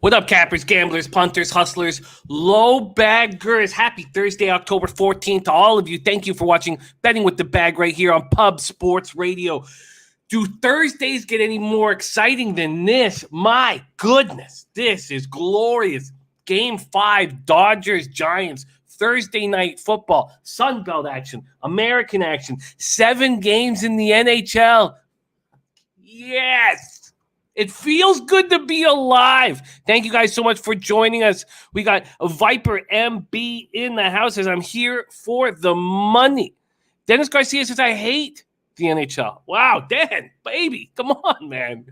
What up, cappers, gamblers, punters, hustlers, low baggers? Happy Thursday, October 14th to all of you. Thank you for watching Betting with the Bag right here on Pub Sports Radio. Do Thursdays get any more exciting than this? My goodness, this is glorious. Game 5, Dodgers-Giants, Thursday night football, Sunbelt action, American action, 7 games in the NHL. Yes! It feels good to be alive. Thank you guys so much for joining us. We got a Viper MB in the house as I'm here for the money. Dennis Garcia says, I hate the NHL. Wow, Dan, baby, come on, man.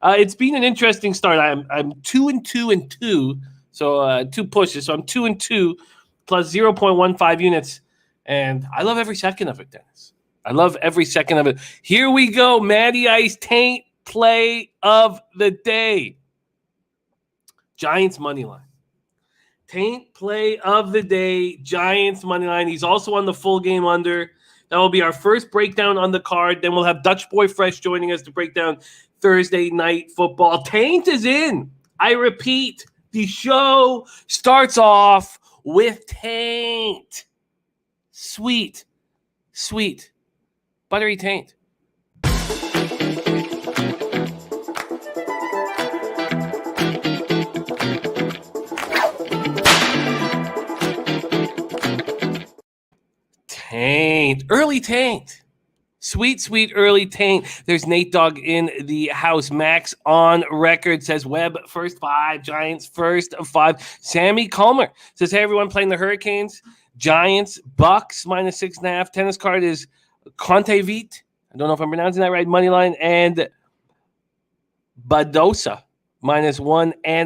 It's been an interesting start. I'm 2-2-2, so 2 pushes. So I'm 2-2 plus 0.15 units, and I love every second of it, Dennis. I love every second of it. Here we go, Matty Ice Taint. Play of the day. Giants money line. Taint play of the day. Giants money line. He's also on the full game under. That will be our first breakdown on the card. Then we'll have Dutch Boy Fresh joining us to break down Thursday night football. Taint is in. I repeat, the show starts off with Taint. Sweet, sweet, buttery Taint. Taint. Early Taint. Sweet, sweet early Taint. There's Nate Dogg in the house. Max on record says Webb first 5. Giants first of 5. Sammy Calmer says, hey, everyone playing the Hurricanes. Giants, Bucks minus 6.5. Tennis card is Conte Vite. I don't know if I'm pronouncing that right. Moneyline and Badosa minus 1.5.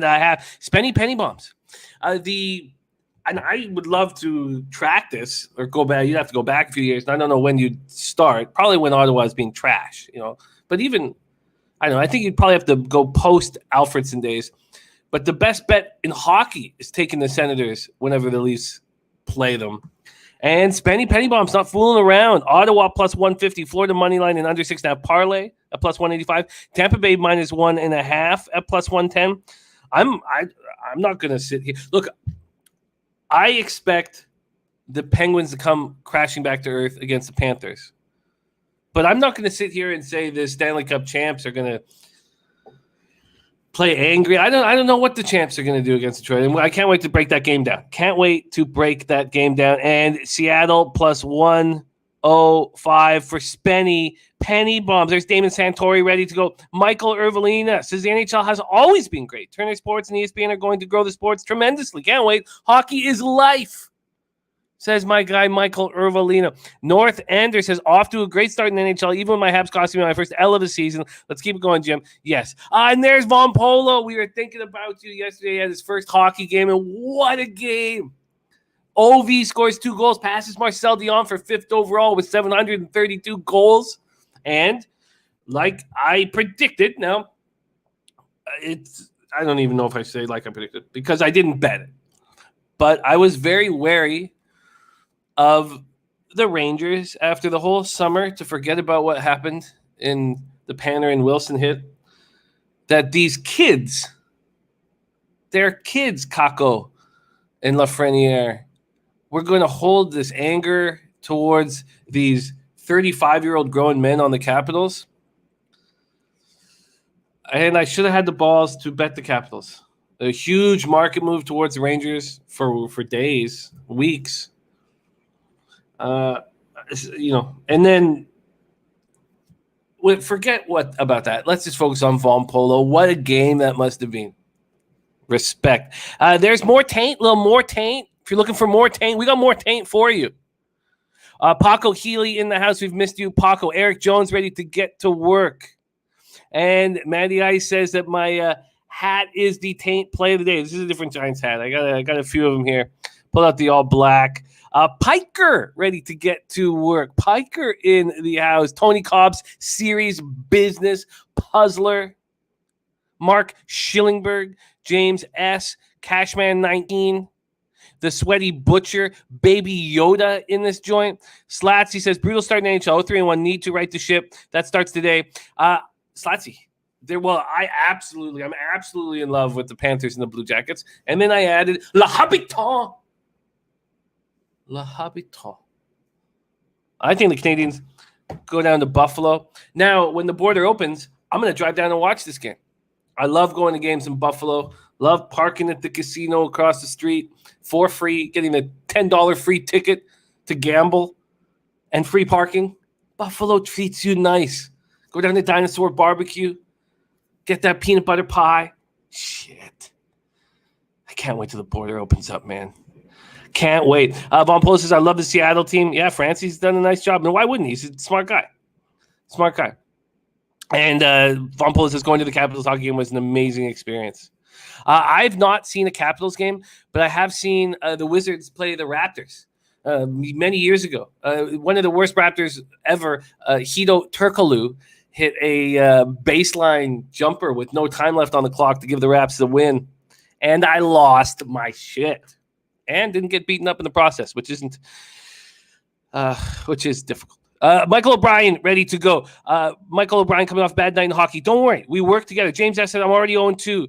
Spenny Penny Bombs. And I would love to track this or go back. You'd have to go back a few years. And I don't know when you'd start. Probably when Ottawa is being trash, But even, I don't know. I think you'd probably have to go post Alfredson days. But the best bet in hockey is taking the Senators whenever the Leafs play them. And Spenny Penny Bomb's not fooling around. Ottawa plus 150. Florida money line and under 6.5. Parlay at plus 185. Tampa Bay minus 1.5 at plus 110. I'm not going to sit here. Look, I expect the Penguins to come crashing back to earth against the Panthers. But I'm not going to sit here and say the Stanley Cup champs are going to play angry. I don't know what the champs are going to do against Detroit. And I can't wait to break that game down. And Seattle plus 105 for Spenny Penny Bombs. There's Damon Santori ready to go. Michael Ervelina says the NHL has always been great. Turner Sports and ESPN are going to grow the sports tremendously. Can't wait. Hockey is life, says my guy Michael Ervelina. North Ender says off to a great start in the NHL, even when my Habs cost me my first L of the season. Let's keep it going, Jim. Yes. And there's Von Polo. We were thinking about you yesterday. He had his first hockey game, and what a game. OV scores 2 goals, passes Marcel Dion for 5th overall with 732 goals. And like I predicted, now I don't even know if I say like I predicted because I didn't bet it. But I was very wary of the Rangers after the whole summer to forget about what happened in the Panner and Wilson hit. That these kids, they're kids, Kako and Lafreniere. We're going to hold this anger towards these 35-year-old grown men on the Capitals. And I should have had the balls to bet the Capitals. A huge market move towards the Rangers for days, weeks. And then forget what about that. Let's just focus on Von Polo. What a game that must have been. Respect. There's more taint, a little more taint. If you're looking for more taint, we got more taint for you. Paco Healy in the house. We've missed you, Paco. Eric Jones ready to get to work. And Matty Ice says that my hat is the taint play of the day. This is a different Giants hat. I got a few of them here. Pull out the all black. Piker ready to get to work. Piker in the house. Tony Cobb's series business puzzler. Mark Schillingberg. James S. Cashman 19. The Sweaty Butcher, Baby Yoda in this joint. Slatsy says, brutal start in NHL, 3-1, need to right the ship. That starts today. Slatsy, I'm absolutely in love with the Panthers and the Blue Jackets. And then I added Le Habitant. Le Habitant. I think the Canadiens go down to Buffalo. Now, when the border opens, I'm going to drive down and watch this game. I love going to games in Buffalo. Love parking at the casino across the street for free, getting a $10 free ticket to gamble and free parking. Buffalo treats you nice. Go down to Dinosaur Barbecue. Get that peanut butter pie. Shit. I can't wait till the border opens up, man. Can't wait. Von Polo says, I love the Seattle team. Yeah, Francie's done a nice job. And why wouldn't he? He's a smart guy. And Von Polo says, going to the Capitals hockey game was an amazing experience. I've not seen a Capitals game, but I have seen the Wizards play the Raptors many years ago. One of the worst Raptors ever, Hito Turkoglu, hit a baseline jumper with no time left on the clock to give the Raps the win. And I lost my shit. And didn't get beaten up in the process, which is difficult. Michael O'Brien ready to go. Michael O'Brien coming off bad night in hockey. Don't worry, we work together. James S said I'm already 0-2.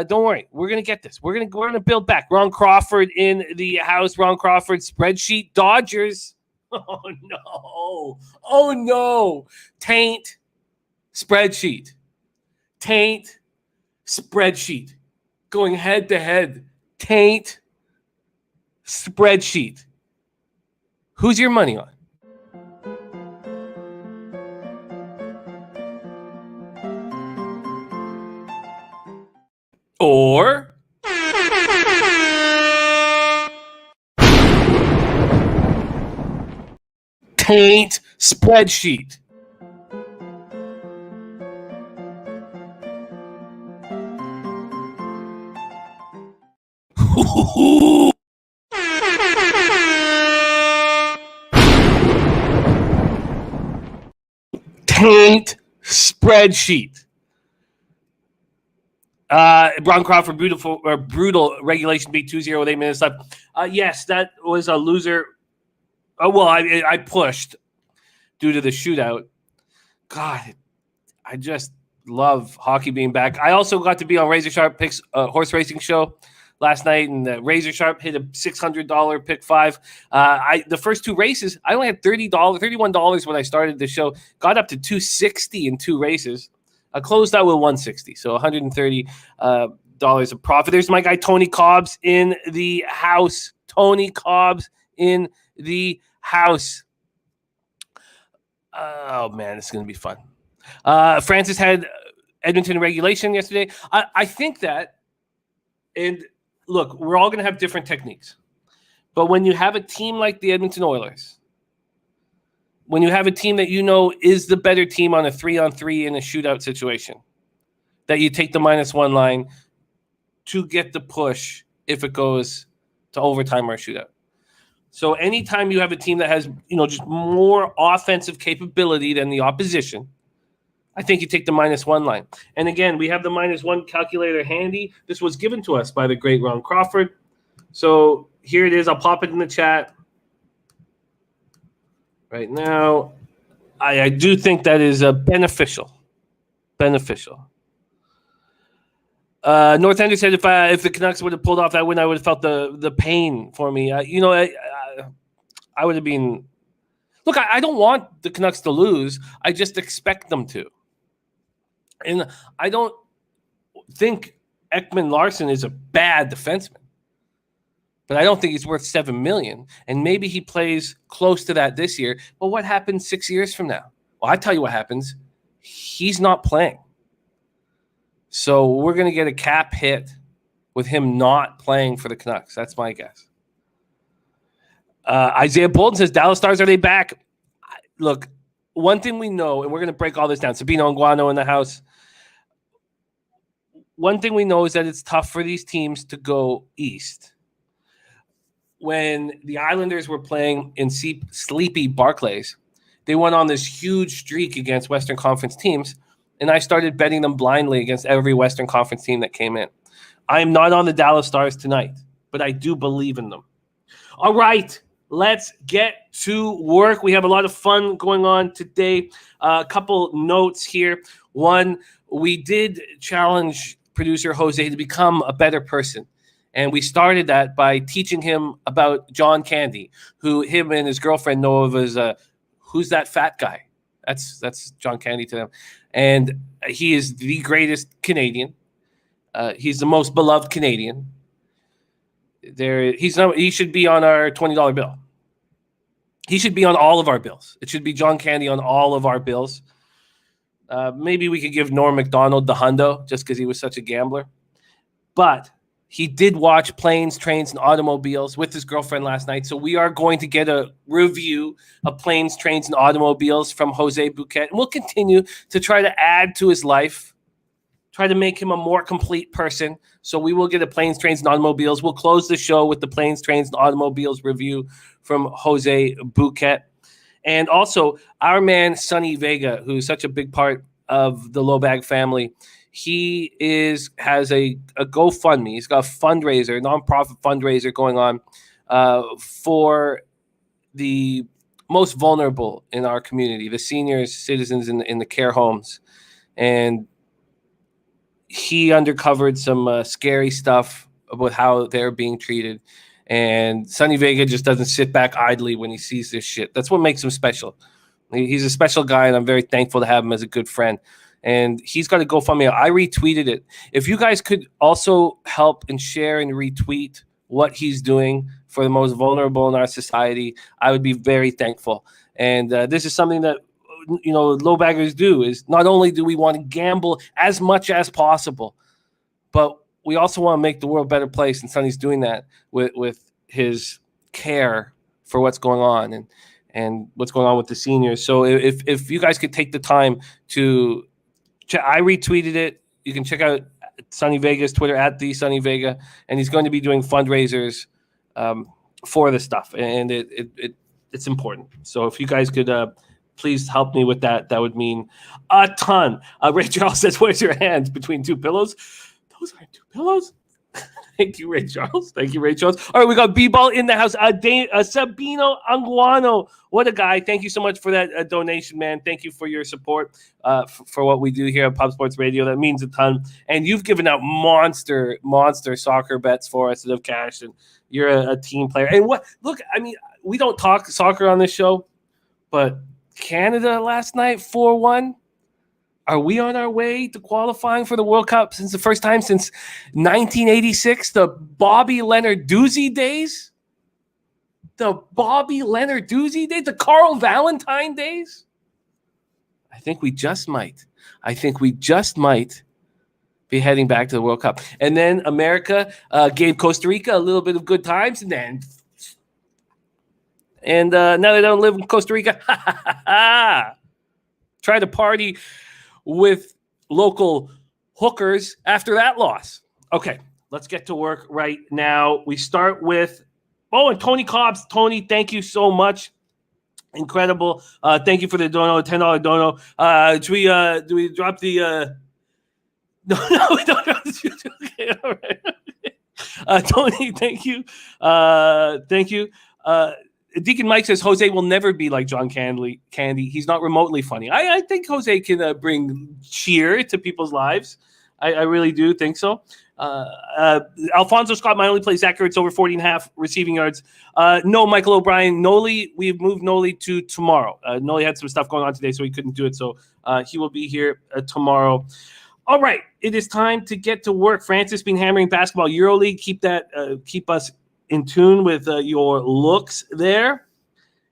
Don't worry, we're gonna get this. We're gonna build back. Ron Crawford in the house. Ron Crawford spreadsheet. Dodgers. Oh no. Taint spreadsheet. Going head to head. Taint spreadsheet. Who's your money on? Or taint spreadsheet. Taint spreadsheet. Ron Crawford, brutal regulation beat 2-0 with 8 minutes left. Yes, that was a loser. Oh, well, I pushed due to the shootout. God, I just love hockey being back. I also got to be on Razor Sharp Picks horse racing show last night, and Razor Sharp hit a $600 pick 5. The first 2 races, I only had $31 when I started the show. Got up to $260 in 2 races. I closed out with $160, so $130 of profit. There's my guy Tony Cobbs in the house. Oh man, this is going to be fun. Francis had Edmonton regulation yesterday. I think that, and look, we're all going to have different techniques, but when you have a team like the Edmonton Oilers, when you have a team that you know is the better team on a 3-on-3 in a shootout situation, that you take the -1 line to get the push if it goes to overtime or a shootout. So anytime you have a team that has, just more offensive capability than the opposition, I think you take the -1 line. And again, we have the -1 calculator handy. This was given to us by the great Ron Crawford. So here it is. I'll pop it in the chat right now. I do think that is beneficial. North Ender said if the Canucks would have pulled off that win, I would have felt the pain for me. I would have been. Look, I don't want the Canucks to lose. I just expect them to. And I don't think Ekman Larsson is a bad defenseman. But I don't think he's worth $7 million. And maybe he plays close to that this year. Well, what happens 6 years from now? Well, I tell you what happens. He's not playing. So we're going to get a cap hit with him not playing for the Canucks. That's my guess. Isaiah Bolton says, Dallas Stars, are they back? Look, one thing we know, and we're going to break all this down. Sabino Anguano in the house. One thing we know is that it's tough for these teams to go east. When the Islanders were playing in sleepy Barclays, they went on this huge streak against Western Conference teams, and I started betting them blindly against every Western Conference team that came in. I am not on the Dallas Stars tonight, but I do believe in them. All right, let's get to work. We have a lot of fun going on today. A couple notes here. One, we did challenge producer Jose to become a better person. And we started that by teaching him about John Candy, who him and his girlfriend know of as who's that fat guy? That's John Candy to them. And he is the greatest Canadian. He's the most beloved Canadian. He should be on our $20 bill. He should be on all of our bills. It should be John Candy on all of our bills. Maybe we could give Norm Macdonald the hundo just because he was such a gambler. But he did watch Planes, Trains, and Automobiles with his girlfriend last night. So we are going to get a review of Planes, Trains, and Automobiles from Jose Bouquet. And we'll continue to try to add to his life, try to make him a more complete person. So we will get a Planes, Trains, and Automobiles. We'll close the show with the Planes, Trains, and Automobiles review from Jose Bouquet. And also our man, Sonny Vega, who's such a big part of the Low Bag family. He has a GoFundMe. He's got a fundraiser, nonprofit fundraiser going on for the most vulnerable in our community, the seniors, citizens in the care homes. And he uncovered some scary stuff about how they're being treated. And Sonny Vega just doesn't sit back idly when he sees this shit. That's what makes him special. He's a special guy, and I'm very thankful to have him as a good friend. And he's got a GoFundMe. I retweeted it. If you guys could also help and share and retweet what he's doing for the most vulnerable in our society, I would be very thankful. And this is something that, low baggers do, is not only do we want to gamble as much as possible, but we also want to make the world a better place. And Sonny's doing that with his care for what's going on and what's going on with the seniors. So if you guys could take the time to, I retweeted it. You can check out Sonny Vega's Twitter at the Sonny Vega, and he's going to be doing fundraisers for this stuff, and it's important. So if you guys could please help me with that, that would mean a ton. Ray Charles says, "Where's your hands between two pillows?" Those aren't two pillows. Thank you, Ray Charles. Thank you, Ray Charles. All right, we got B-Ball in the house. Sabino Anguano. What a guy. Thank you so much for that donation, man. Thank you for your support for what we do here at Pub Sports Radio. That means a ton. And you've given out monster soccer bets for us that have cashed, and you're a team player. And we don't talk soccer on this show, but Canada last night, 4-1. Are we on our way to qualifying for the World Cup since the first time since 1986, the Bobby Leonard-Doozy days? The Bobby Leonard-Doozy days? The Carl Valentine days? I think we just might be heading back to the World Cup. And then America gave Costa Rica a little bit of good times, and now they don't live in Costa Rica. Try to party with local hookers after that loss. Okay, let's get to work right now. We start with, and Tony Cobbs. Tony, thank you so much. Incredible. Thank you for the dono, $10 dono. Do we drop the no, we don't drop the okay, all right. Tony, thank you. Thank you. Deacon Mike says Jose will never be like John Candy. He's not remotely funny. I think Jose can bring cheer to people's lives. I really do think so. Alfonso Scott, my only place accurate, it's over 40.5 receiving yards. No, Michael O'Brien. Noli, we've moved Noli to tomorrow. Noli had some stuff going on today, so he couldn't do it. So he will be here tomorrow. All right, it is time to get to work. Francis been hammering basketball EuroLeague. Keep us in tune with your looks there.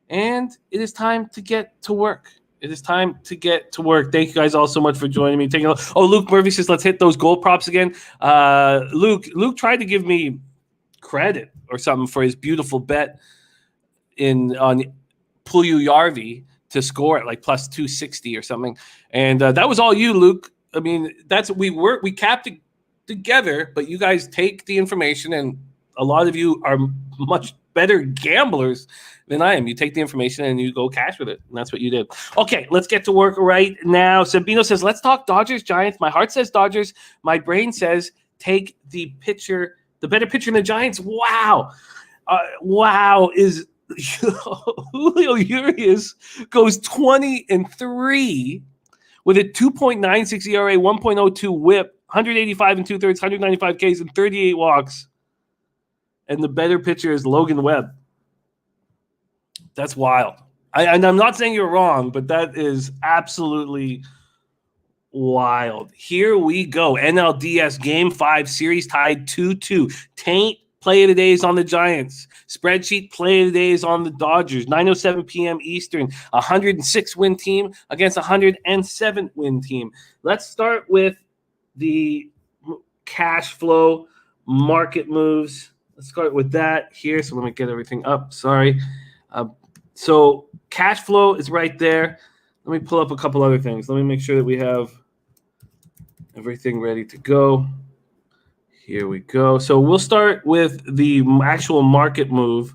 And it is time to get to work. Thank you guys all so much for joining me. Luke Murphy says, let's hit those goal props again. Luke tried to give me credit or something for his beautiful bet on Puljujärvi to score at like plus 260 or something. And that was all you, Luke. I mean, we capped it together, but you guys take the information, and a lot of you are much better gamblers than I am. You take the information and you go cash with it, and that's what you did. Okay, let's get to work right now. Sabino says, let's talk Dodgers, Giants. My heart says Dodgers. My brain says take the better pitcher than the Giants. Wow. Wow is Julio Urias goes 20-3 with a 2.96 ERA, 1.02 WHIP, 185 and 2/3, 195 Ks, and 38 walks. And the better pitcher is Logan Webb. That's wild. And I'm not saying you're wrong, but that is absolutely wild. Here we go. NLDS Game 5 series tied 2-2. Taint play of the day is on the Giants. Spreadsheet play of the day is on the Dodgers. 9:07 p.m. Eastern. 106-win team against 107-win team. Let's start with the cash flow market moves. Let's start with that here. So let me get everything up. Sorry. So cash flow is right there. Let me pull up a couple other things. Let me make sure that we have everything ready to go. Here we go. So we'll start with the actual market move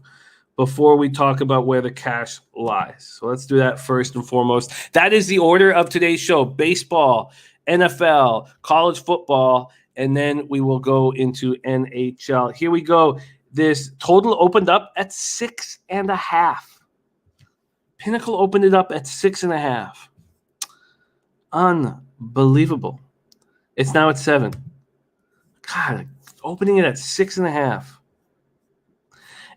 before we talk about where the cash lies. So let's do that first and foremost. That is the order of today's show: baseball, NFL, college football, and then we will go into NHL. Here we go. This total opened up at 6.5. Pinnacle opened it up at 6.5. Unbelievable. It's now at 7. God, opening it at 6.5.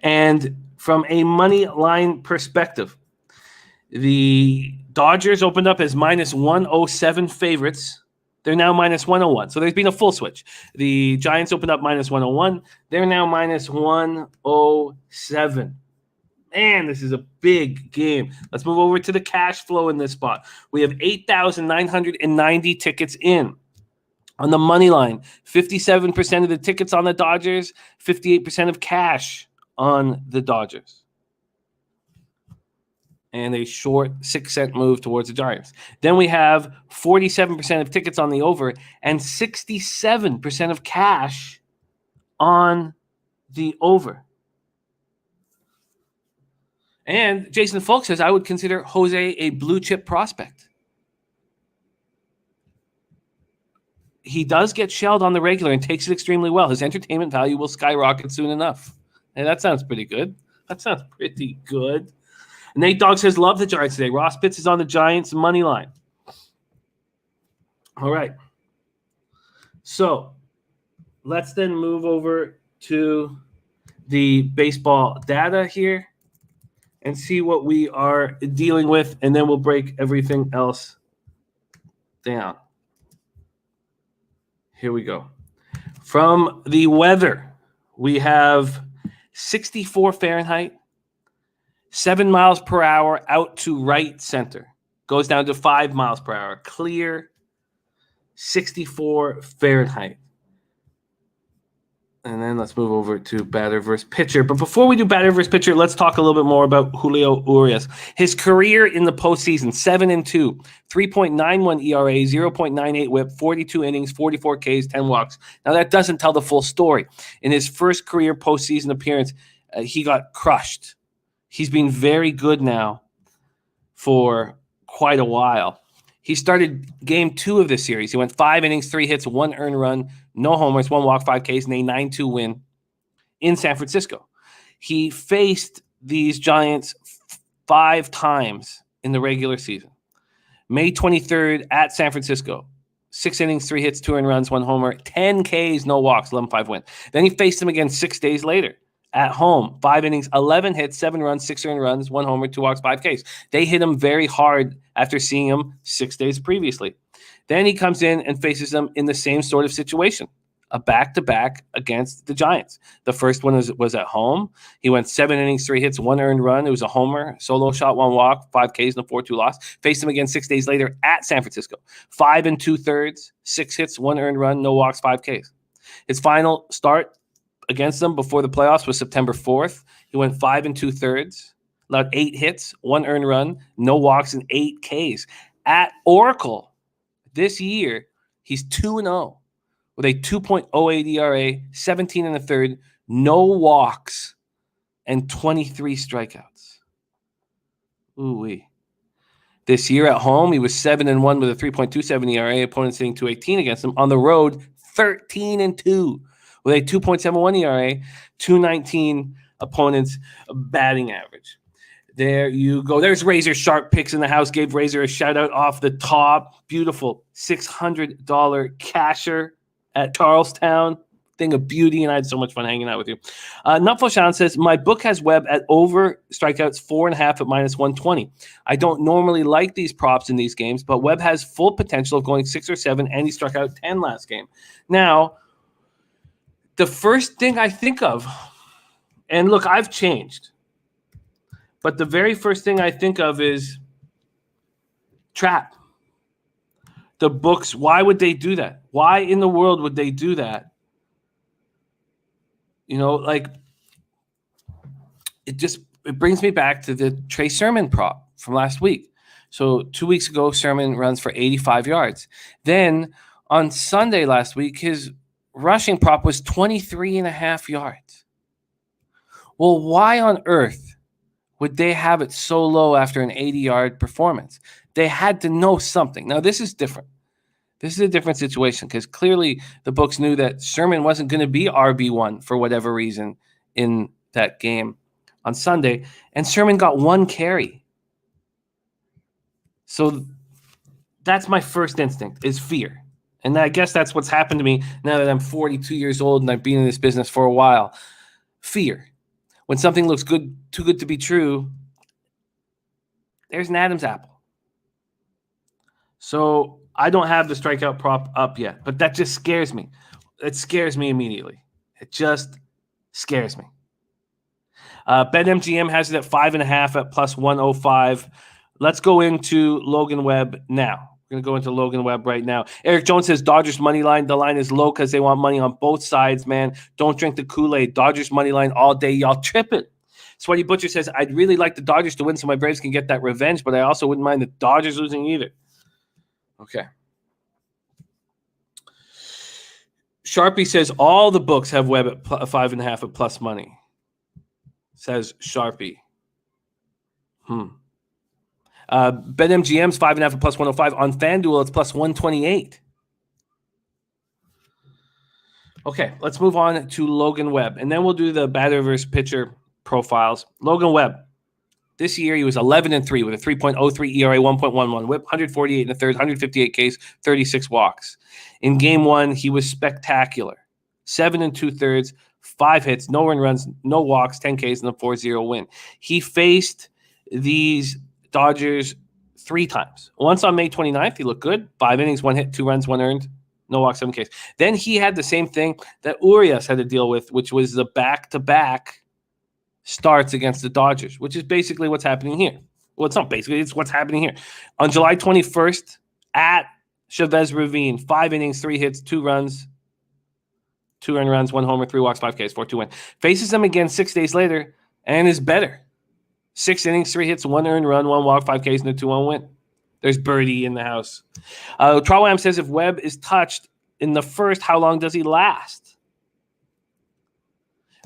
And from a money line perspective, the Dodgers opened up as -107 favorites. They're now -101. So there's been a full switch. The Giants opened up -101. They're now -107. Man, this is a big game. Let's move over to the cash flow in this spot. We have 8,990 tickets in. On the money line, 57% of the tickets on the Dodgers, 58% of cash on the Dodgers. And a short 6-cent move towards the Giants. Then we have 47% of tickets on the over and 67% of cash on the over. And Jason Folk says, I would consider Jose a blue chip prospect. He does get shelled on the regular and takes it extremely well. His entertainment value will skyrocket soon enough. And that sounds pretty good. Nate Dogg says, love the Giants today. Ross Pitts is on the Giants money line. All right. So let's then move over to the baseball data here and see what we are dealing with, and then we'll break everything else down. Here we go. From the weather, we have 64 Fahrenheit, 7 miles per hour out to right center. Goes down to 5 miles per hour. Clear, 64 Fahrenheit. And then let's move over to batter versus pitcher. But before we do batter versus pitcher, let's talk a little bit more about Julio Urias. His career in the postseason, 7-2, 3.91 ERA, 0.98 WHIP, 42 innings, 44 Ks, 10 walks. Now, that doesn't tell the full story. In his first career postseason appearance, he got crushed. He's been very good now for quite a while. He started game 2 of this series. He went 5 innings, 3 hits, 1 earned run, no homers, 1 walk, 5 Ks, and a 9-2 win in San Francisco. He faced these Giants 5 times in the regular season. May 23rd at San Francisco. 6 innings, 3 hits, 2 earned runs, 1 homer, 10 Ks, no walks, 11-5 win. Then he faced them again 6 days later. At home, 5 innings, 11 hits, 7 runs, 6 earned runs, 1 homer, 2 walks, 5 Ks. They hit him very hard after seeing him 6 days previously. Then he comes in and faces them in the same sort of situation, a back-to-back against the Giants. The first one was at home. He went 7 innings, 3 hits, 1 earned run. It was a homer, solo shot, 1 walk, 5 Ks, and a 4-2 loss. Faced him again 6 days later at San Francisco. 5 2/3, 6 hits, 1 earned run, no walks, 5 Ks. His final start against them before the playoffs was September 4th. He went 5 2/3, allowed 8 hits, 1 earned run, no walks, and 8 Ks. At Oracle this year, he's 2-0 with a 2.08 ERA, 17 1/3, no walks, and 23 strikeouts. Ooh-wee. This year at home, he was 7-1 with a 3.27 ERA, opponents hitting .218 against him. On the road, 13-2. With a 2.71 ERA, 219 opponent's batting average. There you go. There's Razor sharp picks in the house. Gave Razor a shout out off the top. Beautiful $600 casher at Charlestown. Thing of beauty, and I had so much fun hanging out with you. Nutful says, my book has Webb at over strikeouts 4.5 at -120. I don't normally like these props in these games, but Webb has full potential of going 6 or 7, and he struck out 10 last game. Now, the first thing I think of, and look, I've changed, but the very first thing I think of is trap. The books, why would they do that? Why in the world would they do that? You know, like, it brings me back to the Trey Sermon prop from last week. So 2 weeks ago, Sermon runs for 85 yards. Then on Sunday last week, his rushing prop was 23.5 yards. Well, why on earth would they have it so low after an 80-yard performance? They had to know something. Now, this is different. This is a different situation because clearly the books knew that Sermon wasn't going to be RB1 for whatever reason in that game on Sunday, and Sermon got 1 carry. So that's my first instinct is fear. And I guess that's what's happened to me now that I'm 42 years old and I've been in this business for a while. Fear. When something looks good, too good to be true, there's an Adam's apple. So I don't have the strikeout prop up yet, but that just scares me. It scares me immediately. It just scares me. BetMGM has it at 5.5 at +105. Let's go into Logan Webb now. We're going to go into Logan Webb right now. Eric Jones says Dodgers money line. The line is low because they want money on both sides, man. Don't drink the Kool-Aid. Dodgers money line all day. Y'all tripping. Sweaty Butcher says, I'd really like the Dodgers to win so my Braves can get that revenge, but I also wouldn't mind the Dodgers losing either. Okay. Sharpie says all the books have Webb at 5.5 at plus money. Says Sharpie. BetMGM's 5.5 at +105. On FanDuel, it's +128. Okay, let's move on to Logan Webb, and then we'll do the batter versus pitcher profiles. Logan Webb. This year, he was 11-3 with a 3.03 ERA, 1.11 WHIP, 148 in the third, 158 Ks, 36 walks. In Game 1, he was spectacular. 7 2/3, 5 hits, no earned runs, no walks, 10 Ks, and a 4-0 win. He faced these Dodgers 3 times. Once on May 29th, he looked good. 5 innings, 1 hit, 2 runs, 1 earned, no walks, 7 Ks. Then he had the same thing that Urias had to deal with, which was the back-to-back starts against the Dodgers, which is basically what's happening here. Well, it's not basically, it's what's happening here. On July 21st at Chavez Ravine, 5 innings, 3 hits, 2 runs, 2 earned runs, 1 homer, 3 walks, 5 Ks, 4-2 win. Faces them again 6 days later and is better. 6 innings, 3 hits, 1 earned run, 1 walk, 5 Ks, and a 2-1 win. There's Birdie in the house. Trawam says if Webb is touched in the first, how long does he last?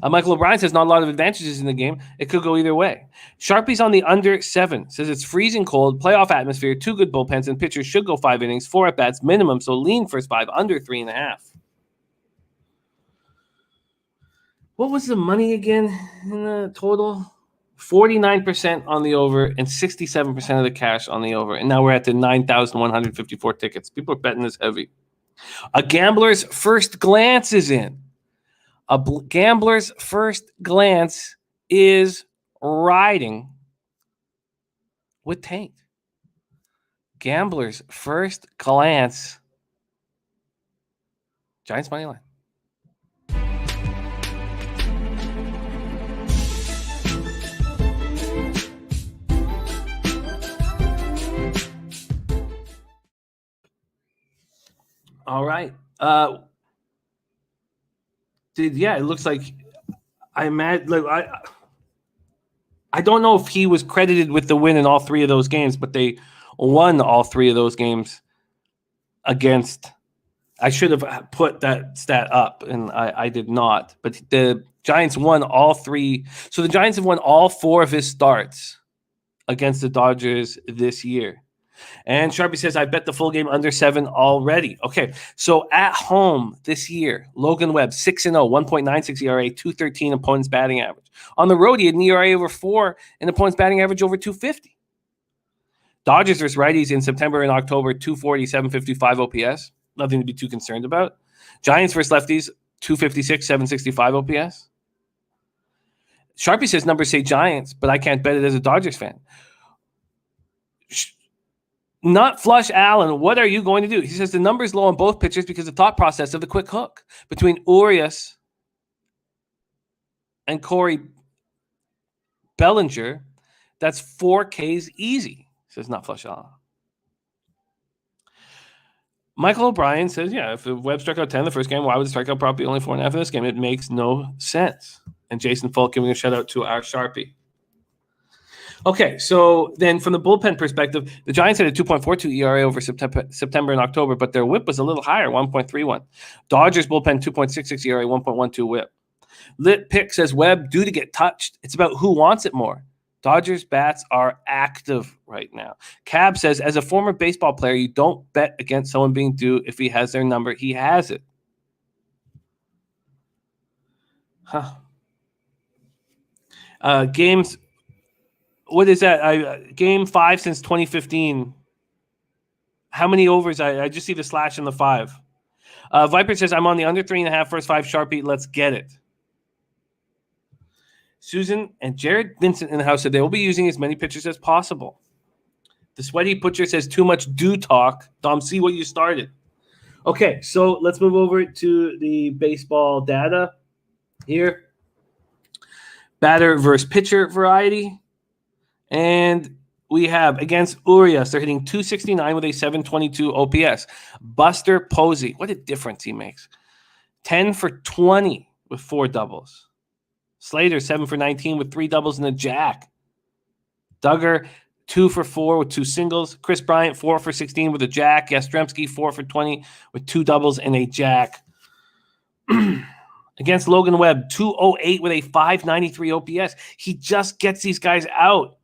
Michael O'Brien says not a lot of advantages in the game. It could go either way. Sharpie's on the under 7. Says it's freezing cold, playoff atmosphere, 2 good bullpens, and pitchers should go 5 innings, 4 at-bats minimum, so lean first 5, under 3.5. What was the money again in the total? 49% on the over and 67% of the cash on the over. And now we're at the 9,154 tickets. People are betting this heavy. A gambler's first glance is in. A gambler's first glance is riding with Tank. Gambler's first glance. Giants money line. All right. It looks like I don't know if he was credited with the win in all 3 of those games, but they won all 3 of those games against. I should have put that stat up, and I did not. But the Giants won all 3. So the Giants have won all 4 of his starts against the Dodgers this year. And Sharpie says, I bet the full game under 7 already. Okay, so at home this year, Logan Webb, 6-0, 1.96 ERA, 213 opponent's batting average. On the road, he had an ERA over 4 and opponent's batting average over 250. Dodgers versus righties in September and October, 240, 755 OPS. Nothing to be too concerned about. Giants versus lefties, 256, 765 OPS. Sharpie says numbers say Giants, but I can't bet it as a Dodgers fan. Not Flush Allen, what are you going to do? He says the number's low on both pitchers because of the thought process of the quick hook. Between Urias and Corey Bellinger, that's 4 Ks easy, says Not Flush Allen. Michael O'Brien says, yeah, if Webb struck out 10 the first game, why would the strikeout prop be only 4.5 in this game? It makes no sense. And Jason Falk giving a shout out to our Sharpie. Okay, so then from the bullpen perspective, the Giants had a 2.42 ERA over September and October, but their whip was a little higher, 1.31. Dodgers bullpen, 2.66 ERA, 1.12 whip. Lit Pick says, Webb, due to get touched. It's about who wants it more. Dodgers bats are active right now. Cab says, as a former baseball player, you don't bet against someone being due. If he has their number, he has it. Games... What is that? Game 5 since 2015. How many overs? I just see the slash in the 5. Viper says, I'm on the under 3.5 first 5 Sharpie. Let's get it. Susan and Jared Vincent in the house said they will be using as many pitchers as possible. The Sweaty Butcher says too much do talk. Dom, see what you started. Okay, so let's move over to the baseball data here. Batter versus pitcher variety. And we have against Urias, they're hitting 269 with a 722 OPS. Buster Posey, what a difference he makes. 10 for 20 with 4 doubles. Slater, 7 for 19 with 3 doubles and a jack. Duggar, 2 for 4 with 2 singles. Chris Bryant, 4 for 16 with a jack. Yastrzemski, 4 for 20 with 2 doubles and a jack. Against Logan Webb, 208 with a 593 OPS. He just gets these guys out.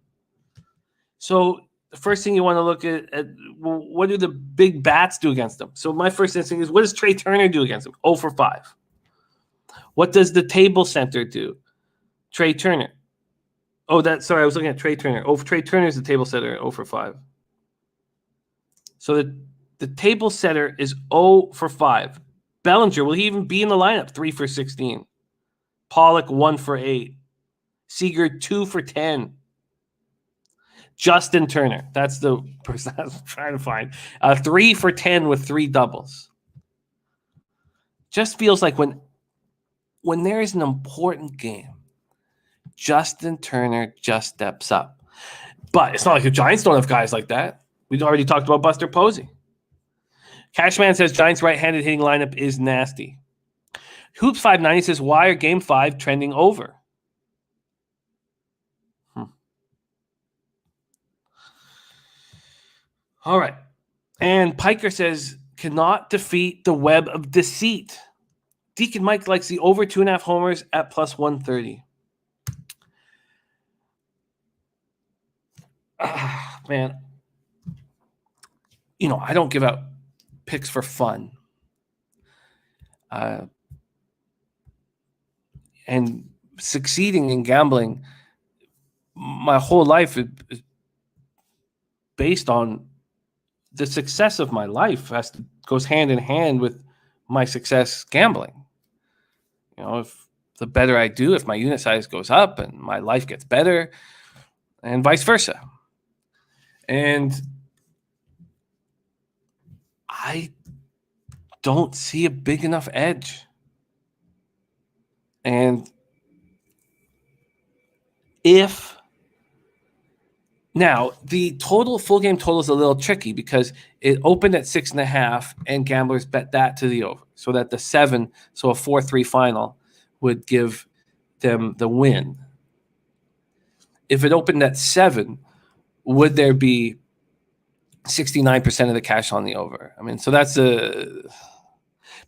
So the first thing you want to look at what do the big bats do against them? So my first instinct is, what does Trey Turner do against them? 0 for 5. What does the table center do? Trey Turner. I was looking at Trey Turner. Trey Turner is the table setter, 0 for 5. So the table setter is 0 for 5. Bellinger, will he even be in the lineup? 3 for 16. Pollock, 1 for 8. Seager, 2 for 10. Justin Turner, that's the person I was trying to find. 3 for 10 with 3 doubles. Just feels like when there is an important game, Justin Turner just steps up. But it's not like the Giants don't have guys like that. We've already talked about Buster Posey. Cashman says Giants right-handed hitting lineup is nasty. Hoops 590 says, why are Game 5 trending over? All right. And Piker says, cannot defeat the web of deceit. Deacon Mike likes the over 2.5 homers at plus 130. Man. I don't give out picks for fun. And succeeding in gambling, my whole life is based on the success of my life goes hand in hand with my success gambling. If the better I do, if my unit size goes up and my life gets better, and vice versa. And I don't see a big enough edge. And now, the full game total is a little tricky because it opened at 6.5 and gamblers bet that to the over. So that the 7, so a 4-3 final would give them the win. If it opened at 7, would there be 69% of the cash on the over? So that's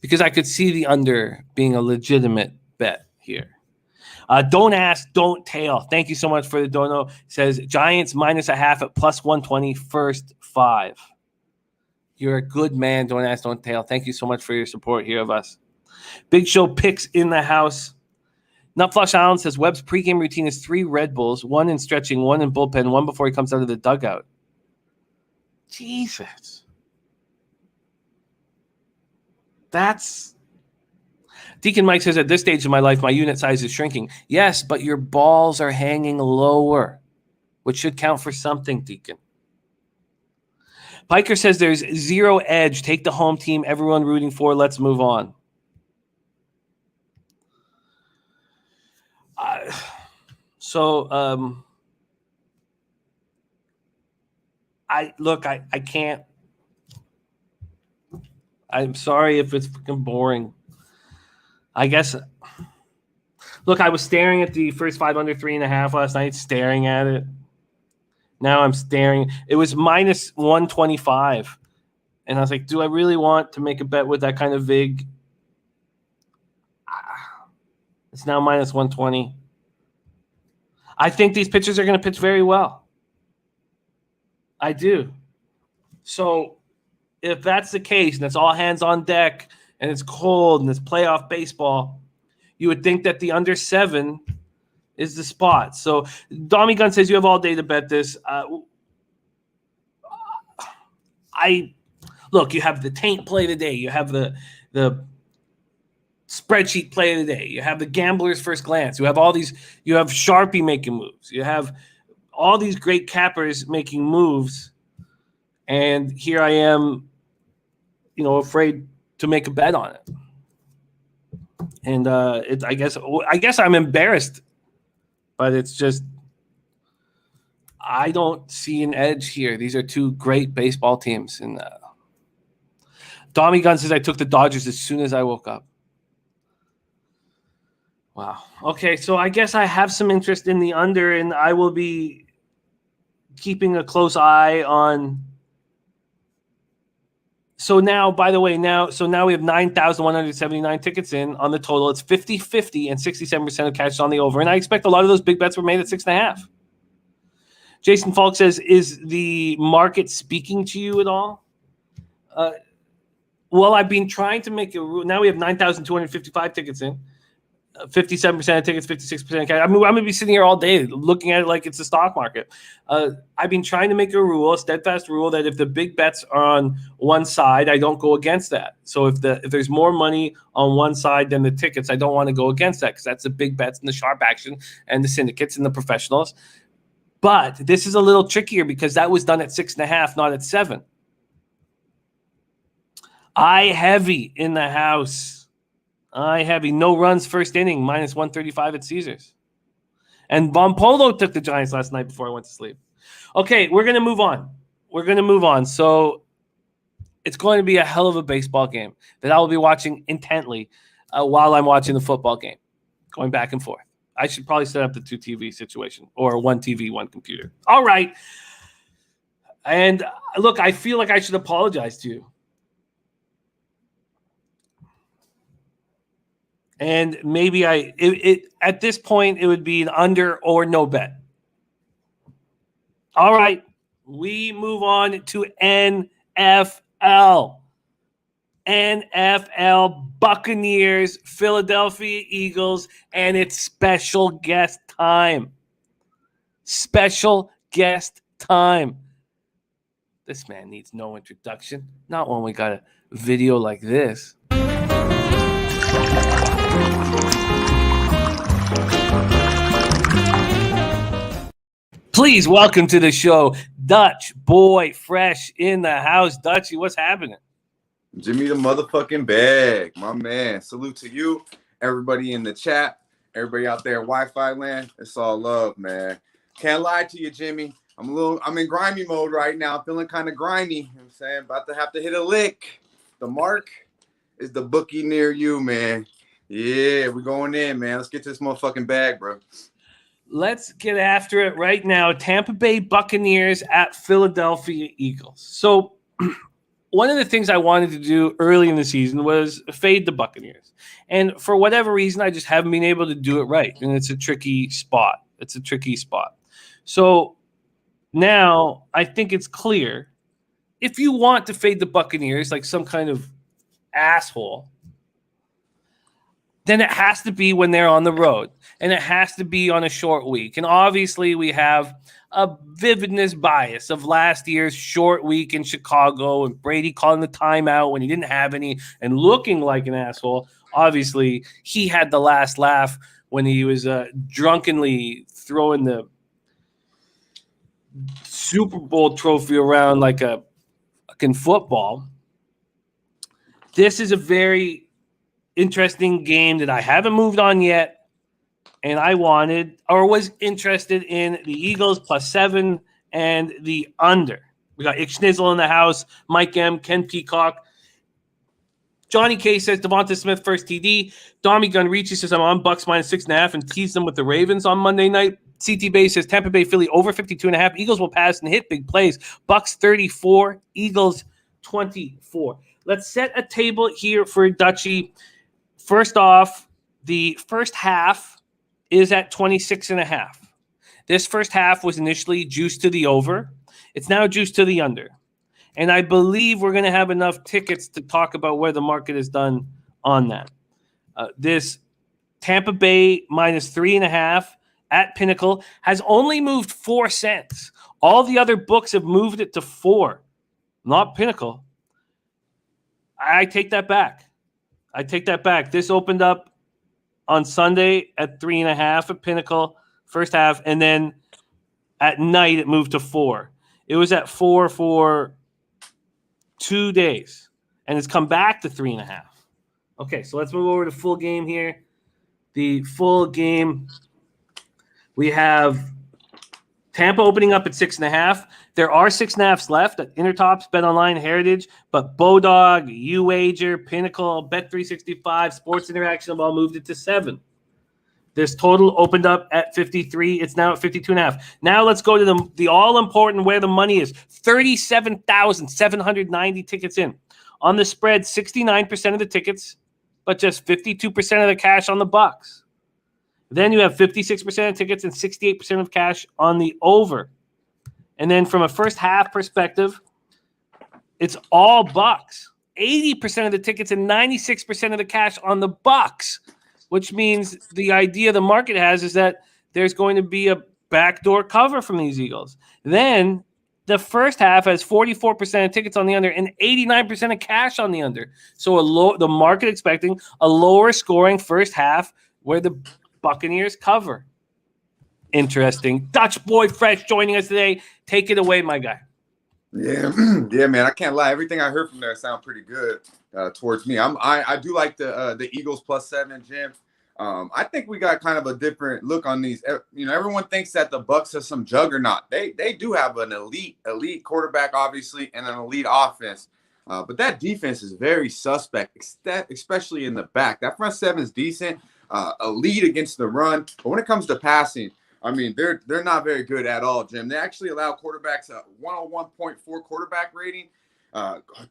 because I could see the under being a legitimate bet here. Don't ask, don't tail. Thank you so much for the dono. Says Giants -0.5 at +120 first 5. You're a good man. Don't ask, don't tail. Thank you so much for your support here of us. Big Show picks in the house. Nutflush Allen says Webb's pregame routine is 3 Red Bulls, 1 in stretching, 1 in bullpen, 1 before he comes out of the dugout. Jesus. That's... Deacon Mike says, at this stage of my life, my unit size is shrinking. Yes, but your balls are hanging lower, which should count for something, Deacon. Piker says there's 0 edge. Take the home team. Everyone rooting for. Let's move on. I can't. I'm sorry if it's freaking boring. I guess. Look, I was staring at the first 5 under 3.5 last night, staring at it. Now I'm staring. It was -125. And I was like, do I really want to make a bet with that kind of vig? It's now -120. I think these pitchers are going to pitch very well. I do. So if that's the case, and it's all hands on deck, and it's cold, and it's playoff baseball, you would think that the under 7 is the spot. So Dommy Gunn says you have all day to bet this. Look, you have the taint play today. You have the spreadsheet play of the day. You have the gambler's first glance. You have all these. You have Sharpie making moves. You have all these great cappers making moves, and here I am, afraid to make a bet on it. And I guess I'm embarrassed, but it's just I don't see an edge here. These are 2 great baseball teams. And Tommy Gunn says I took the Dodgers as soon as I woke up. Wow. Okay, so I guess I have some interest in the under, and I will be keeping a close eye on. So now, by the way, now we have 9,179 tickets in on the total. It's 50-50, and 67% of cash is on the over. And I expect a lot of those big bets were made at 6.5. Jason Falk says, is the market speaking to you at all? Well, I've been trying to make a rule. Now we have 9,255 tickets in. 57% of tickets, 56% cash. I mean, I'm going to be sitting here all day looking at it like it's the stock market. I've been trying to make a steadfast rule, that if the big bets are on one side, I don't go against that. So if there's more money on one side than the tickets, I don't want to go against that, because that's the big bets and the sharp action and the syndicates and the professionals. But this is a little trickier because that was done at 6.5, not at 7. I heavy in the house. I heavy. No runs first inning, -135 at Caesars. And Von Polo took the Giants last night before I went to sleep. Okay, we're going to move on. So it's going to be a hell of a baseball game that I will be watching intently while I'm watching the football game, going back and forth. I should probably set up the 2 TV situation, or 1 TV, 1 computer. All right. And look, I feel like I should apologize to you. And maybe at this point, it would be an under or no bet. All right. We move on to NFL. NFL Buccaneers, Philadelphia Eagles, and it's special guest time. Special guest time. This man needs no introduction. Not when we got a video like this. Please welcome to the show, Dutch Boy Fresh in the house. Dutchy, what's happening? Jimmy the motherfucking bag, my man. Salute to you, everybody in the chat, everybody out there, Wi-Fi land. It's all love, man. Can't lie to you, Jimmy. I'm in grimy mode right now, feeling kind of grimy. You know what I'm saying, about to have to hit a lick. The mark is the bookie near you, man. Yeah, we're going in, man. Let's get to this motherfucking bag, bro. Let's get after it right now. Tampa Bay Buccaneers at Philadelphia Eagles. So one of the things I wanted to do early in the season was fade the Buccaneers. And for whatever reason, I just haven't been able to do it right. And it's a tricky spot. So now I think it's clear, if you want to fade the Buccaneers like some kind of asshole, then it has to be when they're on the road, and it has to be on a short week. And obviously we have a vividness bias of last year's short week in Chicago and Brady calling the timeout when he didn't have any and looking like an asshole. Obviously, he had the last laugh when he was drunkenly throwing the Super Bowl trophy around like a fucking football. This is a very interesting game that I haven't moved on yet. And I wanted or was interested in the Eagles +7 and the under. We got Ick Schnizzle in the house, Mike M, Ken Peacock. Johnny K says Devonta Smith first TD. Dommy Gun Ricci says I'm on Bucks -6.5 and tease them with the Ravens on Monday night. CT Bay says Tampa Bay Philly over 52.5. Eagles will pass and hit big plays. Bucks 34, Eagles 24. Let's set a table here for Dutchie. First off, the first half is at 26.5. This first half was initially juiced to the over. It's now juiced to the under. And I believe we're going to have enough tickets to talk about where the market is done on that. This Tampa Bay -3.5 at Pinnacle has only moved 4 cents. All the other books have moved it to 4, not Pinnacle. I take that back. This opened up on Sunday at 3.5 at Pinnacle, first half, and then at night it moved to 4. It was at 4 for 2 days, and it's come back to 3.5. Okay, so let's move over to full game here. The full game, we have Tampa opening up at 6.5. There are 6.5s left at Intertops, BetOnline, Heritage, but Bodog, UWager, Pinnacle, Bet365, Sports Interaction have all moved it to 7. This total opened up at 53. It's now at 52.5. Now let's go to the all-important where the money is. 37,790 tickets in. On the spread, 69% of the tickets, but just 52% of the cash on the Bucks. Then you have 56% of tickets and 68% of cash on the over. And then from a first half perspective, it's all Bucks. 80% of the tickets and 96% of the cash on the Bucks, which means the idea the market has is that there's going to be a backdoor cover from these Eagles. Then the first half has 44% of tickets on the under and 89% of cash on the under. So the market expecting a lower scoring first half where the Buccaneers cover. Interesting. Dutch Boy Fresh joining us today. Take it away, my guy. Yeah, man. I can't lie. Everything I heard from there sound pretty good towards me. I do like the Eagles +7, Jim. I think we got kind of a different look on these. You know, everyone thinks that the Bucks are some juggernaut. They do have an elite quarterback, obviously, and an elite offense. But that defense is very suspect, especially in the back. That front seven is decent, elite against the run. But when it comes to passing, I mean, they're not very good at all, Jim. They actually allow quarterbacks a 101.4 quarterback rating,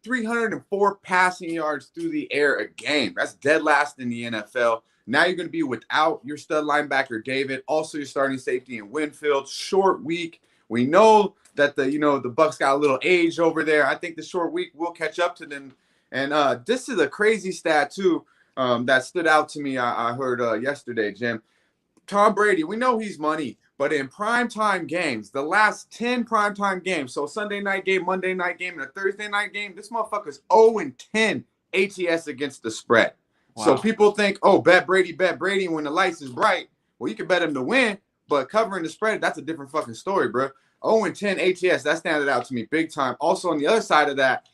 304 passing yards through the air a game. That's dead last in the NFL. Now you're going to be without your stud linebacker, David. Also, your starting safety in Winfield. Short week. We know that the Bucks got a little age over there. I think the short week will catch up to them. And this is a crazy stat, too, that stood out to me. I heard yesterday, Jim. Tom Brady, we know he's money, but in primetime games, the last 10 primetime games, so Sunday night game, Monday night game, and a Thursday night game, this motherfucker's 0-10 ATS against the spread. Wow. So people think, oh, bet Brady when the lights is bright. Well, you can bet him to win, but covering the spread, that's a different fucking story, bro. 0-10 ATS, that standed out to me big time. Also, on the other side of that,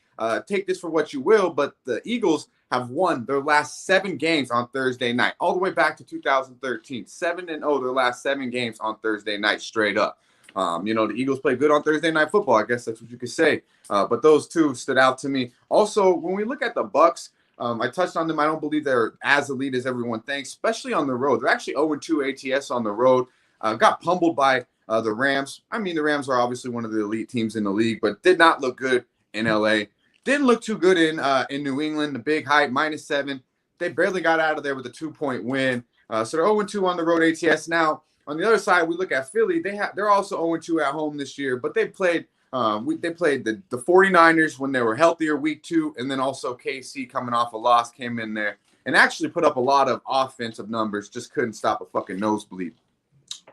take this for what you will, but the Eagles have won their last 7 games on Thursday night, all the way back to 2013. 7-0 their last 7 games on Thursday night, straight up. The Eagles play good on Thursday Night Football. I guess that's what you could say. But those two stood out to me. Also, when we look at the Bucks, I touched on them. I don't believe they're as elite as everyone thinks, especially on the road. They're actually 0-2 ATS on the road. Got pummeled by the Rams. I mean, the Rams are obviously one of the elite teams in the league, but did not look good in LA. Didn't look too good in New England. The big hype, -7. They barely got out of there with a 2-point win. So they're 0-2 on the road ATS. Now, on the other side, we look at Philly. They're also 0-2 at home this year, but they played the 49ers when they were healthier week 2, and then also KC coming off a loss came in there and actually put up a lot of offensive numbers, just couldn't stop a fucking nosebleed.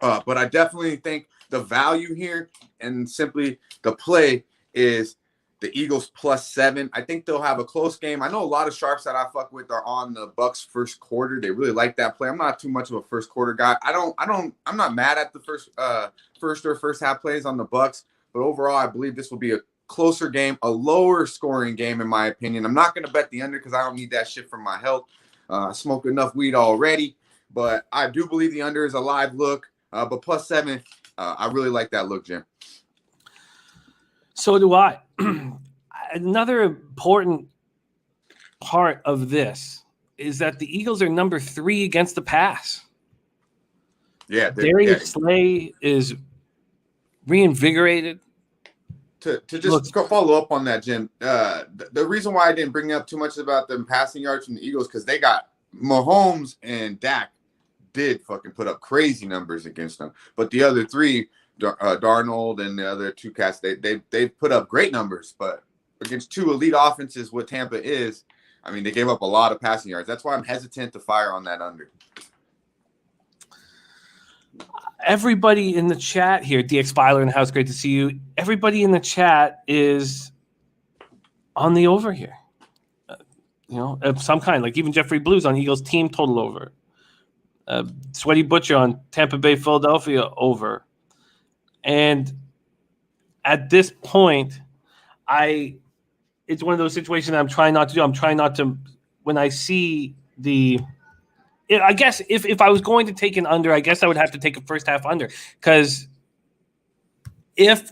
But I definitely think the value here and simply the play is the Eagles +7. I think they'll have a close game. I know a lot of sharps that I fuck with are on the Bucks first quarter. They really like that play. I'm not too much of a first quarter guy. I'm not mad at the first half plays on the Bucks, but overall I believe this will be a closer game, a lower scoring game in my opinion. I'm not going to bet the under because I don't need that shit for my health. I smoke enough weed already, but I do believe the under is a live look. But +7, I really like that look, Jim. So do I. Another important part of this is that the Eagles are number 3 against the pass. Yeah, Darius Slay is reinvigorated. To just follow up on that, Jim, the reason why I didn't bring up too much about them passing yards from the Eagles because they got Mahomes and Dak did fucking put up crazy numbers against them, but the other 3, Darnold and the other 2 cats, they put up great numbers, but against 2 elite offenses, what Tampa is, I mean, they gave up a lot of passing yards. That's why I'm hesitant to fire on that under. Everybody in the chat here, DX Filer in the house, great to see you. Everybody in the chat is on the over here, of some kind. Like even Jeffrey Blues on Eagles team total over. Sweaty Butcher on Tampa Bay, Philadelphia over. And at this point, it's one of those situations that I'm trying not to do. I'm trying not to, when I see I guess if I was going to take an under, I guess I would have to take a first half under. Because if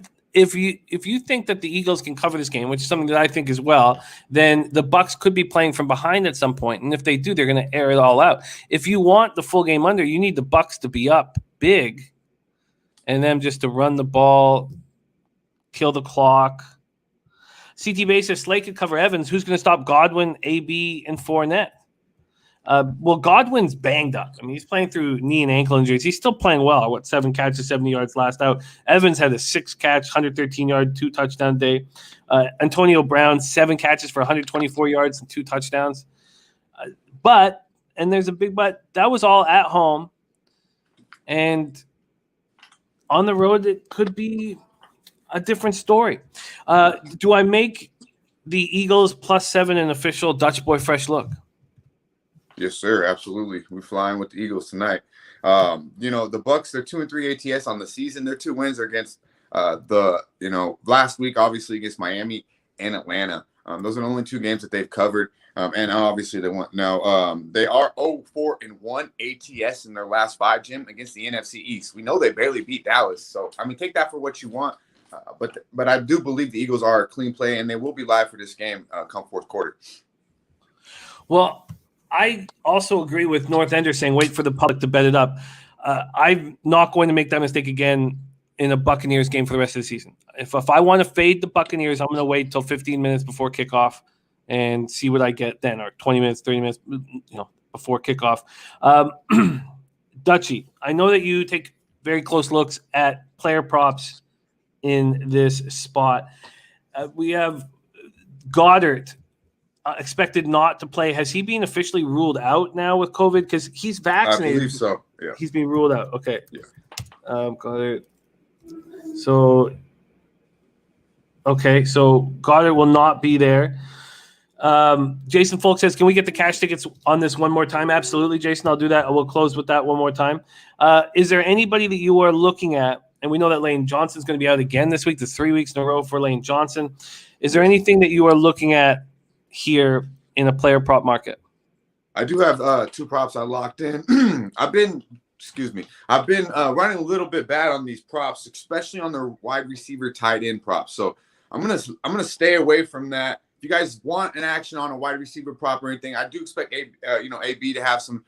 you think that the Eagles can cover this game, which is something that I think as well, then the Bucks could be playing from behind at some point. And if they do, they're going to air it all out. If you want the full game under, you need the Bucks to be up big and them just to run the ball, kill the clock. CT Bay says Slay could cover Evans. Who's going to stop Godwin, AB, and Fournette? Well, Godwin's banged up. I mean, he's playing through knee and ankle injuries. He's still playing well. 7 catches, 70 yards last out. Evans had a 6-catch, 113-yard, 2-touchdown day. Antonio Brown, 7 catches for 124 yards and 2 touchdowns. But, and there's a big but, that was all at home. And on the road, it could be a different story. Do I make the Eagles +7 an official Dutch Boy Fresh look? Yes, sir. Absolutely. We're flying with the Eagles tonight. The Bucks, they're 2-3 ATS on the season. Their 2 wins are against last week, obviously against Miami and Atlanta. Those are the only 2 games that they've covered. And obviously they want now. They are 0-4-1 ATS in their last 5, Jim, against the NFC East. We know they barely beat Dallas. So, I mean, take that for what you want. But I do believe the Eagles are a clean play, and they will be live for this game come fourth quarter. Well, I also agree with North Ender saying wait for the public to bet it up. I'm not going to make that mistake again in a Buccaneers game for the rest of the season. If I want to fade the Buccaneers, I'm going to wait until 15 minutes before kickoff and see what I get then, or 20 minutes, 30 minutes, before kickoff. Dutchie, I know that you take very close looks at player props in this spot. We have Goddard expected not to play. Has he been officially ruled out now with COVID? Because he's vaccinated. I believe so. Yeah. He's being ruled out. Okay. Yeah. Goddard. So Goddard will not be there. Jason Folk says, can we get the cash tickets on this one more time? Absolutely, Jason. I'll do that. I will close with that one more time. Is there anybody that you are looking at? And we know that Lane Johnson's going to be out again this week. There's 3 weeks in a row for Lane Johnson. Is there anything that you are looking at here in a player prop market? I do have 2 props I locked in. I've been running a little bit bad on these props, especially on the wide receiver tight end props. So I'm gonna stay away from that. If you guys want an action on a wide receiver prop or anything, I do expect AB to have some.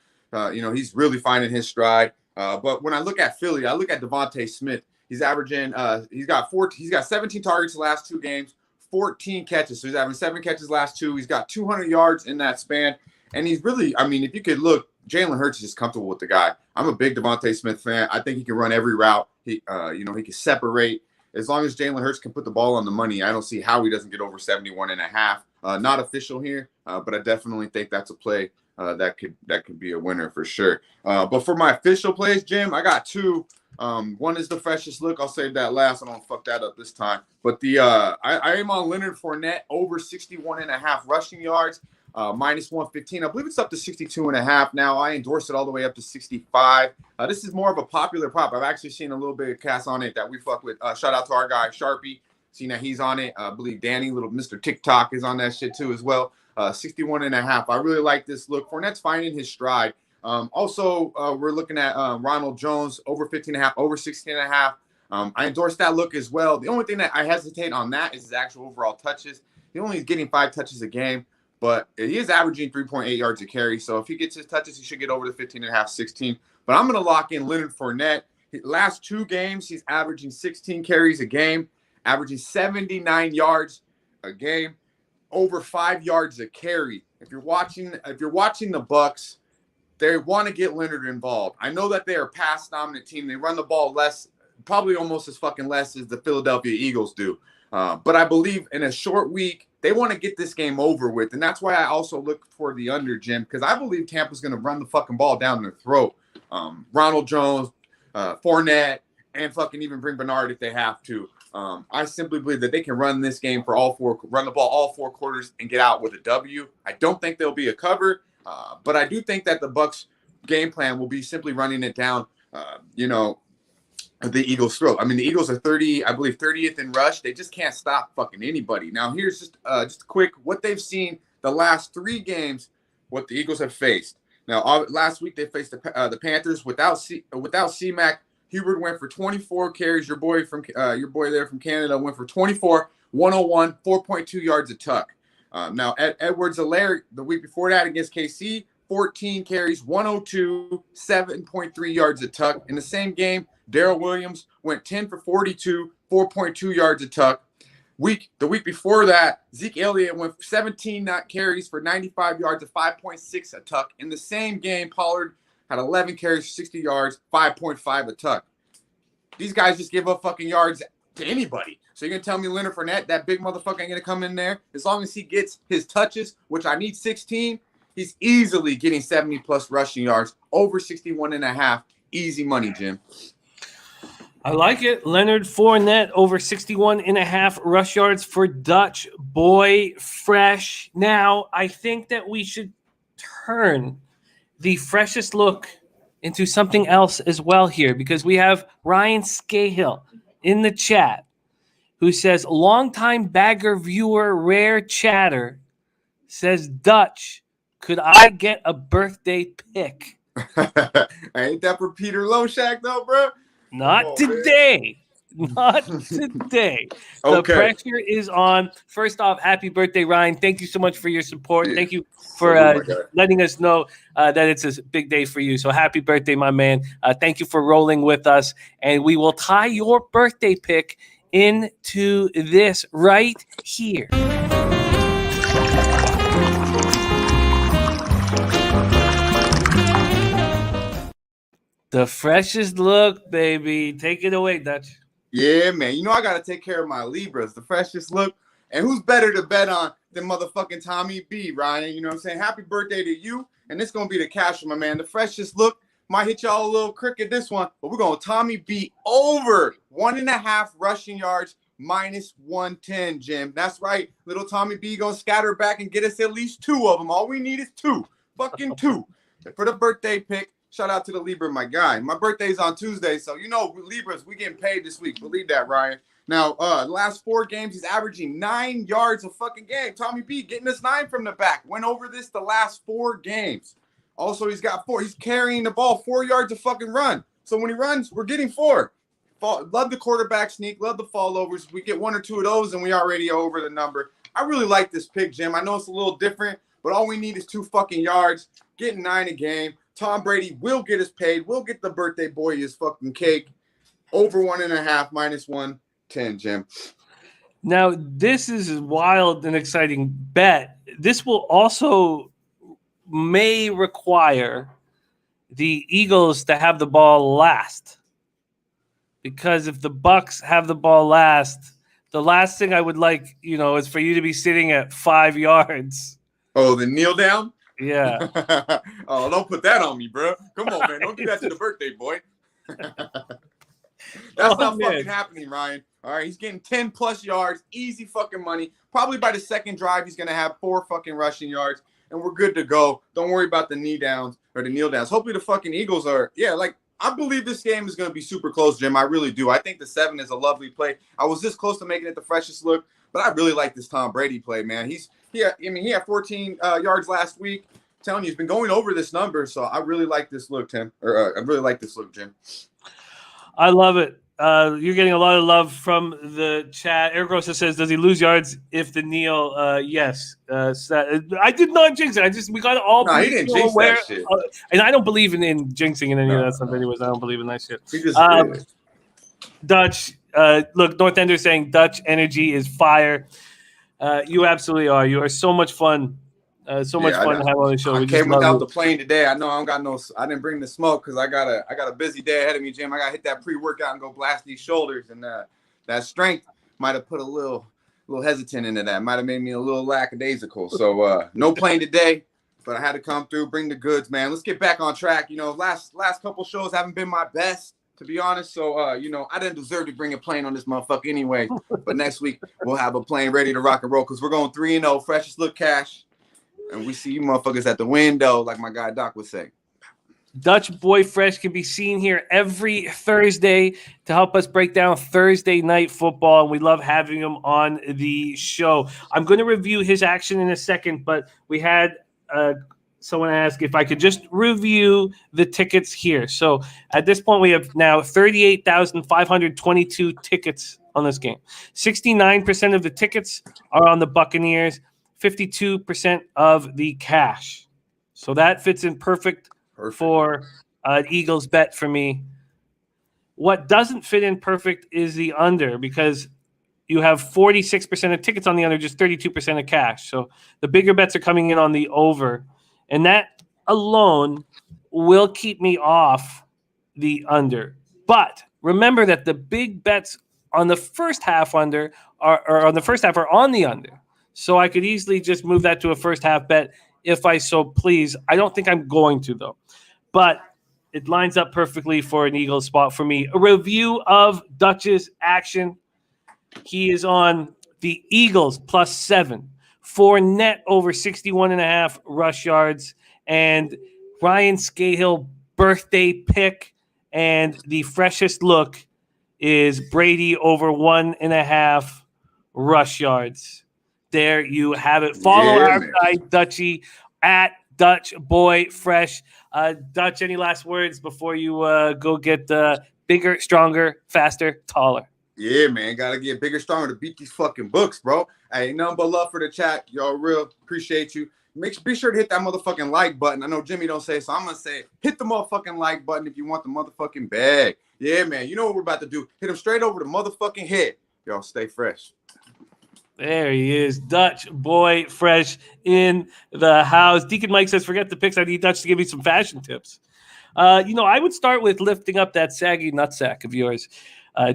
He's really finding his stride. But when I look at Philly, I look at Devontae Smith. He's averaging. He's got 17 targets the last 2 games, 14 catches. So he's having 7 catches last 2. He's got 200 yards in that span. And he's really, I mean, if you could look, Jalen Hurts is just comfortable with the guy. I'm a big Devontae Smith fan. I think he can run every route. He can separate. As long as Jalen Hurts can put the ball on the money, I don't see how he doesn't get over 71.5. Not official here, but I definitely think that's a play that could be a winner for sure. But for my official plays, Jim, I got 2. One is the freshest look. I'll save that last. I don't fuck that up this time. But I am on Leonard Fournette over 61.5 rushing yards, minus 115. I believe it's up to 62.5 now. I endorse it all the way up to 65. This is more of a popular prop. I've actually seen a little bit of cast on it that we fuck with. Shout out to our guy Sharpie. Seeing that he's on it. I believe Danny, little Mr. TikTok, is on that shit too as well. 61.5. I really like this look. Fournette's finding his stride. Also, we're looking at Ronald Jones over 15.5, over 16.5. I endorse that look as well. The only thing that I hesitate on that is his actual overall touches. He only is getting 5 touches a game, but he is averaging 3.8 yards a carry. So if he gets his touches, he should get over the 15.5, 16. But I'm going to lock in Leonard Fournette. Last 2 games, he's averaging 16 carries a game, averaging 79 yards a game, over 5 yards a carry. If you're watching the Bucs, they want to get Leonard involved. I know that they are a pass-dominant team. They run the ball less, probably almost as fucking less as the Philadelphia Eagles do. But I believe in a short week, they want to get this game over with. And that's why I also look for the under, Jim, because I believe Tampa's going to run the fucking ball down their throat. Ronald Jones, Fournette, and fucking even bring Bernard if they have to. I simply believe that they can run this game for run the ball all 4 quarters and get out with a W. I don't think there'll be a cover, but I do think that the Bucs game plan will be simply running it down, the Eagles' throat. I mean, the Eagles are 30th in rush. They just can't stop fucking anybody. Now, here's just quick what they've seen the last 3 games, what the Eagles have faced. Now, last week they faced the Panthers without C-Mac. Hubert went for 24 carries. Your boy there from Canada went for 24, 101, 4.2 yards a tuck. Now, Edwards-Helaire, the week before that against KC, 14 carries, 102, 7.3 yards a tuck. In the same game, Darrell Williams went 10 for 42, 4.2 yards a tuck. The week before that, Zeke Elliott went 17 carries for 95 yards, 5.6 a tuck. In the same game, Pollard had 11 carries, 60 yards, 5.5 a tuck. These guys just give up fucking yards to anybody. So you're going to tell me Leonard Fournette, that big motherfucker, ain't going to come in there? As long as he gets his touches, which I need 16, he's easily getting 70-plus rushing yards, over 61.5. Easy money, Jim. I like it. Leonard Fournette over 61.5 rush yards for Dutch Boy Fresh. Now, I think that we should turn the freshest look into something else as well here, because we have Ryan Scahill in the chat who says, longtime bagger viewer, rare chatter, says, Dutch, could I get a birthday pick? Ain't that for Peter Loshak, though, bro? Not today. Not today. Okay. The pressure is on. First off, happy birthday, Ryan. Thank you so much for your support. Thank you for letting us know that it's a big day for you. So happy birthday, my man. Thank you for rolling with us. And we will tie your birthday pick into this right here. The freshest look, baby. Take it away, Dutch. Yeah, man. You know I got to take care of my Libras, the freshest look. And who's better to bet on than motherfucking Tommy B, Ryan? You know what I'm saying? Happy birthday to you. And it's going to be the cash, my man. The freshest look might hit y'all a little cricket this one, but we're going to Tommy B over 1.5 rushing yards, minus 110, Jim. That's right. Little Tommy B going to scatter back and get us at least 2 of them. All we need is 2. Fucking 2. For the birthday pick, shout out to the Libra, my guy. My birthday's on Tuesday, so you know Libras, we getting paid this week. Believe that, Ryan. Now, the last 4 games, he's averaging 9 yards a fucking game. Tommy B getting us 9 from the back. Went over this the last 4 games. Also, he's got 4. He's carrying the ball 4 yards a fucking run. So when he runs, we're getting 4. Love the quarterback sneak. Love the fall overs. We get 1 or 2 of those, and we already over the number. I really like this pick, Jim. I know it's a little different, but all we need is 2 fucking yards. Getting 9 a game. Tom Brady will get us paid. We'll get the birthday boy his fucking cake. Over 1.5, minus 110, Jim. Now, this is a wild and exciting bet. This will also may require the Eagles to have the ball last. Because if the Bucks have the ball last, the last thing I would like, is for you to be sitting at 5 yards. Oh, the kneel down? Yeah. Oh, don't put that on me, bro. Come on, man. Don't do that to the birthday boy. That's not fucking happening, Ryan. All right, he's getting 10+ yards, easy fucking money. Probably by the second drive, he's gonna have 4 fucking rushing yards, and we're good to go. Don't worry about the knee downs or the kneel downs. Hopefully, the fucking Eagles are, I believe this game is gonna be super close, Jim. I really do. I think the 7 is a lovely play. I was this close to making it the freshest look, but I really like this Tom Brady play, man. He had 14 yards last week. I'm telling you, he's been going over this number, so I really like this look, Tim. I really like this look, Jim. I love it. You're getting a lot of love from the chat. Eric Rosa says, "Does he lose yards if the kneel?" Yes. I did not jinx it. We got all. No, he didn't jinx that shit. And I don't believe in jinxing in any of that stuff. Anyways, I don't believe in that shit. He just Dutch. Look, North Ender saying Dutch energy is fire. You absolutely are. You are so much fun. So much fun to have on the show. I came without the plane today. I know I didn't bring the smoke because I got a busy day ahead of me, Jim. I got to hit that pre-workout and go blast these shoulders, and that strength might have put a little hesitant into that. Might have made me a little lackadaisical. So no plane today, but I had to come through, bring the goods, man. Let's get back on track. Last couple shows haven't been my best, to be honest. So I didn't deserve to bring a plane on this motherfucker anyway. But next week we'll have a plane ready to rock and roll because we're going 3-0, freshest look cash. And we see you motherfuckers at the window, like my guy Doc would say. Dutch Boy Fresh can be seen here every Thursday to help us break down Thursday night football, and we love having him on the show. I'm going to review his action in a second, but we had someone ask if I could just review the tickets here. So at this point, we have now 38,522 tickets on this game. 69% of the tickets are on the Buccaneers. 52% of the cash. So that fits in perfect. For an Eagles bet for me. What doesn't fit in perfect is the under because you have 46% of tickets on the under, just 32% of cash. So the bigger bets are coming in on the over. And that alone will keep me off the under. But remember that the big bets on the first half are on the under. So I could easily just move that to a first half bet if I so please. I don't think I'm going to, though. But it lines up perfectly for an Eagles spot for me. A review of Dutch's action. He is on the Eagles +7. Fournette over 61.5 rush yards. And Ryan Scahill birthday pick. And the freshest look is Brady over 1.5 rush yards. There you have it. Follow our guy, Dutchy, at Dutch Boy Fresh. Dutch, any last words before you go get bigger, stronger, faster, taller? Yeah, man. Got to get bigger, stronger to beat these fucking books, bro. Hey, nothing but love for the chat. Y'all real appreciate you. Be sure to hit that motherfucking like button. I know Jimmy don't say it, so I'm going to say it. Hit the motherfucking like button if you want the motherfucking bag. Yeah, man. You know what we're about to do. Hit him straight over the motherfucking head. Y'all stay fresh. There he is, Dutch Boy Fresh in the house. Deacon Mike says, forget the picks. I need Dutch to give me some fashion tips. I would start with lifting up that saggy nutsack of yours,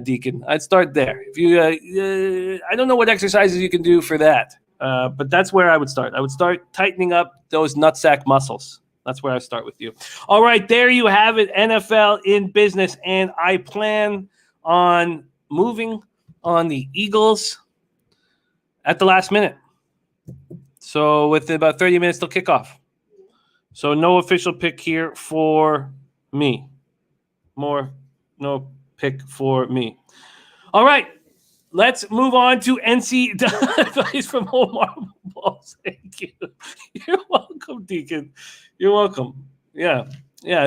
Deacon. I'd start there. If you, I don't know what exercises you can do for that, but that's where I would start. I would start tightening up those nutsack muscles. That's where I start with you. All right, there you have it, NFL in business, and I plan on moving on the Eagles at the last minute. So with about 30 minutes till kickoff. So no official pick here for me. No pick for me. All right. Let's move on to NCAAF from Omar Balls. Thank you. You're welcome, Deacon. You're welcome. Yeah.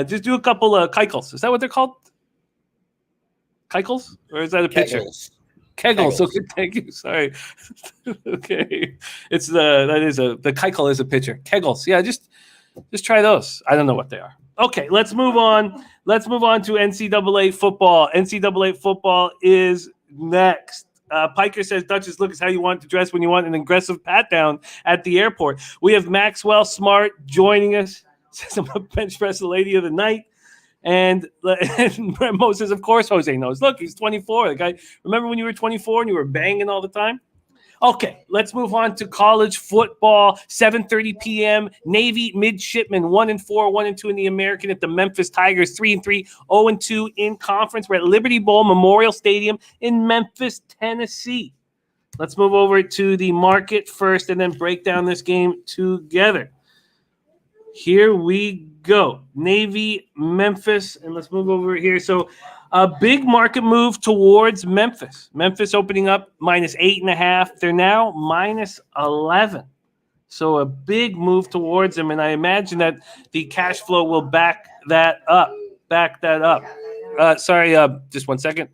Just do a couple of kegels. Is that what they're called? Kegels? Or is that a picture? Kegels. Okay, thank you. Sorry. Okay, the kegel is a pitcher. Kegels. Yeah, just try those. I don't know what they are. Okay, let's move on. Let's move on to NCAA football. NCAA football is next. Piker says, Duchess, look is how you want to dress when you want an aggressive pat down at the airport. We have Maxwell Smart joining us. Says I'm a bench press lady of the night. And Mo says, of course, Jose knows. Look, he's 24. The guy, remember when you were 24 and you were banging all the time? Okay, let's move on to college football. 7:30 p.m. Navy midshipmen 1-4, 1-2 in the American at the Memphis Tigers. 3-3, 0-2 in conference. We're at Liberty Bowl Memorial Stadium in Memphis, Tennessee. Let's move over to the market first and then break down this game together. Here we go. Navy, Memphis, and let's move over here. So a big market move towards Memphis. Memphis opening up -8.5. They're now -11. So a big move towards them, and I imagine that the cash flow will back that up. Just 1 second.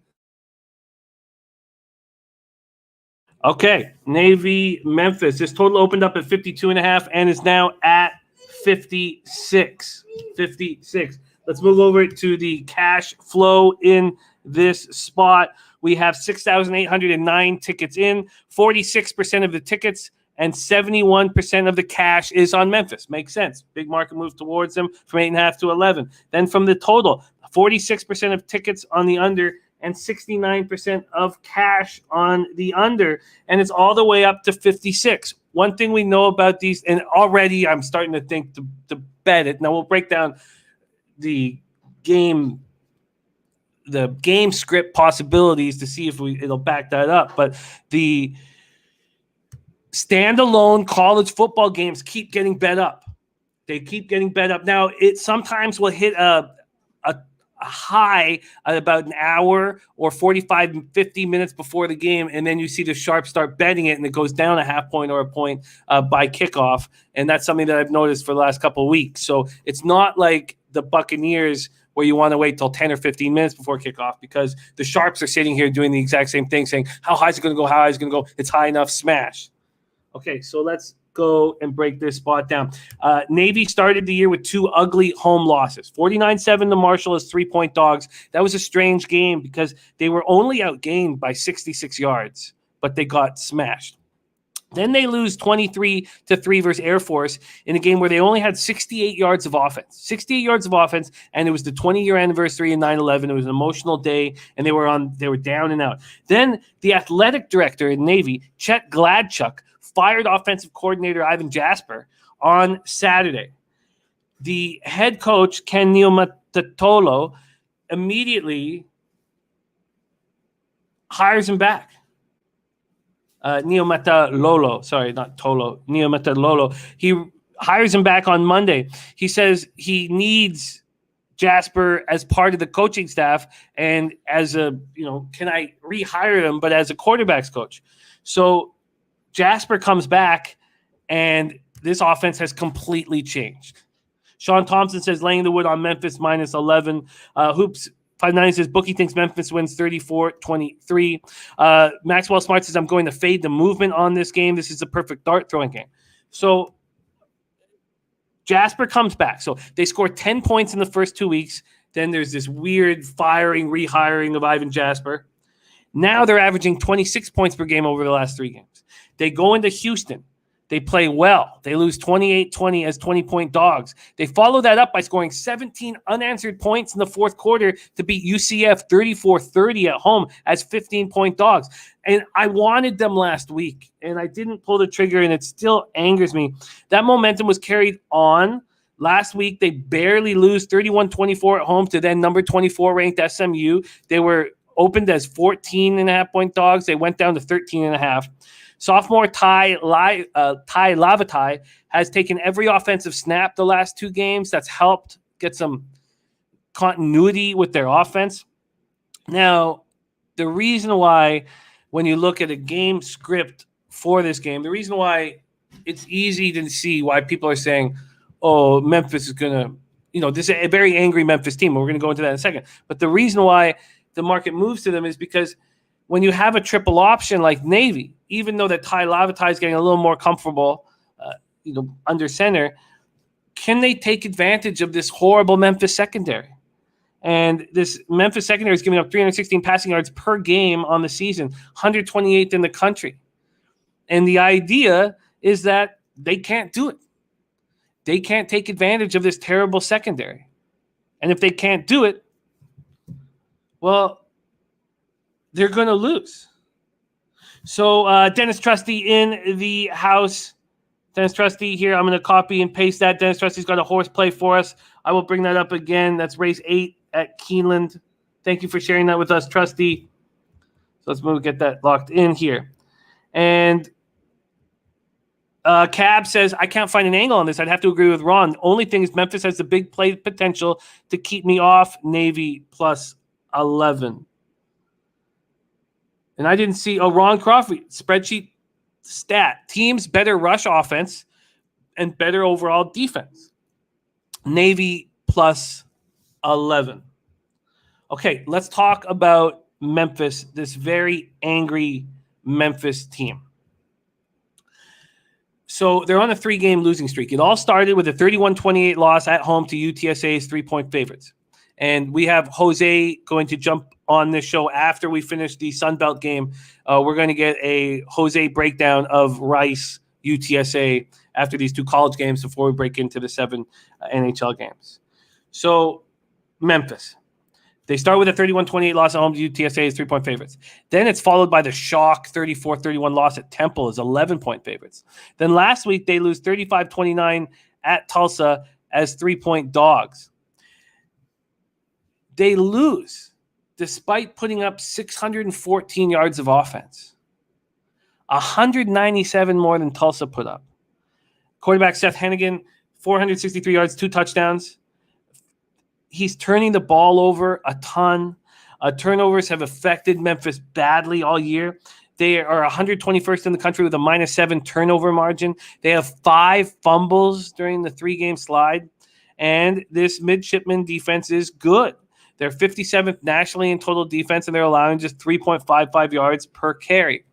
Okay, Navy, Memphis. This total opened up at 52.5 and is now at 56. Let's move over to the cash flow in this spot. We have 6,809 tickets in, 46% of the tickets and 71% of the cash is on Memphis. Makes sense. Big market move towards them from 8.5 to 11. Then from the total, 46% of tickets on the under and 69% of cash on the under. And it's all the way up to 56. One thing we know about these, and already I'm starting to think to bet it. Now we'll break down the game script possibilities to see if it'll back that up. But the standalone college football games keep getting bet up. They keep getting bet up. Now it sometimes will hit a high at about an hour or 45, 50 minutes before the game, and then you see the sharps start betting it, and it goes down a half point or a point by kickoff, and that's something that I've noticed for the last couple of weeks. So it's not like the Buccaneers where you want to wait till 10 or 15 minutes before kickoff, because the sharps are sitting here doing the exact same thing, saying, how high is it going to go? How high is it going to go? It's high enough, smash. Okay, so let's go and break this spot down. Navy started the year with 2 ugly home losses. 49-7 to Marshall as 3-point dogs. That was a strange game because they were only outgained by 66 yards, but they got smashed. Then they lose 23-3 versus Air Force in a game where they only had 68 yards of offense. 68 yards of offense, and it was the 20-year anniversary of 9/11. It was an emotional day, and they were down and out. Then the athletic director in Navy, Chet Gladchuk, fired offensive coordinator Ivan Jasper on Saturday. The head coach, Ken Neomatatolo, immediately hires him back. Neomatalolo. He hires him back on Monday. He says he needs Jasper as part of the coaching staff and as can I rehire him, but as a quarterback's coach. So Jasper comes back, and this offense has completely changed. Sean Thompson says laying the wood on Memphis -11. Hoops 59 says bookie thinks Memphis wins 34-23. Maxwell Smart says I'm going to fade the movement on this game. This is a perfect dart throwing game. So Jasper comes back. So they score 10 points in the first 2 weeks. Then there's this weird rehiring of Ivan Jasper. Now they're averaging 26 points per game over the last 3 games. They go into Houston. They play well. They lose 28-20 as 20-point dogs. They follow that up by scoring 17 unanswered points in the fourth quarter to beat UCF 34-30 at home as 15-point dogs. And I wanted them last week, and I didn't pull the trigger, and it still angers me. That momentum was carried on. Last week, they barely lose 31-24 at home to then number 24 ranked SMU. They were opened as 14.5-point dogs. They went down to 13.5. Sophomore Ty Lavatai has taken every offensive snap the last 2 games. That's helped get some continuity with their offense. Now, the reason why, when you look at a game script for this game, the reason why it's easy to see why people are saying, oh, Memphis is going to, this is a very angry Memphis team. We're going to go into that in a second. But the reason why the market moves to them is because when you have a triple option like Navy, even though that Ty Lavatai is getting a little more comfortable, under center, can they take advantage of this horrible Memphis secondary? And this Memphis secondary is giving up 316 passing yards per game on the season, 128th in the country. And the idea is that they can't do it. They can't take advantage of this terrible secondary. And if they can't do it, well, they're going to lose. So Dennis Trusty in the house. Dennis Trusty here. I'm going to copy and paste that. Dennis Trusty's got a horse play for us. I will bring that up again. That's race 8 at Keeneland. Thank you for sharing that with us, Trusty. So let's get that locked in here. And Cab says, I can't find an angle on this. I'd have to agree with Ron. The only thing is Memphis has the big play potential to keep me off Navy plus 11. And I didn't see Ron Crawford spreadsheet stat. Teams better rush offense and better overall defense. Navy plus 11. Okay, let's talk about Memphis, this very angry Memphis team. So they're on a 3-game losing streak. It all started with a 31-28 loss at home to UTSA's 3-point favorites. And we have Jose going to jump on this show after we finish the Sun Belt game. We're going to get a Jose breakdown of Rice UTSA after these 2 college games before we break into the 7 NHL games. So Memphis. They start with a 31-28 loss at home to UTSA as 3-point favorites. Then it's followed by the shock 34-31 loss at Temple as 11-point favorites. Then last week they lose 35-29 at Tulsa as 3-point dogs. They lose despite putting up 614 yards of offense. 197 more than Tulsa put up. Quarterback Seth Hennigan, 463 yards, 2 touchdowns. He's turning the ball over a ton. Turnovers have affected Memphis badly all year. They are 121st in the country with a -7 turnover margin. They have 5 fumbles during the 3-game slide. And this midshipman defense is good. They're 57th nationally in total defense, and they're allowing just 3.55 yards per carry.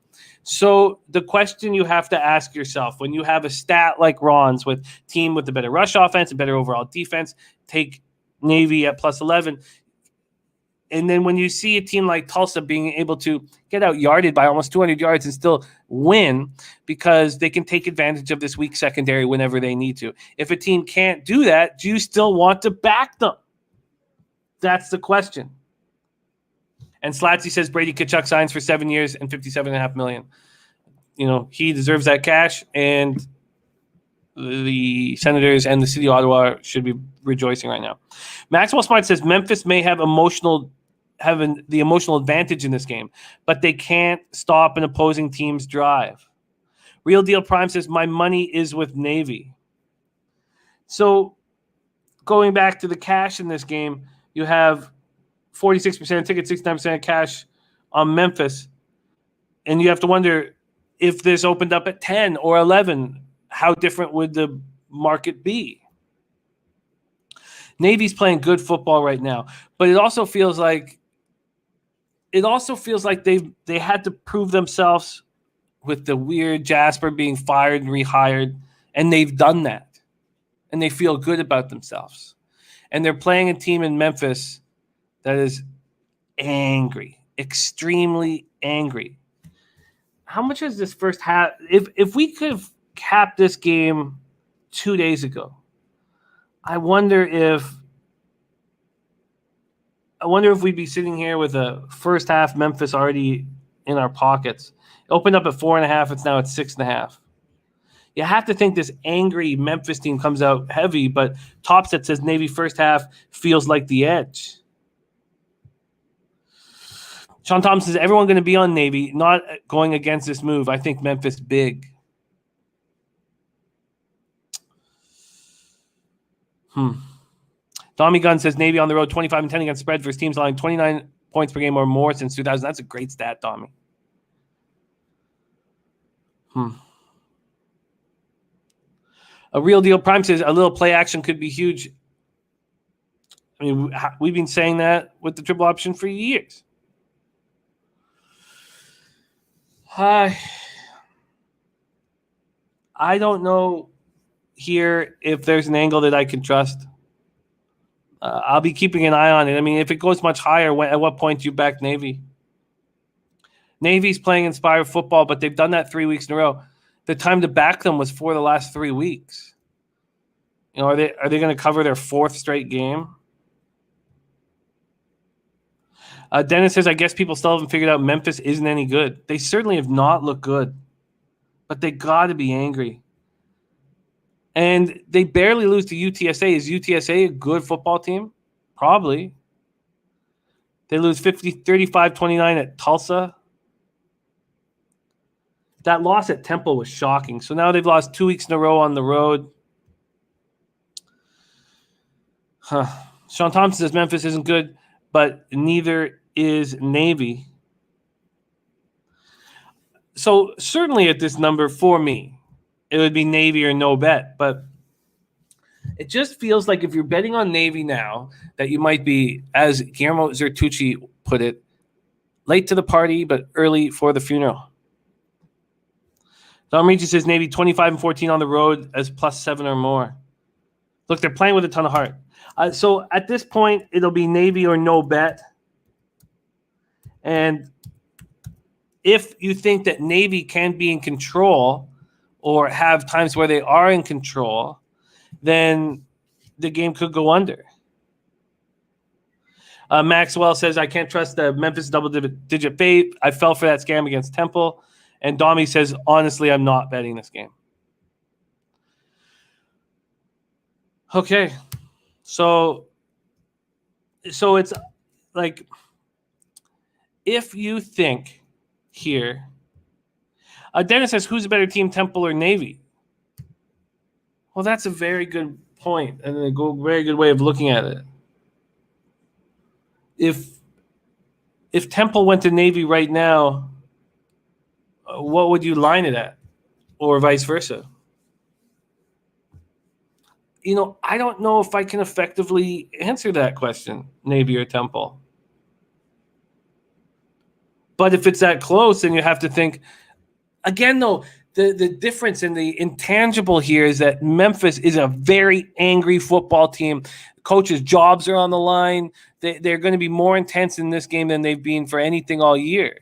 So the question you have to ask yourself when you have a stat like Ron's with team with the better rush offense and better overall defense, take Navy at plus 11. And then when you see a team like Tulsa being able to get out yarded by almost 200 yards and still win because they can take advantage of this weak secondary whenever they need to. If a team can't do that, do you still want to back them? That's the question. And Slatsy says Brady Kachuk signs for 7 years and $57.5 million. You know, he deserves that cash, and the Senators and the city of Ottawa should be rejoicing right now. Maxwell Smart says Memphis may have the emotional advantage in this game, but they can't stop an opposing team's drive. Real Deal Prime says my money is with Navy. So going back to the cash in this game, you have 46% ticket, 69% cash on Memphis. And you have to wonder if this opened up at 10 or 11, how different would the market be? Navy's playing good football right now, but it also feels like they had to prove themselves with the weird Jasper being fired and rehired, and they've done that. And they feel good about themselves. And they're playing a team in Memphis that is angry, extremely angry. How much is this first half? If we could have capped this game 2 days ago, I wonder if we'd be sitting here with a first half Memphis already in our pockets. It opened up at 4.5. It's now at 6.5. You have to think this angry Memphis team comes out heavy, but Topset says Navy first half feels like the edge. Sean Thompson says, everyone going to be on Navy, not going against this move. I think Memphis big. Tommy Gunn says, Navy on the road, 25-10 against spread versus teams allowing 29 points per game or more since 2000. That's a great stat, Tommy. A Real Deal Prime says, a little play action could be huge. I mean, we've been saying that with the triple option for years. I don't know here if there's an angle that I can trust. I'll be keeping an eye on it. I mean, if it goes much higher, at what point do you back Navy? Navy's playing inspired football, but they've done that 3 weeks in a row. The time to back them was for the last 3 weeks. Are they going to cover their 4th straight game? Dennis says, I guess people still haven't figured out Memphis isn't any good. They certainly have not looked good, but they got to be angry. And they barely lose to UTSA. Is UTSA a good football team? Probably. They lose 35-29 at Tulsa. That loss at Temple was shocking. So now they've lost 2 weeks in a row on the road. Sean Thompson says Memphis isn't good, but neither is Navy. So certainly at this number for me, it would be Navy or no bet. But it just feels like if you're betting on Navy now, that you might be, as Guillermo Zertucci put it, late to the party, but early for the funeral. Dom Regis says Navy 25-14 on the road as +7 or more. Look, they're playing with a ton of heart. So at this point, it'll be Navy or no bet. And if you think that Navy can be in control or have times where they are in control, then the game could go under. Maxwell says, I can't trust the Memphis double-digit fate. I fell for that scam against Temple. And Domi says, honestly, I'm not betting this game. Okay. So it's like, if you think here, Dennis says, who's a better team, Temple or Navy? Well, that's a very good point and a very good way of looking at it. If Temple went to Navy right now, what would you line it at? Or vice versa? I don't know if I can effectively answer that question, Navy or Temple. But if it's that close, then you have to think, again, though, the difference in the intangible here is that Memphis is a very angry football team. Coaches' jobs are on the line. They're going to be more intense in this game than they've been for anything all year.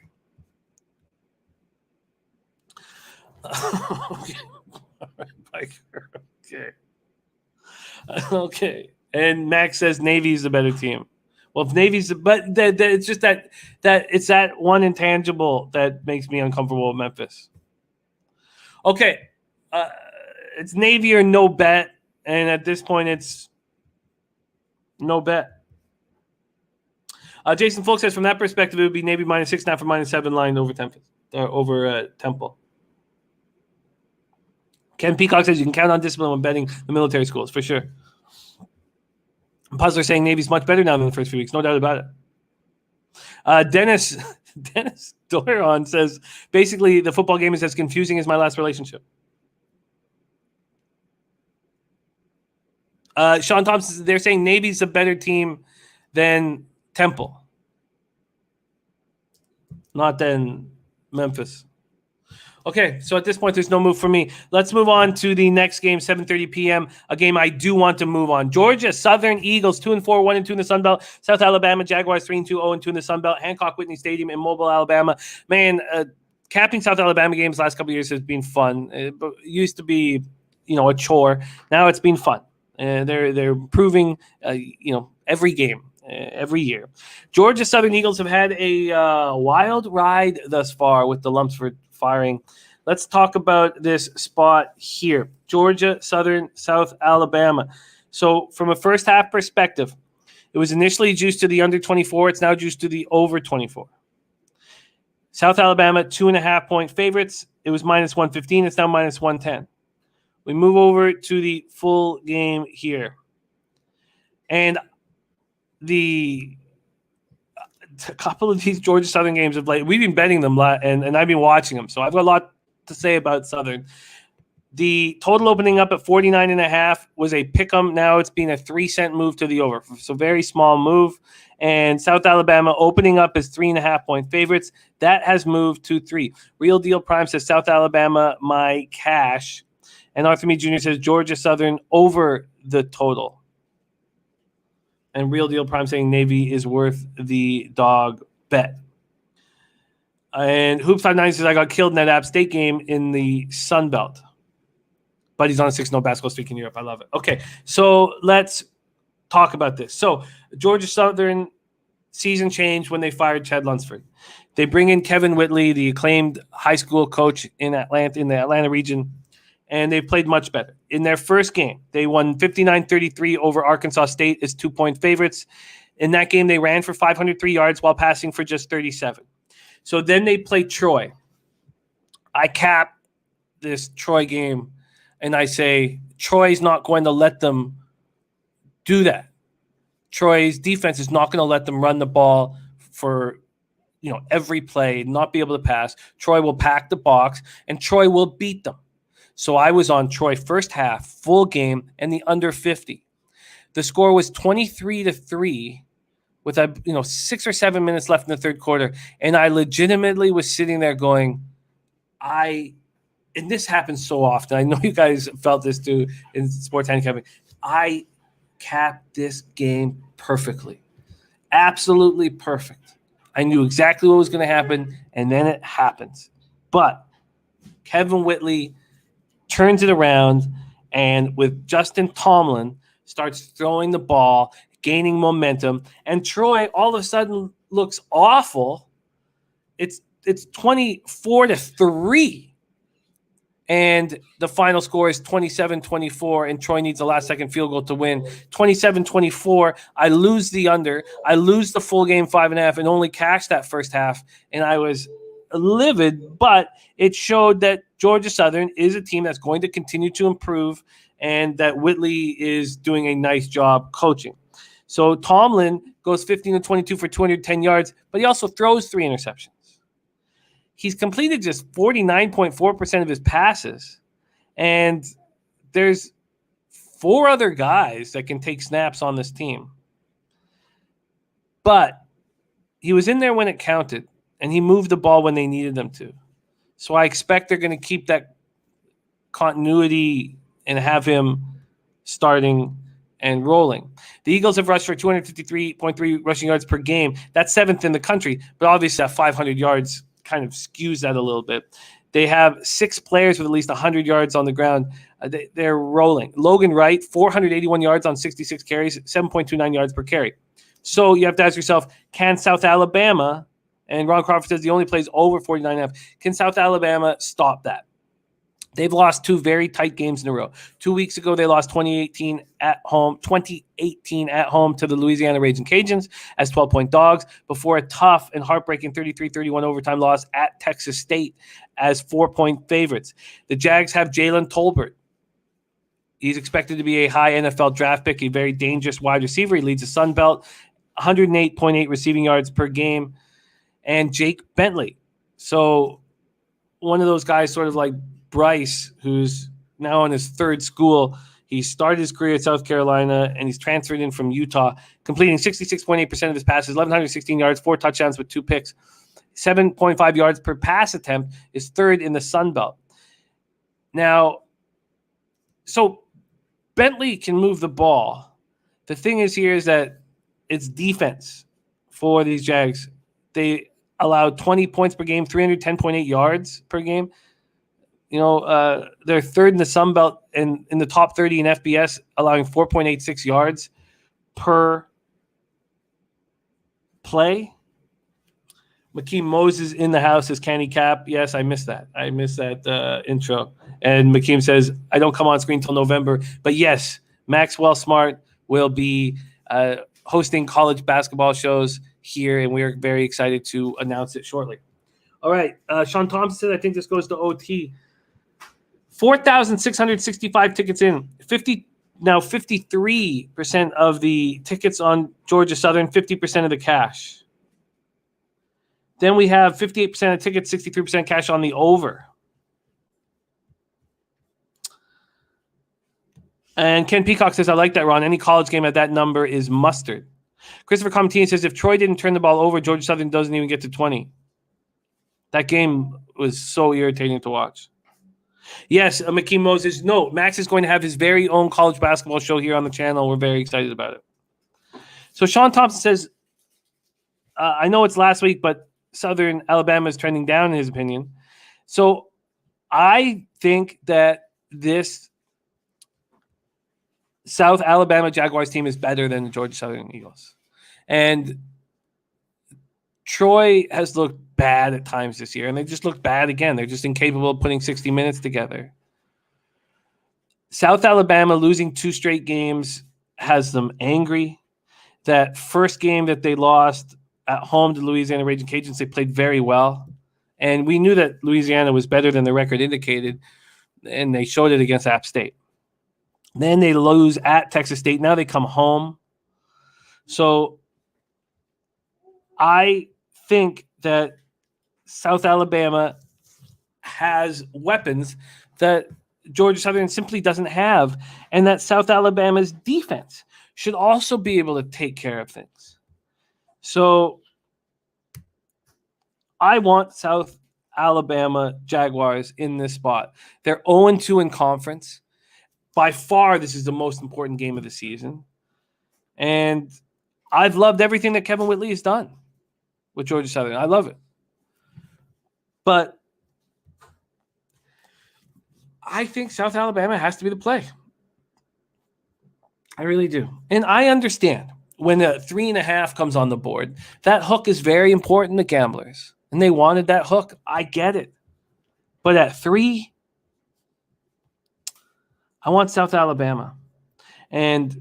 Okay. And Max says Navy's the better team. Well, if Navy's, but it's just that it's that one intangible that makes me uncomfortable with Memphis. Okay, it's Navy or no bet, and at this point, it's no bet. Jason Folk says, from that perspective, it would be Navy -6.5 or -7 line over Temple. Ken Peacock says you can count on discipline when betting the military schools, for sure. Puzzler saying Navy's much better now than the first few weeks, no doubt about it. Dennis Doron says, basically, the football game is as confusing as my last relationship. Sean Thompson, they're saying Navy's a better team than Temple, not than Memphis. Okay, so at this point, there's no move for me. Let's move on to the next game, 7:30 p.m., a game I do want to move on. Georgia Southern Eagles, 2-4, 1-2 in the Sun Belt. South Alabama Jaguars, 3-2, 0-2 in the Sun Belt. Hancock Whitney Stadium in Mobile, Alabama. Man, capping South Alabama games the last couple of years has been fun. It used to be, a chore. Now it's been fun. They're improving, every game. Every year. Georgia Southern Eagles have had a wild ride thus far with the Lumpsford firing. Let's talk about this spot here. Georgia Southern, South Alabama. So from a first half perspective, it was initially juiced to the under 24. It's now juiced to the over 24. South Alabama, 2.5-point favorites. It was -115. It's now -110. We move over to the full game here. And a couple of these Georgia Southern games have we've been betting them and I've been watching them, so I've got a lot to say about Southern. The total opening up at 49.5 was a pick'em. Now it's been a 3-cent move to the over, so very small move. And South Alabama opening up as 3.5-point favorites. That has moved to 3. Real Deal Prime says South Alabama, my cash. And Arthur Meade Jr. says Georgia Southern over the total. And Real Deal Prime saying Navy is worth the dog bet. And Hoops59 says, I got killed in that App State game in the Sun Belt. But he's on a 6-0 basketball streak in Europe. I love it. Okay, so let's talk about this. So Georgia Southern season changed when they fired Chad Lunsford. They bring in Kevin Whitley, the acclaimed high school coach in the Atlanta region, and they played much better. In their first game, they won 59-33 over Arkansas State as 2-point favorites. In that game, they ran for 503 yards while passing for just 37. So then they played Troy. I cap this Troy game, and I say Troy's not going to let them do that. Troy's defense is not going to let them run the ball for every play, not be able to pass. Troy will pack the box, and Troy will beat them. So I was on Troy first half, full game, and the under 50. The score was 23-3 with 6 or 7 minutes left in the third quarter, and I legitimately was sitting there going, and this happens so often. I know you guys felt this too in sports handicapping. I capped this game perfectly, absolutely perfect. I knew exactly what was going to happen, and then it happens. But Kevin Whitley turns it around, and with Justin Tomlin starts throwing the ball, gaining momentum, and Troy all of a sudden looks awful. It's 24-3. And the final score is 27-24, and Troy needs a last-second field goal to win. 27-24, I lose the under. I lose the full game 5.5 and only cash that first half, and I was livid, but it showed that Georgia Southern is a team that's going to continue to improve and that Whitley is doing a nice job coaching. So Tomlin goes 15-22 for 210 yards, but he also throws 3 interceptions. He's completed just 49.4% of his passes, and there's 4 other guys that can take snaps on this team. But he was in there when it counted, and he moved the ball when they needed them to. So I expect they're going to keep that continuity and have him starting and rolling. The Eagles have rushed for 253.3 rushing yards per game. That's 7th in the country, but obviously that 500 yards kind of skews that a little bit. They have 6 players with at least 100 yards on the ground. They're rolling. Logan Wright, 481 yards on 66 carries, 7.29 yards per carry. So you have to ask yourself, can South Alabama, and Ron Crawford says the only plays over 49.5, can South Alabama stop that? They've lost 2 very tight games in a row. 2 weeks ago, they lost 2018 at home to the Louisiana Raging Cajuns as 12-point dogs before a tough and heartbreaking 33-31 overtime loss at Texas State as 4-point favorites. The Jags have Jalen Tolbert. He's expected to be a high NFL draft pick, a very dangerous wide receiver. He leads the Sun Belt, 108.8 receiving yards per game. And Jake Bentley. So one of those guys sort of like Bryce, who's now in his 3rd school. He started his career at South Carolina, and he's transferred in from Utah, completing 66.8% of his passes, 1,116 yards, 4 touchdowns with 2 picks. 7.5 yards per pass attempt, is 3rd in the Sun Belt. Now, so Bentley can move the ball. The thing is here is that it's defense for these Jags. They allowed 20 points per game, 310.8 yards per game. They're 3rd in the Sun Belt and in the top 30 in FBS, allowing 4.86 yards per play. Makeem Moses in the house is Canny Cap. Yes, I missed that. Intro. And Makeem says, I don't come on screen until November. But yes, Maxwell Smart will be hosting college basketball shows here, and we are very excited to announce it shortly. All right. Sean Thompson said, I think this goes to OT. 4,665 tickets in. 53% of the tickets on Georgia Southern, 50% of the cash. Then we have 58% of tickets, 63% cash on the over. And Ken Peacock says, I like that, Ron. Any college game at that number is mustard. Christopher Comtine says, if Troy didn't turn the ball over, Georgia Southern doesn't even get to 20. That game was so irritating to watch. Yes, Makeem Moses. No, Max is going to have his very own college basketball show here on the channel. We're very excited about it. So Sean Thompson says, I know it's last week, but Southern Alabama is trending down in his opinion. So I think that this South Alabama Jaguars team is better than the Georgia Southern Eagles. And Troy has looked bad at times this year, and they just look bad again. They're just incapable of putting 60 minutes together. South Alabama losing 2 straight games has them angry. That first game that they lost at home to Louisiana Raging Cajuns, they played very well. And we knew that Louisiana was better than the record indicated, and they showed it against App State. Then they lose at Texas State. Now they come home. So I think that South Alabama has weapons that Georgia Southern simply doesn't have, and that South Alabama's defense should also be able to take care of things. So I want South Alabama Jaguars in this spot. They're 0-2 in conference. By far, this is the most important game of the season. And I've loved everything that Kevin Whitley has done with Georgia Southern. I love it. But I think South Alabama has to be the play. I really do. And I understand when a 3.5 comes on the board, that hook is very important to gamblers. And they wanted that hook. I get it. But at 3, I want South Alabama. And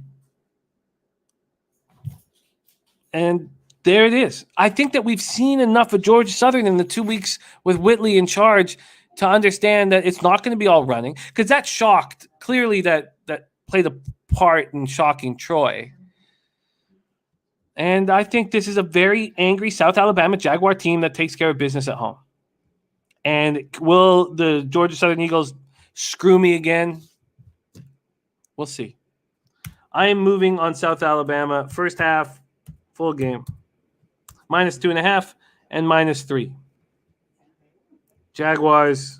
there it is. I think that we've seen enough of Georgia Southern in the 2 weeks with Whitley in charge to understand that it's not going to be all running, because that shocked, clearly that played a part in shocking Troy. And I think this is a very angry South Alabama Jaguar team that takes care of business at home. And will the Georgia Southern Eagles screw me again? We'll see. I am moving on South Alabama. First half, full game. -2.5 and -3. Jaguars,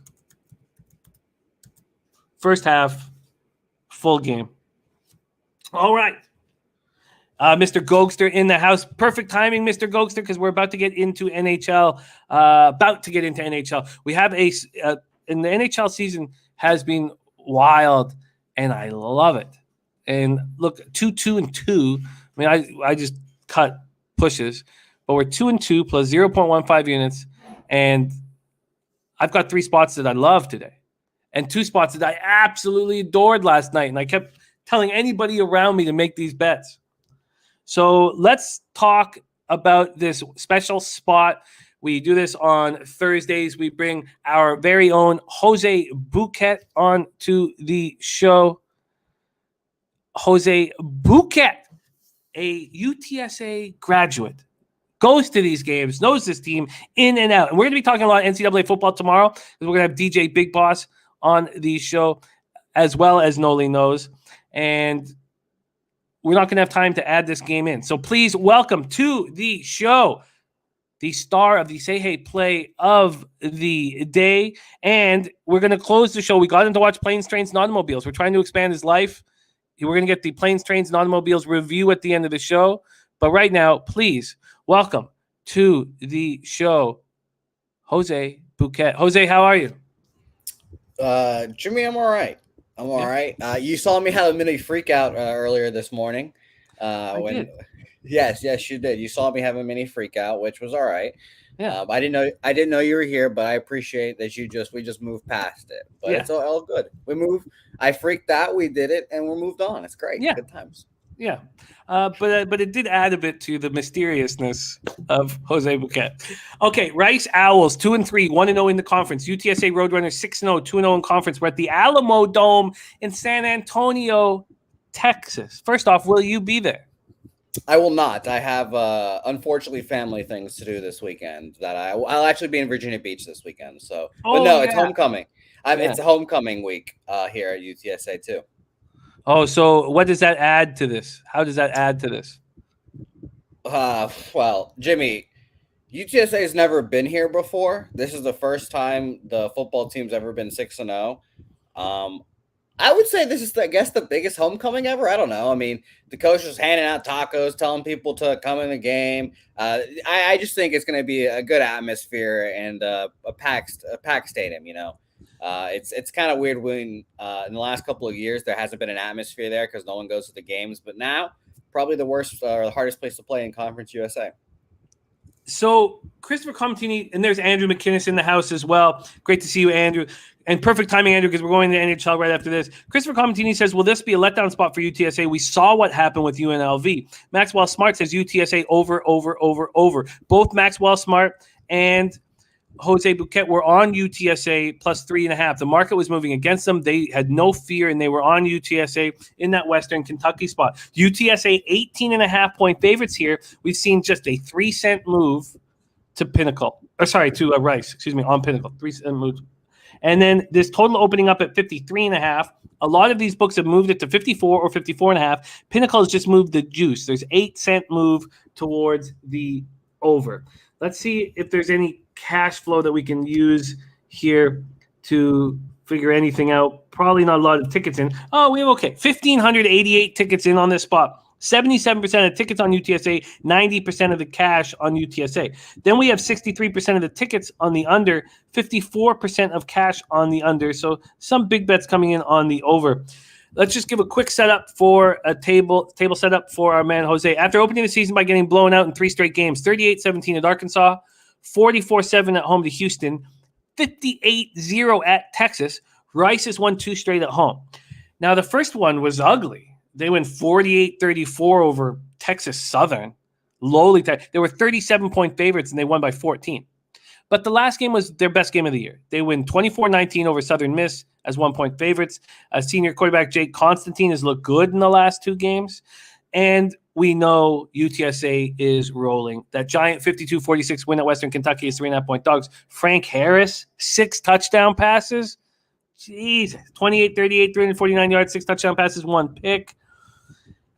first half, full game. All right. Mr. Gokster in the house. Perfect timing, Mr. Gokster, because we're about to get into NHL. We have and the NHL season has been wild, and I love it. And look, 2-2-2. I mean, I just cut pushes, but we're 2-2 plus 0.15 units, and I've got 3 spots that I love today, and 2 spots that I absolutely adored last night, and I kept telling anybody around me to make these bets. So let's talk about this special spot. We do this on Thursdays. We bring our very own Jose Bouquet on to the show. Jose Bouquet, a UTSA graduate, goes to these games, knows this team in and out. And we're going to be talking a lot of NCAA football tomorrow, because we're going to have DJ Big Boss on the show, as well as Noli Knows. And we're not going to have time to add this game in. So please welcome to the show the star of the Say Hey Play of the day. And we're going to close the show. We got him to watch Planes, Trains, and Automobiles. We're trying to expand his life. We're going to get the Planes, Trains, and Automobiles review at the end of the show. But right now, please welcome to the show, Jose Bouquet. Jose, how are you? Jimmy, I'm all right. You saw me have a mini freak out earlier this morning. I did. Yes, you did. You saw me have a mini freak out, which was all right. Yeah. I didn't know you were here, but I appreciate that we just moved past it. But It's all good. We moved. I freaked out. We did it, and we're moved on. It's great. Yeah. Good times. Yeah. But it did add a bit to the mysteriousness of Jose Bouquet. Okay, Rice Owls 2-3, 1-0 in the conference. UTSA Roadrunners 6-0, 2-0 in conference. We're at the Alamo Dome in San Antonio, Texas. First off, will you be there? I will not. I have unfortunately family things to do this weekend. I'll actually be in Virginia Beach this weekend. So, it's homecoming. It's a homecoming week here at UTSA too. Oh, so what does that add to this? How does that add to this? Well, Jimmy, UTSA has never been here before. This is the first time the football team's ever been 6-0. I would say this is, I guess, the biggest homecoming ever. I don't know. I mean, the coach was handing out tacos, telling people to come in the game. I just think it's going to be a good atmosphere and a packed stadium. It's kind of weird when in the last couple of years there hasn't been an atmosphere there because no one goes to the games. But now, probably the worst or the hardest place to play in Conference USA. So Christopher Comatini, and there's Andrew McKinnis in the house as well. Great to see you, Andrew. And perfect timing, Andrew, because we're going to NHL right after this. Christopher Comatini says, will this be a letdown spot for UTSA? We saw what happened with UNLV. Maxwell Smart says UTSA over. Both Maxwell Smart and Jose Bouquet were on UTSA plus 3.5. The market was moving against them. They had no fear, and they were on UTSA in that Western Kentucky spot. UTSA 18.5 point favorites here. We've seen just a 3-cent move to Rice. On Pinnacle. 3-cent move. And then this total opening up at 53.5. A lot of these books have moved it to 54 or 54.5. Pinnacle has just moved the juice. There's 8-cent move towards the over. Let's see if there's any cash flow that we can use here to figure anything out. Probably not a lot of tickets in. Oh, we have 1,588 tickets in on this spot. 77% of tickets on UTSA, 90% of the cash on UTSA. Then we have 63% of the tickets on the under, 54% of cash on the under. So some big bets coming in on the over. Let's just give a quick setup for a table setup for our man Jose. After opening the season by getting blown out in 3 straight games, 38-17 at Arkansas, 44-7 at home to Houston, 58-0 at Texas, Rice has won 2 straight at home. Now, the first one was ugly. They went 48-34 over Texas Southern. Lowly. They were 37-point favorites, and they won by 14. But the last game was their best game of the year. They win 24-19 over Southern Miss as 1-point favorites. Senior quarterback Jake Constantine has looked good in the last 2 games. And we know UTSA is rolling. That giant 52-46 win at Western Kentucky is 3.5-point dogs. Frank Harris, 6 touchdown passes. Jesus. 28-38, 349 yards, 6 touchdown passes, 1 pick.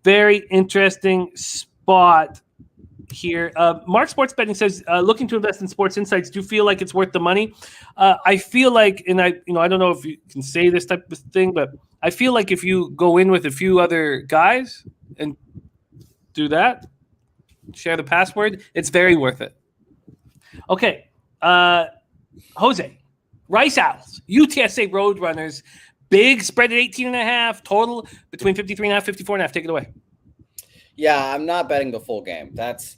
Very interesting spot here. Mark Sports Betting says, looking to invest in sports insights, do you feel like it's worth the money? I feel like, and I don't know if you can say this type of thing, but I feel like if you go in with a few other guys and do that, share the password, it's very worth it. Okay. Jose, Rice Owls, UTSA Roadrunners, big spread at 18.5, total between 53.5, 54.5. Take it away. Yeah, I'm not betting the full game. That's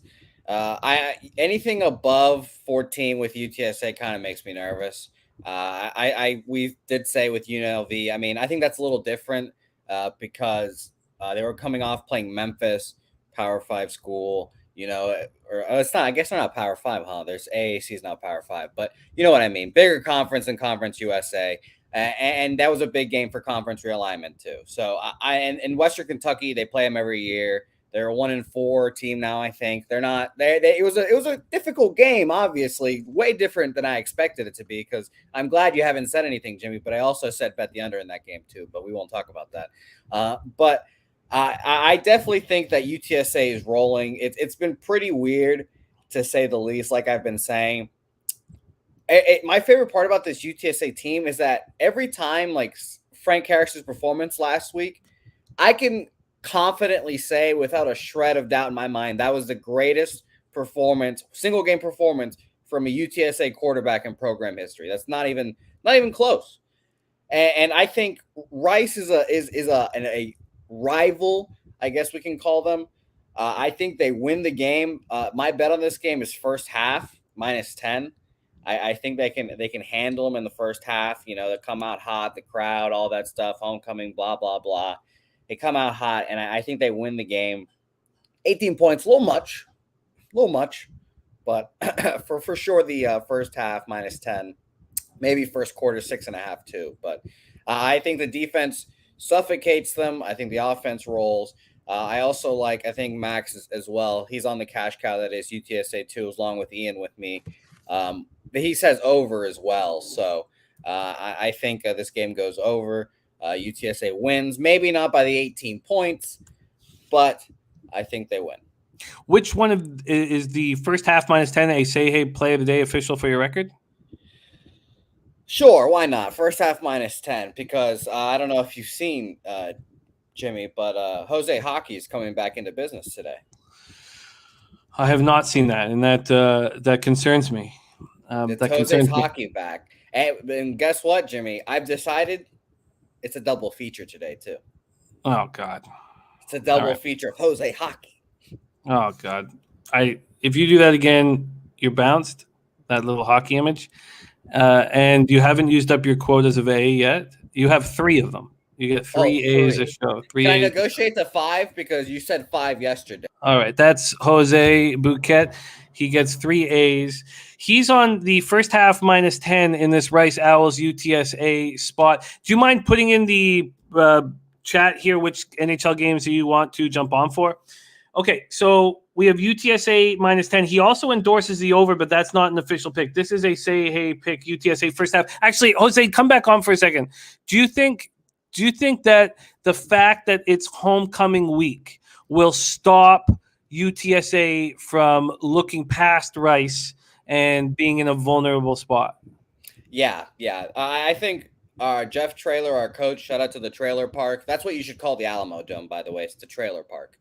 anything above 14 with UTSA kind of makes me nervous. We did say with UNLV, I mean, I think that's a little different because they were coming off playing Memphis, Power 5 school, or it's not, I guess they're not Power 5, huh? There's AAC is not Power 5, but you know what I mean? Bigger conference than Conference USA. And that was a big game for conference realignment too. So and in Western Kentucky, they play them every year. They're a 1-4 team now. I think they're not. It was a difficult game, obviously, way different than I expected it to be. Because I'm glad you haven't said anything, Jimmy. But I also said bet the under in that game too. But we won't talk about that. But I definitely think that UTSA is rolling. It's been pretty weird to say the least. Like I've been saying. My favorite part about this UTSA team is that every time, like Frank Harris's performance last week, I can confidently say without a shred of doubt in my mind, that was the greatest single game performance from a UTSA quarterback in program history. That's not even close. And I think Rice is a rival, I guess we can call them. I think they win the game. My bet on this game is first half -10. I think they can handle them in the first half. They come out hot, the crowd, all that stuff, homecoming, blah, blah, blah. They come out hot, and I think they win the game. 18 points, a little much, but for sure the first half -10, maybe first quarter 6.5 too. But I think the defense suffocates them. I think the offense rolls. I also I think Max as well. He's on the cash cow that is UTSA too, along with Ian with me. But he says over as well. So I think this game goes over. UTSA wins, maybe not by the 18 points, but I think they win. Which one is the first half -10 a say, hey, play of the day official for your record? Sure, why not? First half -10 because I don't know if you've seen Jimmy, but Jose Hockey is coming back into business today. I have not seen that, and that concerns me. It's Jose's Hockey back. And guess what, Jimmy? I've decided it's a double feature today, too. Oh, God. It's a double feature of Jose Hockey. Oh, God. If you do that again, you're bounced, that little hockey image. And you haven't used up your quotas of A yet. You have 3 of them. You get 3 A's a show. Can I negotiate to 5? Because you said 5 yesterday. All right. That's Jose Bouquet. He gets 3 A's. He's on the first half -10 in this Rice Owls UTSA spot. Do you mind putting in the chat here which NHL games do you want to jump on for? Okay, so we have UTSA -10. He also endorses the over, but that's not an official pick. This is a say hey pick UTSA first half. Actually, Jose, come back on for a second. Do you think that the fact that it's homecoming week will stop UTSA from looking past Rice and being in a vulnerable spot? Yeah. I think Jeff Traylor, our coach, shout out to the Trailer Park. That's what you should call the Alamo Dome, by the way. It's the Trailer Park.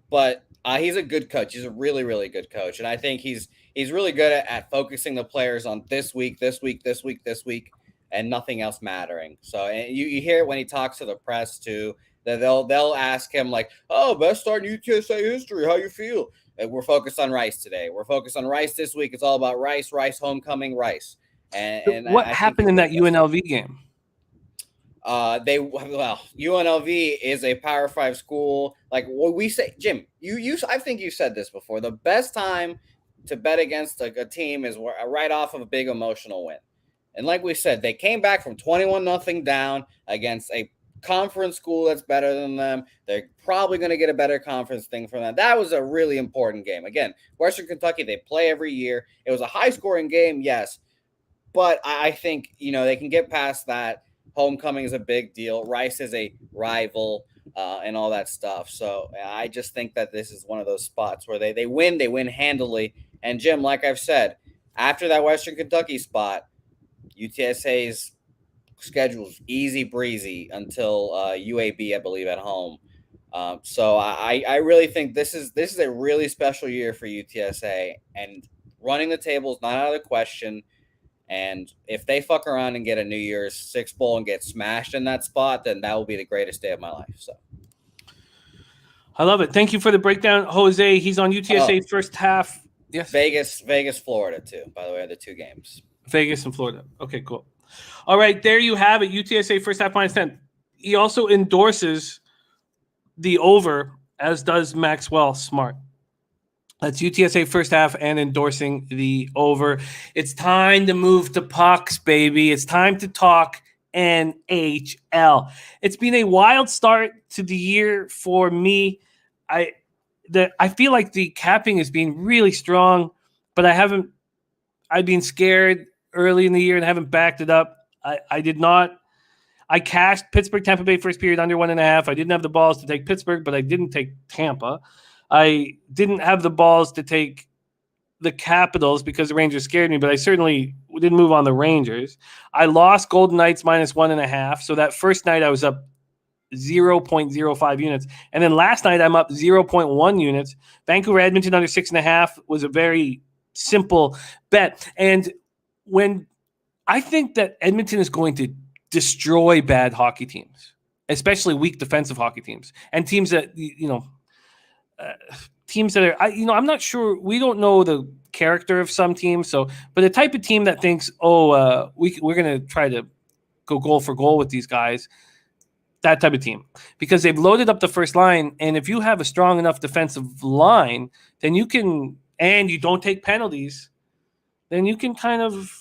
But he's a good coach. He's a really, really good coach. And I think he's really good at focusing the players on this week, and nothing else mattering. So and you hear it when he talks to the press too, that they'll ask him like, oh, best start in UTSA history. How you feel? And we're focused on Rice today. We're focused on Rice this week. It's all about Rice, homecoming, Rice. And what happened in that UNLV game? UNLV is a Power 5 school. Like what we say, Jim, I think you said this before. The best time to bet against a team is right off of a big emotional win. And like we said, they came back from 21-0 down against a conference school that's better than them. They're probably going to get a better conference thing from that. That was a really important game. Again, Western Kentucky, they play every year. It was a high-scoring game, yes. But I think, they can get past that. Homecoming is a big deal. Rice is a rival and all that stuff. So I just think that this is one of those spots where they win handily. And, Jim, like I've said, after that Western Kentucky spot, UTSA's schedule is easy breezy until UAB, I believe, at home. So I really think this is a really special year for UTSA. And running the table is not out of the question. And if they fuck around and get a New Year's Six bowl and get smashed in that spot, then that will be the greatest day of my life. So, I love it. Thank you for the breakdown, Jose. He's on UTSA first half. Yes, Vegas, Florida too. By the way, the 2 games. Vegas and Florida. Okay, cool. All right, there you have it. UTSA first half -10. He also endorses the over, as does Maxwell Smart. That's UTSA first half and endorsing the over. It's time to move to pucks, baby. It's time to talk NHL. It's been a wild start to the year for me. I feel like the capping has been really strong, but I've been scared early in the year and haven't backed it up. I cashed Pittsburgh, Tampa Bay first period under 1.5. I didn't have the balls to take Pittsburgh, but I didn't take Tampa. I didn't have the balls to take the Capitals because the Rangers scared me, but I certainly didn't move on the Rangers. I lost Golden Knights -1.5. So that first night I was up 0.05 units. And then last night I'm up 0.1 units. Vancouver Edmonton under 6.5 was a very simple bet. And when I think that Edmonton is going to destroy bad hockey teams, especially weak defensive hockey teams and teams that, teams that are, I'm not sure. We don't know the character of some teams. So, but the type of team that thinks, we're going to try to go goal for goal with these guys, that type of team, because they've loaded up the first line. And if you have a strong enough defensive line, then you can, and you don't take penalties, then you can kind of,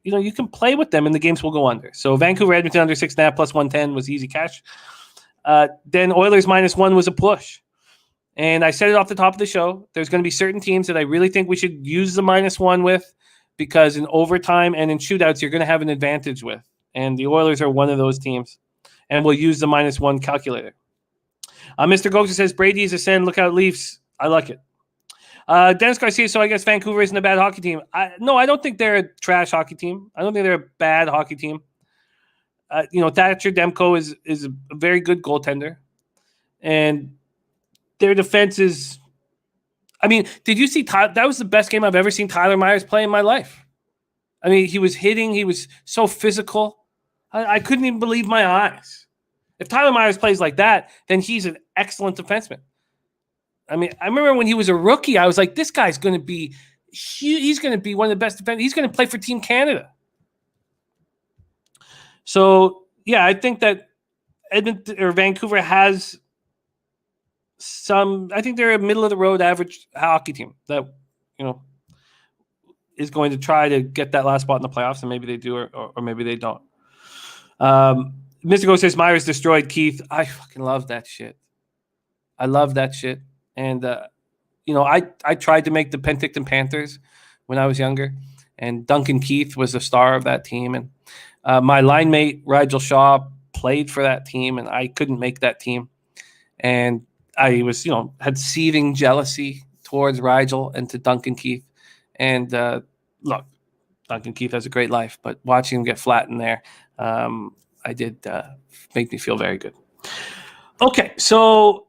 you can play with them and the games will go under. So Vancouver Edmonton under 6.5 plus 110 was easy cash. Then Oilers -1 was a push. And I said it off the top of the show. There's going to be certain teams that I really think we should use the -1 with, because in overtime and in shootouts, you're going to have an advantage with. And the Oilers are one of those teams. And we'll use the -1 calculator. Mr. Goxa says, Brady is a send. Look out, Leafs. I like it. Dennis Garcia, so I guess Vancouver isn't a bad hockey team. No, I don't think they're a trash hockey team. I don't think they're a bad hockey team. Thatcher Demko is a very good goaltender. And their defense is... I mean, did you see that was the best game I've ever seen Tyler Myers play in my life. I mean, he was hitting. He was so physical. I couldn't even believe my eyes. If Tyler Myers plays like that, then he's an excellent defenseman. I mean, I remember when he was a rookie, I was like, this guy's going to be he's going to be one of the best defenders. He's going to play for Team Canada. So, yeah, I think that Edmonton or Vancouver has I think they're a middle of the road average hockey team that, is going to try to get that last spot in the playoffs, and maybe they do or maybe they don't. Mr. Go says Myers destroyed Keith. I fucking love that shit. I love that shit. And, I tried to make the Penticton Panthers when I was younger, and Duncan Keith was the star of that team. And my line mate, Rigel Shaw, played for that team, and I couldn't make that team. And I was, had seething jealousy towards Rigel and to Duncan Keith. And look, Duncan Keith has a great life, but watching him get flattened there, I did make me feel very good. Okay, so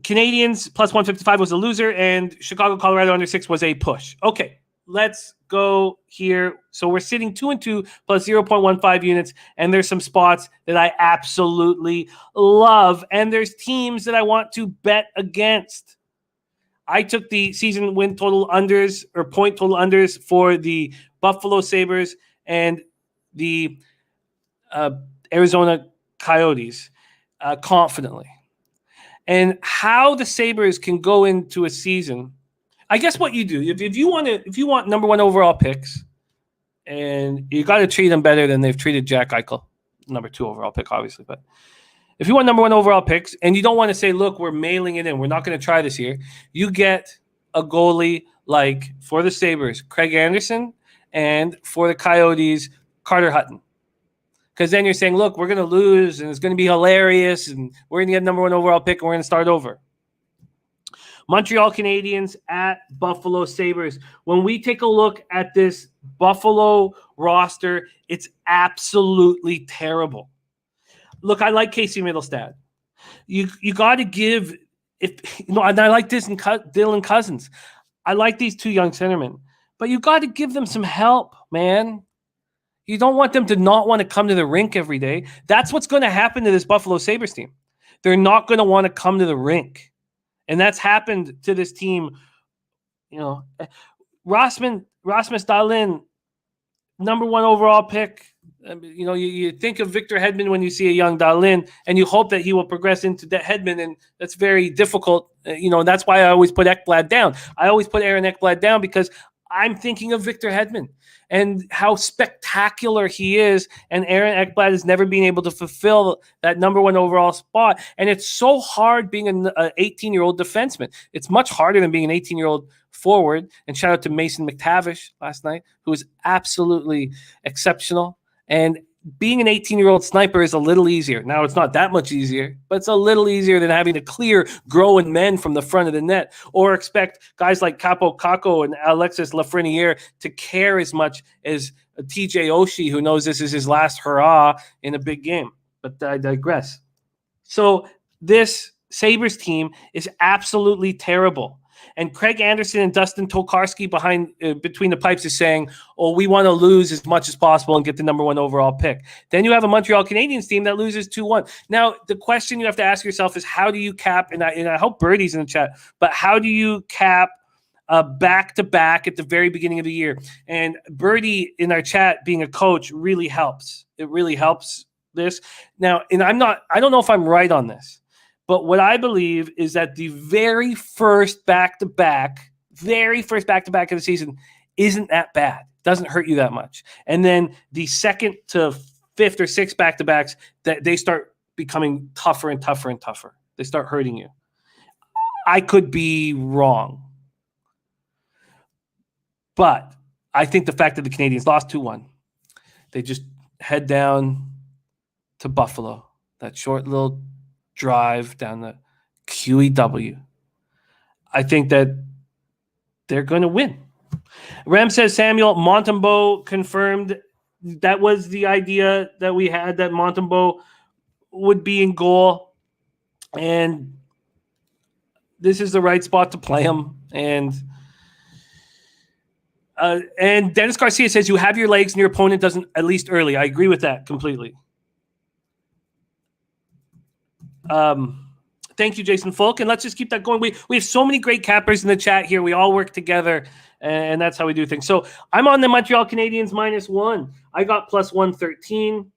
Canadiens plus 155 was a loser, and Chicago, Colorado under 6 was a push. Okay, let's go here. So we're sitting 2-2 plus 0.15 units, and there's some spots that I absolutely love, and there's teams that I want to bet against. I took the season win total unders or point total unders for the Buffalo Sabers and the Arizona Coyotes confidently. And how the Sabres can go into a season, I guess what you do, if you want number 1 overall picks, and you got to treat them better than they've treated Jack Eichel, number 2 overall pick, obviously. But if you want number 1 overall picks, and you don't want to say, look, we're mailing it in, we're not going to try this year, you get a goalie like for the Sabres, Craig Anderson, and for the Coyotes, Carter Hutton. Because then you're saying, look, we're going to lose, and it's going to be hilarious, and we're going to get number 1 overall pick, and we're going to start over. Montreal Canadiens at Buffalo Sabres. When we take a look at this Buffalo roster, it's absolutely terrible. Look, I like Casey Middlestad. You got to give, and I like this in Dylan Cousins. I like these 2 young centermen, but you got to give them some help, man. You don't want them to not want to come to the rink every day. That's what's going to happen to this Buffalo Sabres team. They're not going to want to come to the rink. And that's happened to this team. Rasmus Dahlin, number 1 overall pick. You think of Victor Hedman when you see a young Dahlin, and you hope that he will progress into that Hedman, and that's very difficult. And that's why I always put Ekblad down. I always put Aaron Ekblad down because I'm thinking of Victor Hedman and how spectacular he is. And Aaron Ekblad has never been able to fulfill that number 1 overall spot. And it's so hard being an 18-year-old defenseman. It's much harder than being an 18-year-old forward. And shout out to Mason McTavish last night, who was absolutely exceptional. And being an 18-year-old sniper is a little easier. Now, it's not that much easier, but it's a little easier than having to clear growing men from the front of the net or expect guys like Capo Caco and Alexis Lafreniere to care as much as TJ Oshie, who knows this is his last hurrah in a big game. But I digress. So this Sabres team is absolutely terrible. And Craig Anderson and Dustin Tokarski between the pipes is saying, oh, we want to lose as much as possible and get the number 1 overall pick. Then you have a Montreal Canadiens team that loses 2-1. Now, the question you have to ask yourself is, how do you cap, and I hope Birdie's in the chat, but how do you cap back-to-back at the very beginning of the year? And Birdie in our chat, being a coach, really helps. It really helps this. Now, and I don't know if I'm right on this, but what I believe is that the very first back-to-back of the season isn't that bad. Doesn't hurt you that much. And then the 2nd to 5th or 6th back-to-backs, that they start becoming tougher and tougher and tougher. They start hurting you. I could be wrong. But I think the fact that the Canadiens lost 2-1, they just head down to Buffalo, that short little drive down the QEW. I think that they're going to win. Ram says Samuel Montembeault confirmed. That was the idea that we had, that Montembeault would be in goal. And this is the right spot to play him. And Dennis Garcia says you have your legs and your opponent doesn't, at least early. I agree with that completely. Thank you, Jason Folk. And let's just keep that going. We have so many great cappers in the chat here. We all work together, and that's how we do things. So I'm on the Montreal Canadiens -1. I got +113.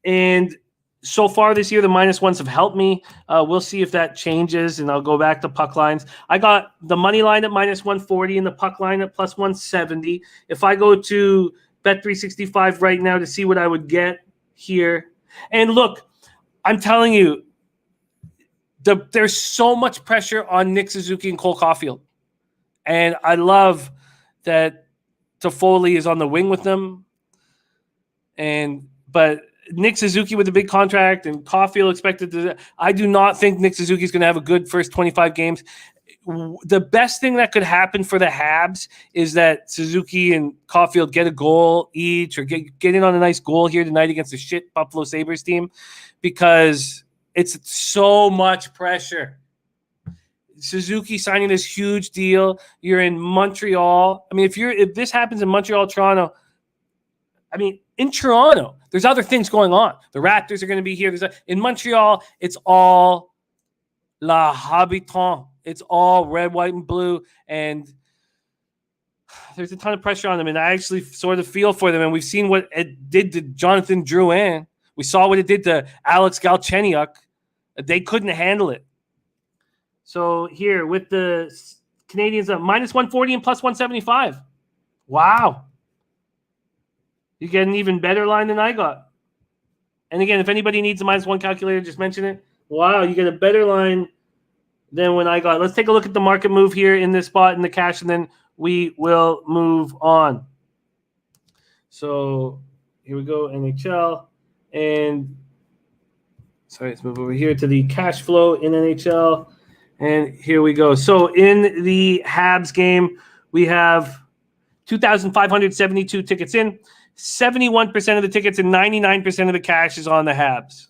And so far this year, the -1s have helped me. We'll see if that changes, and I'll go back to puck lines. I got the money line at -140 and the puck line at +170. If I go to Bet365 right now to see what I would get here, and look, I'm telling you, there's so much pressure on Nick Suzuki and Cole Caulfield. And I love that Toffoli is on the wing with them. But Nick Suzuki with a big contract and Caulfield expected to. I do not think Nick Suzuki is going to have a good first 25 games. The best thing that could happen for the Habs is that Suzuki and Caulfield get a goal each, or get in on a nice goal here tonight against the shit Buffalo Sabres team, because it's so much pressure. Suzuki signing this huge deal. You're in Montreal. I mean, if this happens in Montreal, Toronto, I mean, in Toronto, there's other things going on. The Raptors are going to be here. In Montreal, it's all La Habitant. It's all red, white, and blue. And there's a ton of pressure on them. And I actually sort of feel for them. And we've seen what it did to Jonathan Drouin. We saw what it did to Alex Galchenyuk. They couldn't handle it. So here with the Canadiens up -140 and +175. Wow. You get an even better line than I got. And again, if anybody needs a -1 calculator, just mention it. Wow, you get a better line than when I got. Let's take a look at the market move here in this spot in the cash, and then we will move on. So here we go, NHL. And sorry, let's move over here to the cash flow in NHL. And here we go. So in the Habs game, we have 2,572 tickets in. 71% of the tickets and 99% of the cash is on the Habs.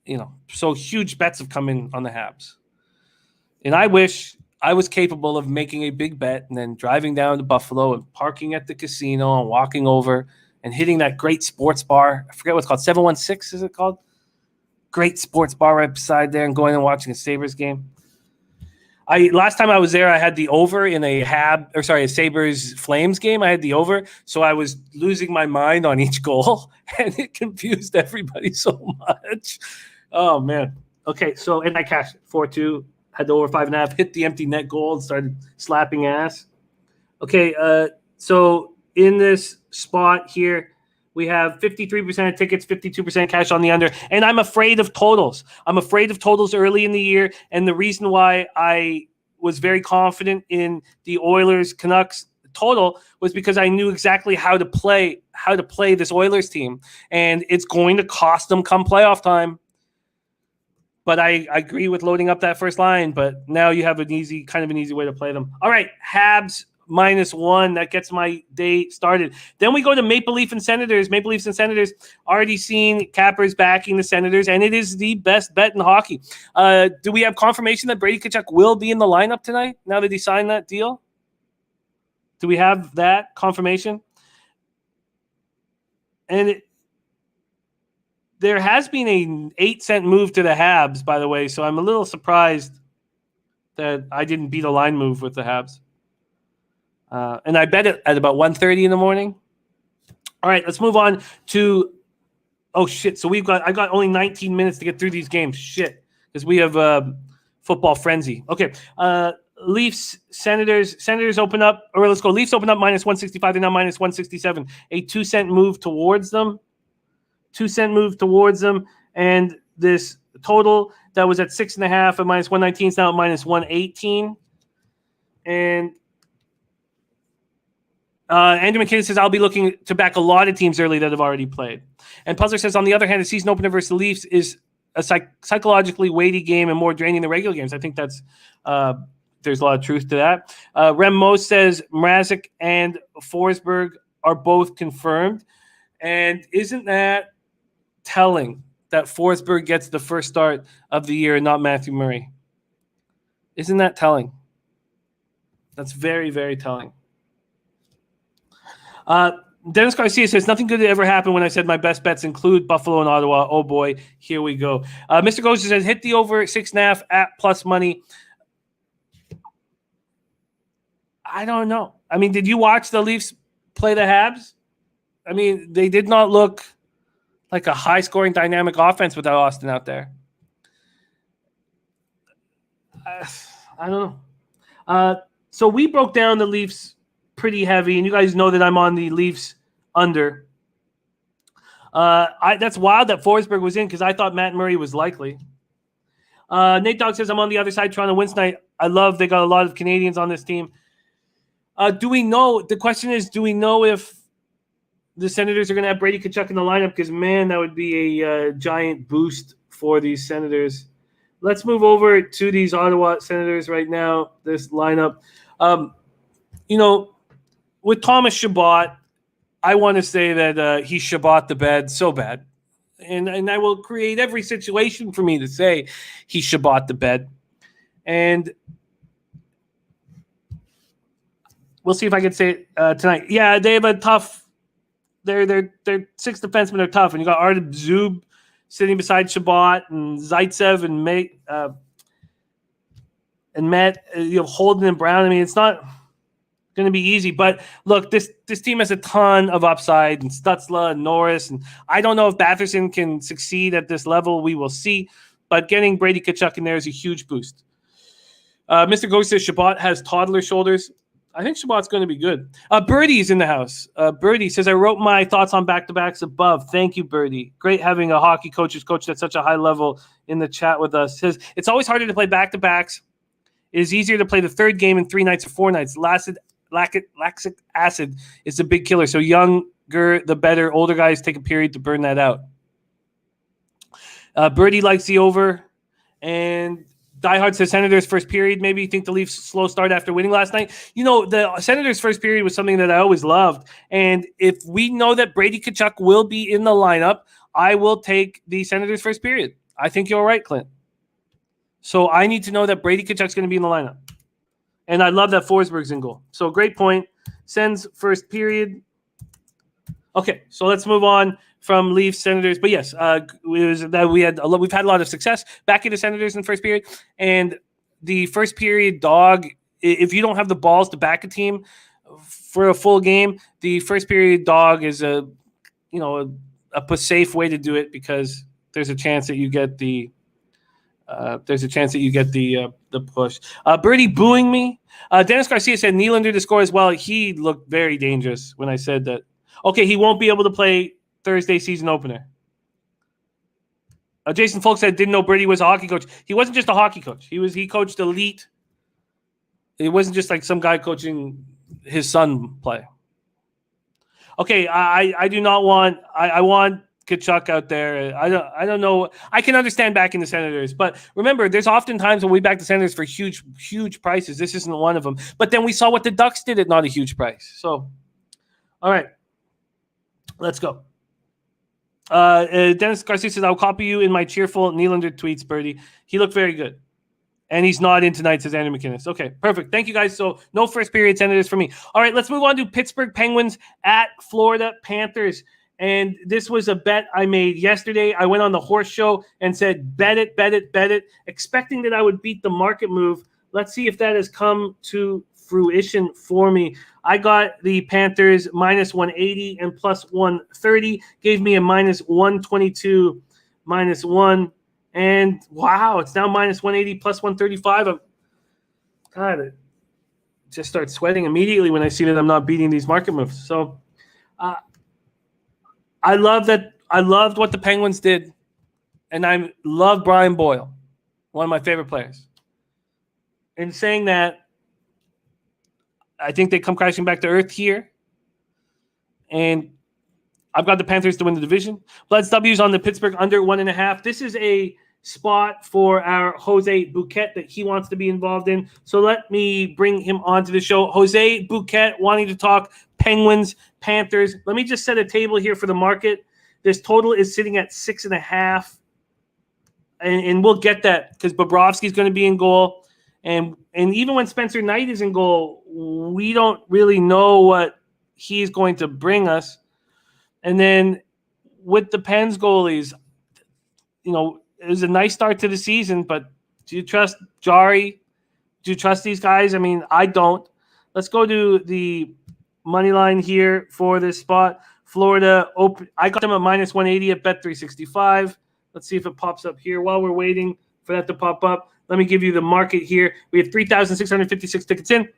You know, so huge bets have come in on the Habs. And I wish I was capable of making a big bet and then driving down to Buffalo and parking at the casino and walking over and hitting that great sports bar. I forget what it's called. 716, is it called? Great sports bar right beside there, and going and watching a Sabres game. Last time I was there, I had the over in a Sabres Flames game. I had the over, so I was losing my mind on each goal, and it confused everybody so much. Oh man. Okay, so and I cashed 4-2, had the over 5.5, hit the empty net goal, and started slapping ass. Okay, so in this spot here, we have 53% of tickets, 52% cash on the under. And I'm afraid of totals. I'm afraid of totals early in the year. And the reason why I was very confident in the Oilers-Canucks total was because I knew exactly how to play this Oilers team. And it's going to cost them come playoff time. But I agree with loading up that first line. But now you have an easy way to play them. All right, Habs -1. That gets my day started. Then we go to Maple Leaf and Senators. Maple Leafs and Senators, already seen cappers backing the Senators, and it is the best bet in hockey. Do we have confirmation that Brady Tkachuk will be in the lineup tonight now that he signed that deal? Do we have that confirmation? And there has been an 8-cent move to the Habs, by the way, so I'm a little surprised that I didn't beat a line move with the Habs. And I bet it at about 1:30 in the morning. All right, let's move on to – oh, shit. So I got only 19 minutes to get through these games. Shit, because we have football frenzy. Okay, Leafs, Senators open up – or let's go. Leafs open up -165. They're now -167. A 2-cent move towards them. 2-cent move towards them. And this total that was at 6.5 at -119 is now at -118. And – Andrew McKinnon says, I'll be looking to back a lot of teams early that have already played. And Puzzler says, on the other hand, the season opener versus the Leafs is a psychologically weighty game and more draining than regular games. I think that's there's a lot of truth to that. Rem Mo says Mrazek and Forsberg are both confirmed. And isn't that telling that Forsberg gets the first start of the year and not Matthew Murray? Isn't that telling? That's very, very telling. Dennis Garcia says, nothing good ever happened when I said my best bets include Buffalo and Ottawa. Oh, boy, here we go. Mr. Ghost says, hit the over 6.5 at plus money. I don't know. I mean, did you watch the Leafs play the Habs? I mean, they did not look like a high-scoring, dynamic offense without Austin out there. I don't know. So we broke down the Leafs pretty heavy, and you guys know that I'm on the Leafs under. That's wild that Forsberg was in because I thought Matt Murray was likely. Nate Dogg says, I'm on the other side. Toronto wins tonight. I love they got a lot of Canadians on this team. Do we know? The question is, do we know if the Senators are going to have Brady Tkachuk in the lineup? Because, man, that would be a giant boost for these Senators. Let's move over to these Ottawa Senators right now, this lineup. With Thomas Chabot, I want to say that he Chabot the bed so bad. And I will create every situation for me to say he Chabot the bed. And we'll see if I can say it tonight. Yeah, they have a tough. Their six defensemen are tough, and you got Artem Zub sitting beside Chabot and Zaitsev and Matt. You have Holden and Brown. I mean, it's not going to be easy. But look, this team has a ton of upside, and Stützle and Norris, and I don't know if Batherson can succeed at this level. We will see. But getting Brady Tkachuk in there is a huge boost. Mr. Ghost says Chabot has toddler shoulders. I think Chabot's going to be good. Birdie's in the house. Birdie says, I wrote my thoughts on back-to-backs above. Thank you, Birdie. Great having a hockey coach who's coached at such a high level in the chat with us. Says, it's always harder to play back-to-backs. It is easier to play the third game in 3 nights or 4 nights. Lactic acid is a big killer. So younger, the better. Older guys take a period to burn that out. Birdie likes the over. And Diehard says Senators first period. Maybe you think the Leafs slow start after winning last night. The Senators first period was something that I always loved. And if we know that Brady Tkachuk will be in the lineup, I will take the Senators first period. I think you're right, Clint. So I need to know that Brady Tkachuk's going to be in the lineup. And I love that Forsberg's in goal. So great point. Sens first period. Okay, so let's move on from Leafs, Senators. But yes, we've had a lot of success back in the Senators in the first period. And the first period dog, if you don't have the balls to back a team for a full game, the first period dog is a safe way to do it because there's a chance that you get the push. Birdie booing me. Dennis Garcia said Nylander to score as well. He looked very dangerous when I said that. Okay, he won't be able to play Thursday season opener. Jason Folk said didn't know Brady was a hockey coach. He wasn't just a hockey coach. He coached elite. It wasn't just like some guy coaching his son play. Okay, I do not want. I want Tkachuk out there. I don't know. I can understand backing the Senators, but remember, there's often times when we back the Senators for huge prices. This isn't one of them. But then we saw what the Ducks did at not a huge price. So, all right, let's go. Dennis Garcia says, I'll copy you in my cheerful Nylander tweets, Birdie. He looked very good. And he's not in tonight, says Andrew McInnes. Okay, perfect. Thank you, guys. So no first period Senators for me. All right, let's move on to Pittsburgh Penguins at Florida Panthers. And this was a bet I made yesterday. I went on the horse show and said, bet it, expecting that I would beat the market move. Let's see if that has come to fruition for me. I got the Panthers minus 180 and plus 130, gave me a minus 122, minus 1. And wow, it's now minus 180 plus 135. I just start sweating immediately when I see that I'm not beating these market moves. So I love that. I loved what the Penguins did. And I love Brian Boyle, one of my favorite players. In saying that, I think they come crashing back to earth here. And I've got the Panthers to win the division. Bloods W's on the Pittsburgh under 1.5. This is a spot for our Jose Bouquet that he wants to be involved in. So let me bring him onto the show. Jose Bouquet wanting to talk Penguins, Panthers. Let me just set a table here for the market. This total is sitting at 6.5. And we'll get that because Bobrovsky's going to be in goal. And even when Spencer Knight is in goal, we don't really know what he's going to bring us. And then with the Pens goalies, it was a nice start to the season, but do you trust Jari? Do you trust these guys? I mean, I don't. Let's go to the money line here for this spot. Florida open. I got them at -180 at Bet365. Let's see if it pops up here. While we're waiting for that to pop up, let me give you the market here. We have 3,656 tickets in.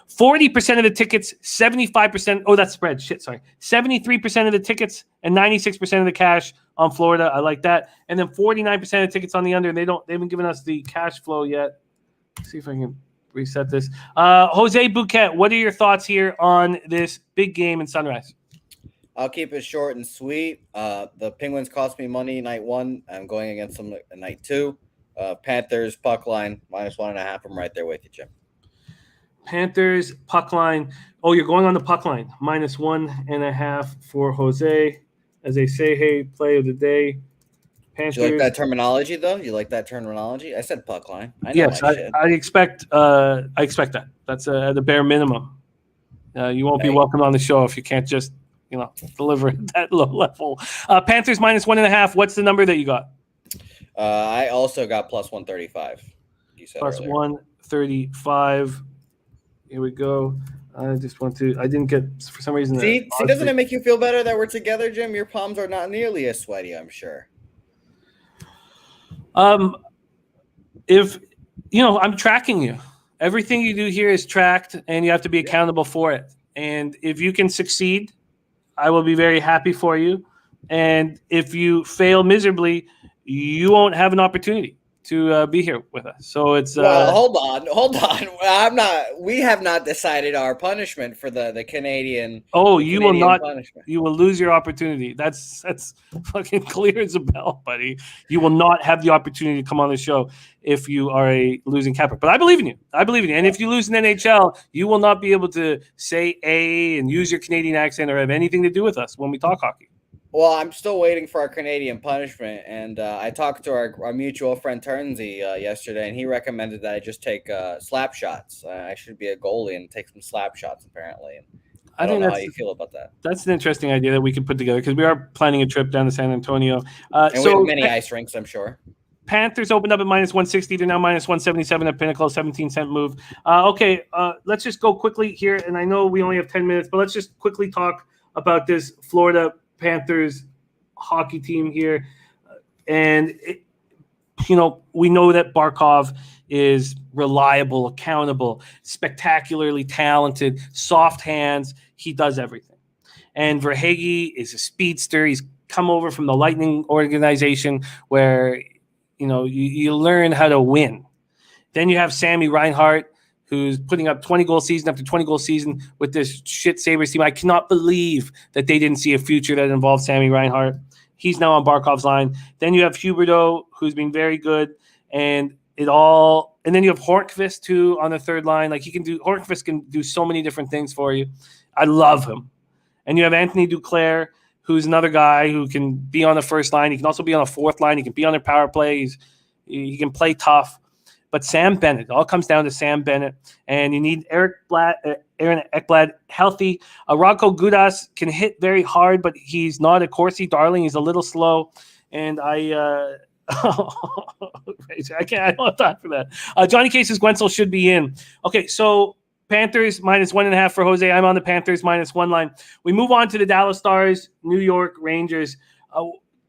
40% of the tickets, 75%. Oh, that's spread. Shit, sorry. 73% of the tickets and 96% of the cash on Florida. I like that. And then 49% of the tickets on the under. They haven't given us the cash flow yet. Let's see if I can reset this. Jose Bouquet, what are your thoughts here on this big game in Sunrise? I'll keep it short and sweet. The Penguins cost me money night 1. I'm going against them night 2. Panthers puck line -1.5. I'm right there with you, Jim. Panthers puck line. Oh, you're going on the puck line. -1.5 for Jose. As they say, hey, play of the day. Panthers. Do you like that terminology, though? You like that terminology? I said puck line. Yes, I expect that. That's at the bare minimum. You won't be welcome on the show if you can't just deliver at that low level. Panthers -1.5. What's the number that you got? I also got +135. You said plus earlier. 135. Here we go. I didn't get, for some reason. See, doesn't it make you feel better that we're together, Jim? Your palms are not nearly as sweaty, I'm sure. If, I'm tracking you. Everything you do here is tracked, and you have to be accountable for it. And if you can succeed, I will be very happy for you. And if you fail miserably, you won't have an opportunity to be here with us. So it's hold on. We have not decided our punishment for the Canadian. Oh, the you Canadian will not. Punishment. You will lose your opportunity. That's fucking clear as a bell, buddy. You will not have the opportunity to come on the show if you are a losing capper. But I believe in you. And if you lose in NHL, you will not be able to say A and use your Canadian accent or have anything to do with us when we talk hockey. Well, I'm still waiting for our Canadian punishment, and I talked to our mutual friend Turnsey yesterday, and he recommended that I just take slap shots. I should be a goalie and take some slap shots, apparently. And I don't know how you feel about that. That's an interesting idea that we could put together because we are planning a trip down to San Antonio. And we have many ice rinks, I'm sure. Panthers opened up at -160. They're now -177 at Pinnacle, 17-cent move. Okay, let's just go quickly here, and I know we only have 10 minutes, but let's just quickly talk about this Florida Panthers hockey team here. And, we know that Barkov is reliable, accountable, spectacularly talented, soft hands. He does everything. And Verhaeghe is a speedster. He's come over from the Lightning organization where, you learn how to win. Then you have Sammy Reinhart, who's putting up 20-goal season after 20-goal season with this shit Sabres team. I cannot believe that they didn't see a future that involved Sammy Reinhart. He's now on Barkov's line. Then you have Huberdeau, who's been very good, and then you have Hornqvist too on the third line. Like Hornqvist can do so many different things for you. I love him. And you have Anthony Duclair, who's another guy who can be on the first line. He can also be on the fourth line. He can be on their power play. He can play tough. But Sam Bennett, it all comes down to Sam Bennett. And you need Aaron Ekblad healthy. Rocco Gudas can hit very hard, but he's not a Corsi darling. He's a little slow. And I don't have time for that. Johnny Cases Guentzel should be in. Okay, so Panthers -1.5 for Jose. I'm on the Panthers -1 line. We move on to the Dallas Stars, New York Rangers.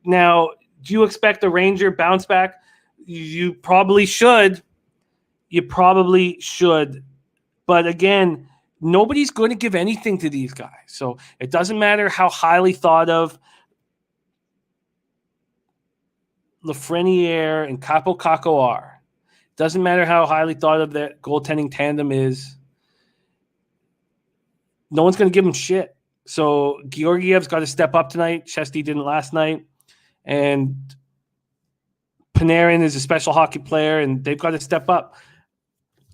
Now, do you expect a Ranger bounce back? You probably should. But again, nobody's going to give anything to these guys. So it doesn't matter how highly thought of Lafreniere and Capo Caco are. It doesn't matter how highly thought of that goaltending tandem is. No one's going to give them shit. So Georgiev's got to step up tonight. Chesty didn't last night. And Panarin is a special hockey player, and they've got to step up.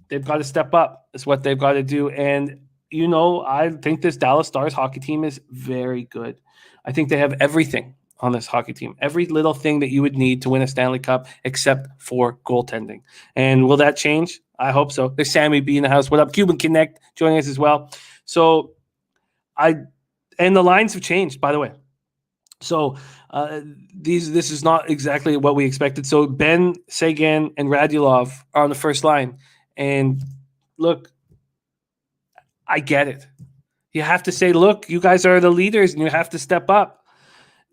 They've got to step up. Is what they've got to do. And, I think this Dallas Stars hockey team is very good. I think they have everything on this hockey team. Every little thing that you would need to win a Stanley Cup except for goaltending. And will that change? I hope so. There's Sammy B in the house. What up? Cuban Connect joining us as well. So and the lines have changed, by the way. So this is not exactly what we expected. So Ben, Sagan, and Radulov are on the first line. And look, I get it. You have to say, look, you guys are the leaders and you have to step up.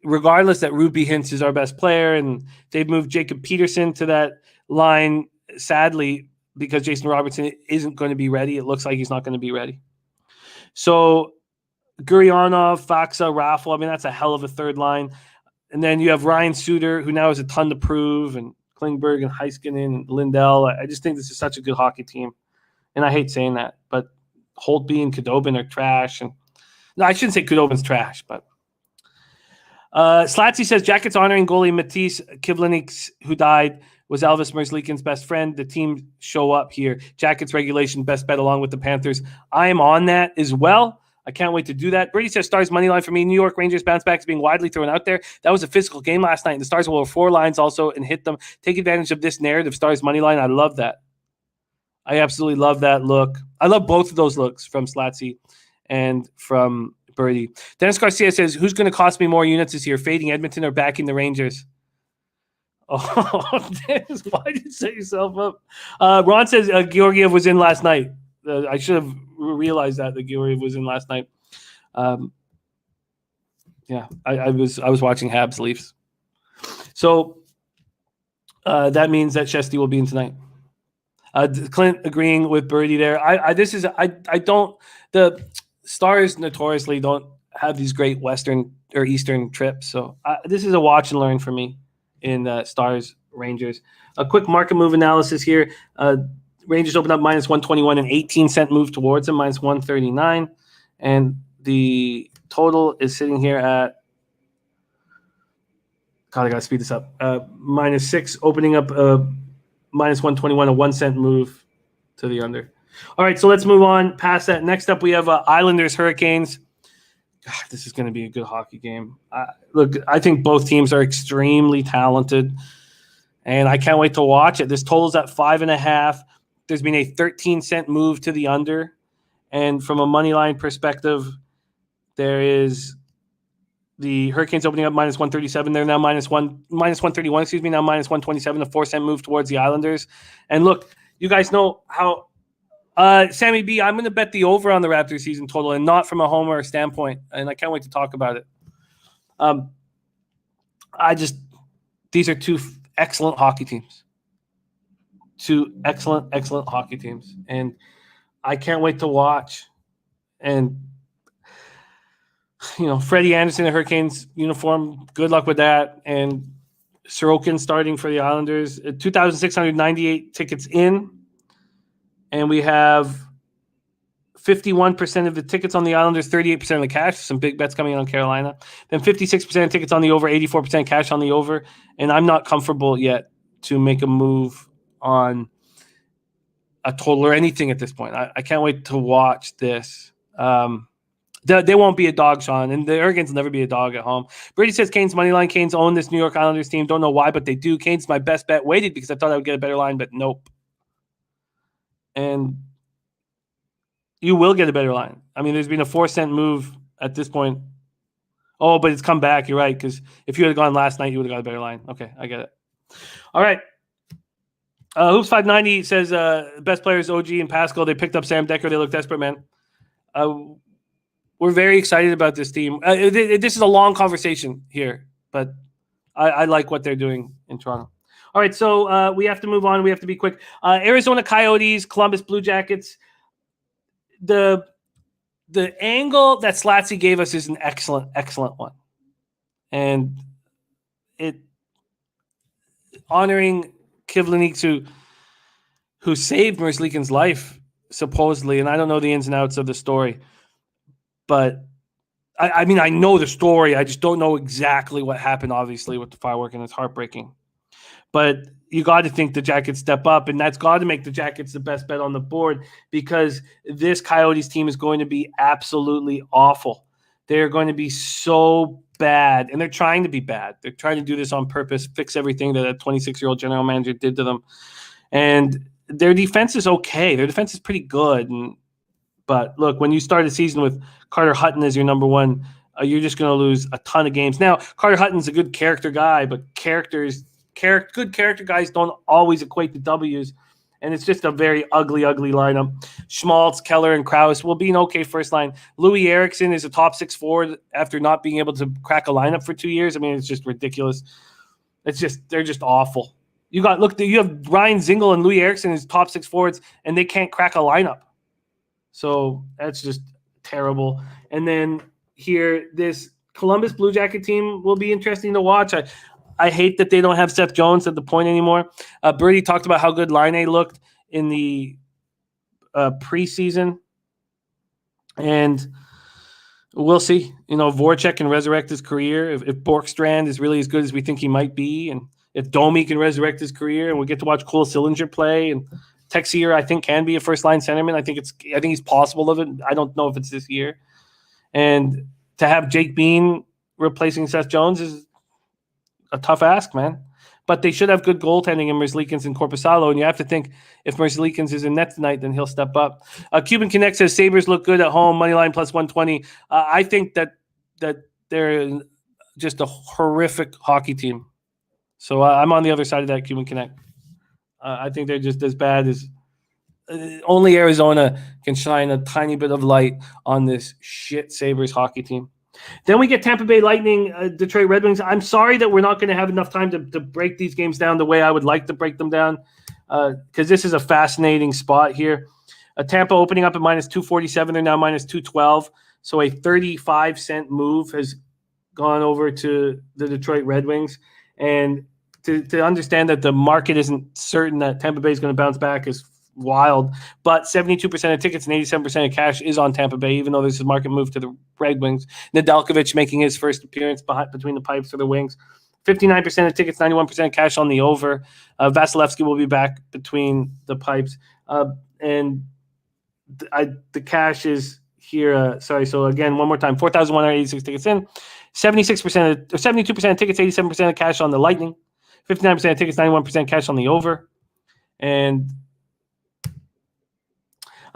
Regardless that Ruby Hintz is our best player and they've moved Jacob Peterson to that line, sadly, because Jason Robertson isn't going to be ready. It looks like he's not going to be ready. So Gurionov, Faxa, Raffle, I mean, that's a hell of a third line. And then you have Ryan Suter, who now has a ton to prove, and Klingberg and Heiskanen and Lindell. I just think this is such a good hockey team. And I hate saying that, but Holtby and Khudobin are trash. And no, I shouldn't say Khudobin's trash, but Slatsy says Jackets honoring goalie Matisse Kivlenieks, who died, was Elvis Merzlikin's best friend. The team show up here. Jackets regulation best bet along with the Panthers. I am on that as well. I can't wait to do that. Brady says Stars money line for me. New York Rangers bounce back is being widely thrown out there. That was a physical game last night. And the Stars will have 4 lines also and hit them. Take advantage of this narrative. Stars money line. I love that. I absolutely love that look. I love both of those looks from Slatsy and from Birdie. Dennis Garcia says, who's going to cost me more units this year, fading Edmonton or backing the Rangers? Oh, Dennis, why did you set yourself up? Ron says Georgiev was in last night. I should have realized that Georgiev was in last night. Yeah, I was watching Habs Leafs. So that means that Shesty will be in tonight. Clint agreeing with Birdie there. The Stars notoriously don't have these great Western or Eastern trips. So this is a watch and learn for me in Stars Rangers. A quick market move analysis here. Rangers open up minus 121, an 18-cent move towards them, minus 139. And the total is sitting here at, God, I got to speed this up, minus 6, opening up minus 121, a 1-cent move to the under. All right, so let's move on past that. Next up, we have Islanders Hurricanes. God, this is going to be a good hockey game. Look, I think both teams are extremely talented, and I can't wait to watch it. This total's at 5.5. There's been a 13-cent move to the under, and from a money line perspective, there is the Hurricanes opening up minus 137. They're now minus 131. Now minus 127. A 4-cent move towards the Islanders. And look, you guys know how. Sammy B, I'm going to bet the over on the Raptors season total, and not from a homer standpoint. And I can't wait to talk about it. These are two excellent hockey teams. Two excellent hockey teams. And I can't wait to watch. And, Freddie Anderson, the Hurricanes uniform, good luck with that. And Sorokin starting for the Islanders. 2,698 tickets in. And we have 51% of the tickets on the Islanders, 38% of the cash. Some big bets coming in on Carolina. Then 56% of tickets on the over, 84% cash on the over. And I'm not comfortable yet to make a move on a total or anything at this point. I can't wait to watch this. They won't be a dog, Sean, and the Hurricanes will never be a dog at home. Brady says Canes money line. Canes own this New York Islanders team. Don't know why, but they do. Canes my best bet. Waited because I thought I would get a better line, but nope. And you will get a better line. I mean, there's been a 4-cent move at this point. Oh, but it's come back. You're right, because if you had gone last night, you would have got a better line. Okay, I get it. All right. Hoops 590 says best players OG and Pascal. They picked up Sam Decker. They look desperate, man. We're very excited about this team. This is a long conversation here, but I like what they're doing in Toronto. All right, so we have to move on. We have to be quick. Arizona Coyotes, Columbus Blue Jackets. The angle that Slatsy gave us is an excellent one. And it honoring Kivlenieks, who saved Merzlikin's life, supposedly, and I don't know the ins and outs of the story. But, I mean, I know the story. I just don't know exactly what happened, obviously, with the firework, and it's heartbreaking. But you got to think the Jackets step up, and that's got to make the Jackets the best bet on the board because this Coyotes team is going to be absolutely awful. They're going to be so bad, and they're trying to be bad. They're trying to do this on purpose, fix everything that a 26-year-old general manager did to them. And their defense is okay. Their defense is pretty good. But look, when you start a season with Carter Hutton as your number one, you're just going to lose a ton of games. Now, Carter Hutton's a good character guy, but good character guys don't always equate to W's. And it's just a very ugly lineup. Schmaltz, Keller, and Krause will be an okay first line. Louis Eriksson is a top 6 forward after not being able to crack a lineup for 2 years. I mean, it's just ridiculous. They're just awful. You have Ryan Zingle and Louis Eriksson as top 6 forwards, and they can't crack a lineup. So that's just terrible. And then here, this Columbus Blue Jacket team will be interesting to watch. I hate that they don't have Seth Jones at the point anymore. Birdie talked about how good Line A looked in the preseason. And we'll see. Voracek can resurrect his career. If Borkstrand is really as good as we think he might be, and if Domi can resurrect his career, and we get to watch Cole Sillinger play, and Texier, I think, can be a first-line centerman. I think he's possible of it. I don't know if it's this year. And to have Jake Bean replacing Seth Jones is a tough ask, man. But they should have good goaltending in Merzlikins and Korpisalo, and you have to think if Merzlikins is in net tonight, then he'll step up. Cuban Connect says Sabres look good at home, money line plus 120. I think that they're just a horrific hockey team. So I'm on the other side of that, Cuban Connect. I think they're just as bad as only Arizona can shine a tiny bit of light on this shit Sabres hockey team. Then we get Tampa Bay Lightning, Detroit Red Wings. I'm sorry that we're not going to have enough time to break these games down the way I would like to break them down because this is a fascinating spot here. Tampa opening up at minus 247. They're now minus 212. So a 35-cent move has gone over to the Detroit Red Wings. And to understand that the market isn't certain that Tampa Bay is going to bounce back is wild. But 72% of tickets and 87% of cash is on Tampa Bay, even though there's a market move to the Red Wings. Nedeljkovic making his first appearance between the pipes for the Wings. 59% of tickets, 91% of cash on the over. Vasilevsky will be back between the pipes. And the cash is here. So again, one more time, 4,186 tickets in. 72% of tickets, 87% of cash on the Lightning. 59% of tickets, 91% cash on the over. And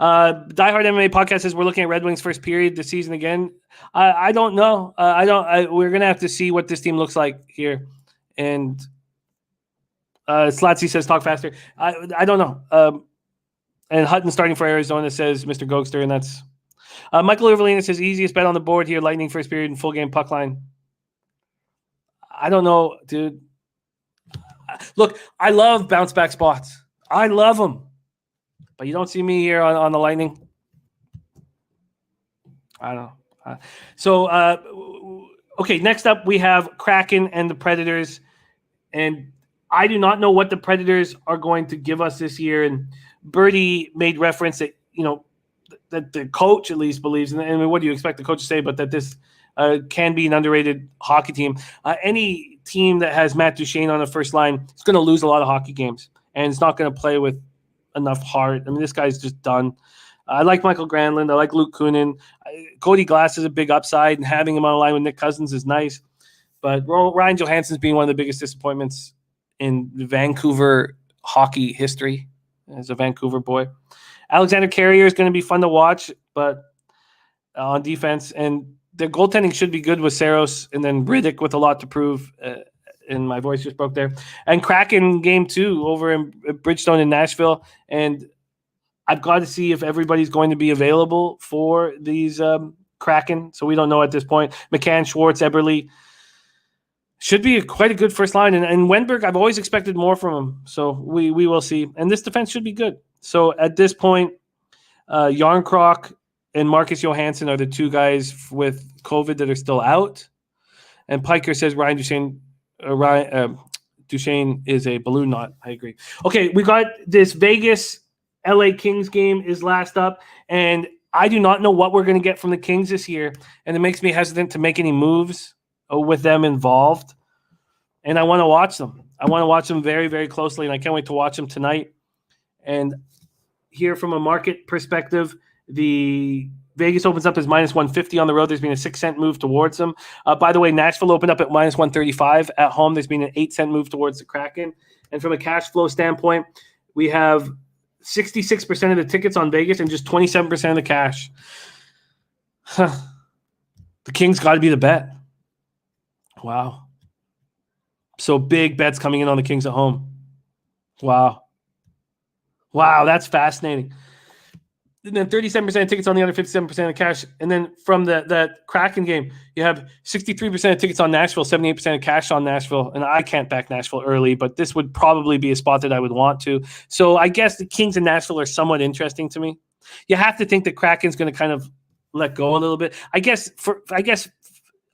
Diehard MMA podcast says we're looking at Red Wings first period this season again. I don't know. We're going to have to see what this team looks like here. And Slatsy says talk faster. I don't know. And Hutton starting for Arizona says Mr. Gokster, and that's Michael Irvelina says easiest bet on the board here, Lightning first period and full game puck line. I don't know, dude. Look, I love bounce back spots. I love them. But you don't see me here on the Lightning. I don't know. Okay, next up we have Kraken and the Predators. And I do not know what the Predators are going to give us this year. And Birdie made reference that, that the coach at least believes, and what do you expect the coach to say, but that this can be an underrated hockey team. Any team that has Matt Duchene on the first line is going to lose a lot of hockey games, and it's not going to play with enough heart. I mean, this guy's just done. I like Michael Granlund. I like Luke Kunin. Cody Glass is a big upside, and having him on a line with Nick Cousins is nice. But Ryan Johansson's being one of the biggest disappointments in Vancouver hockey history as a Vancouver boy. Alexander Carrier is going to be fun to watch, but on defense. And their goaltending should be good with Saros and then Riddick with a lot to prove. And my voice just broke there. And Kraken game 2 over in Bridgestone in Nashville. And I've got to see if everybody's going to be available for these Kraken. So we don't know at this point. McCann, Schwartz, Eberle should be quite a good first line. And Wenberg, I've always expected more from him. So we will see. And this defense should be good. So at this point, Yarncroc and Marcus Johansson are the two guys with COVID that are still out. And Piker says Ryan Duchene is a balloon knot. I agree. Okay, we got this Vegas LA Kings game is last up, and I do not know what we're going to get from the Kings this year, and it makes me hesitant to make any moves with them involved, and I want to watch them. I want to watch them very, very closely, and I can't wait to watch them tonight. And here, from a market perspective, the Vegas opens up as minus 150 on the road. There's been a 6-cent move towards them. By the way, Nashville opened up at minus 135 at home. There's been an 8-cent move towards the Kraken. And from a cash flow standpoint, we have 66% of the tickets on Vegas and just 27% of the cash. The Kings got to be the bet. Wow. So big bets coming in on the Kings at home. Wow. Wow, that's fascinating. And then 37% of tickets on the other 57% of cash. And then from that Kraken game, you have 63% of tickets on Nashville, 78% of cash on Nashville. And I can't back Nashville early, but this would probably be a spot that I would want to. So I guess the Kings and Nashville are somewhat interesting to me. You have to think that Kraken's going to kind of let go a little bit. I guess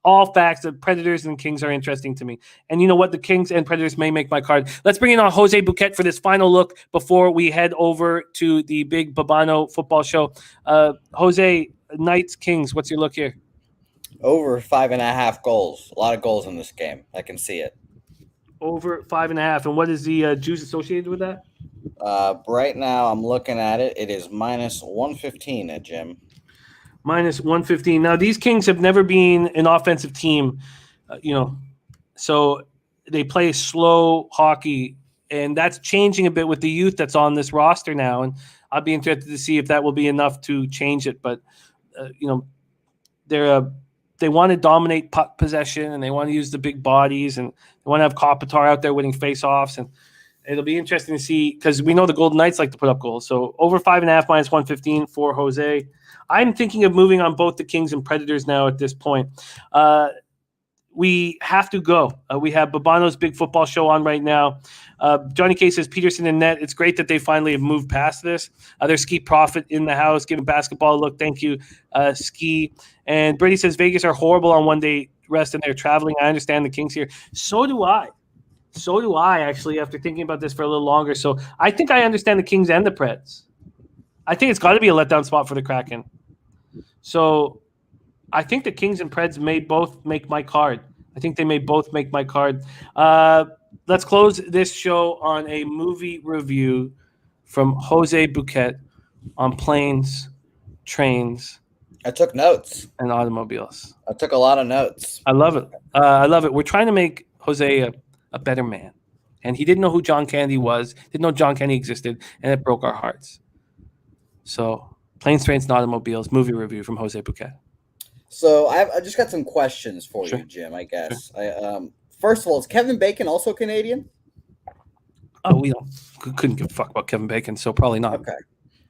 all facts, the Predators and Kings are interesting to me. And you know what? The Kings and Predators may make my card. Let's bring in on Jose Bouquet for this final look before we head over to the big Babano football show. Jose, Knights, Kings, what's your look here? Over 5.5 goals. A lot of goals in this game. I can see it. Over 5.5. And what is the juice associated with that? Right now, I'm looking at it. It is minus 115 at Jim. Minus 115. Now, these Kings have never been an offensive team, so they play slow hockey, and that's changing a bit with the youth that's on this roster now. And I'll be interested to see if that will be enough to change it. But, they want to dominate puck possession, and they want to use the big bodies, and they want to have Kopitar out there winning faceoffs. And it'll be interesting to see because we know the Golden Knights like to put up goals. So over 5.5 minus 115 for Jose. I'm thinking of moving on both the Kings and Predators now at this point. We have to go. We have Babano's big football show on right now. Johnny K says Peterson and net. It's great that they finally have moved past this. There's Ski Profit in the house, giving basketball a look. Thank you, Ski. And Brady says Vegas are horrible on one-day rest and they're traveling. I understand the Kings here. So do I. Actually, after thinking about this for a little longer. So I think I understand the Kings and the Preds. I think it's got to be a letdown spot for the Kraken. So I think the Kings and Preds may both make my card. Let's close this show on a movie review from Jose Bouquet on planes, trains. I took notes. And automobiles. I took a lot of notes. I love it. We're trying to make Jose a better man. And he didn't know who John Candy was, didn't know John Candy existed, and it broke our hearts. So, Planes, Trains, and Automobiles, movie review from Jose Bouquet. So, I just got some questions for Sure. you, Jim, I guess. Sure. First of all, is Kevin Bacon also Canadian? Oh, we couldn't give a fuck about Kevin Bacon, so probably not.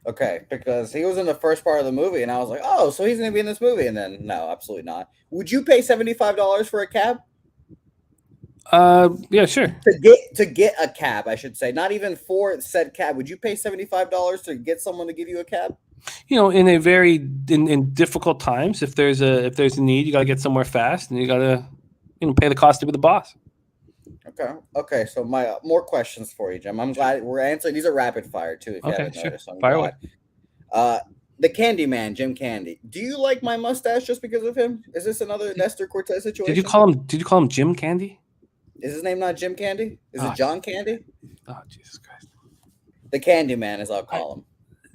Okay, because he was in the first part of the movie, and I was like, oh, so he's going to be in this movie. And then, no, absolutely not. Would you pay $75 for a cab? Yeah, sure. To get a cab, I should say, not even for said cab. Would you pay $75 to get someone to give you a cab? In a very in difficult times, if there's a need, you got to get somewhere fast, and you got to pay the cost to be the boss. Okay. So my more questions for you, Jim. I'm glad we're answering. These are rapid fire too. If you haven't noticed, Fire away. The Candy Man, Jim Candy. Do you like my mustache just because of him? Is this another Nestor Cortez situation? Did you call him Jim Candy? Is his name not Jim Candy? Is it John Candy? Oh, Jesus Christ. The Candy Man, as I'll call him.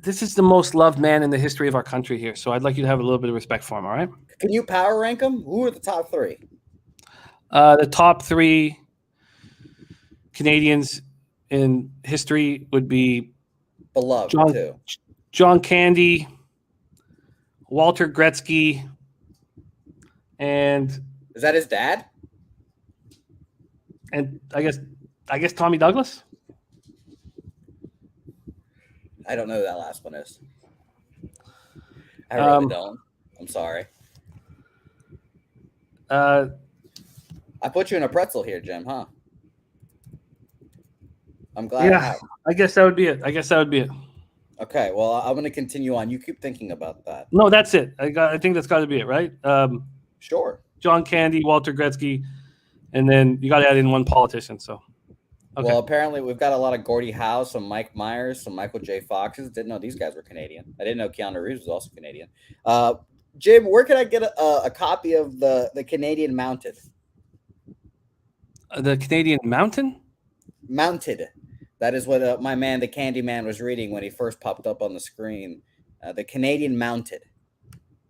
This is the most loved man in the history of our country here, so I'd like you to have a little bit of respect for him, all right? Can you power rank him? Who are the top three? The top three Canadians in history would be beloved too. John Candy, Walter Gretzky, and is that his dad? And I guess Tommy Douglas. I don't know who that last one is. I really don't. I'm sorry. I put you in a pretzel here, Jim, huh? I'm glad. Yeah, I guess that would be it. Okay, well, I'm going to continue on. You keep thinking about that. No, that's it. I think that's got to be it, right? Sure. John Candy, Walter Gretzky, and then you got to add in one politician. So, okay. Well, apparently we've got a lot of Gordie Howe, some Mike Myers, some Michael J. Foxes. Didn't know these guys were Canadian. I didn't know Keanu Reeves was also Canadian. Jim, where can I get a copy of the Canadian Mounted? The Canadian Mountain? Mounted. That is what my man, the Candyman, was reading when he first popped up on the screen. The Canadian Mounted.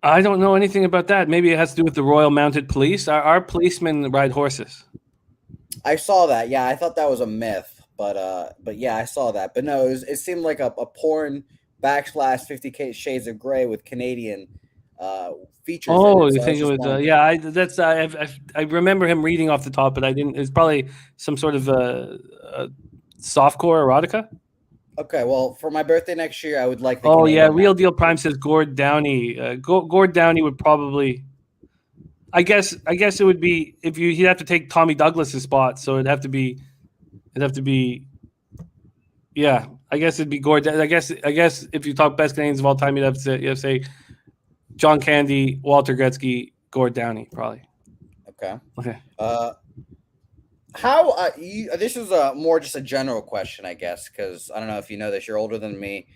I don't know anything about that. Maybe it has to do with the Royal Mounted Police. Our policemen ride horses. I saw that. Yeah, I thought that was a myth, but yeah, I saw that. But no, it seemed like a porn / 50 Shades of Grey with Canadian features. Oh, in it, you so think it was? I remember him reading off the top, but I didn't. It's probably some sort of softcore erotica. Okay, well, for my birthday next year, I would like the. Oh Canadian yeah, Real Mounted. Deal Prime says Gord Downey. Gord Downey would probably. I guess it would be if he'd have to take Tommy Douglas's spot, so it'd have to be. Yeah, I guess it'd be Gord. I guess if you talk best Canadians of all time, you'd have to say John Candy, Walter Gretzky, Gord Downey, probably. Okay. Okay. How this is more just a general question, I guess, because I don't know if you know this. You're older than me.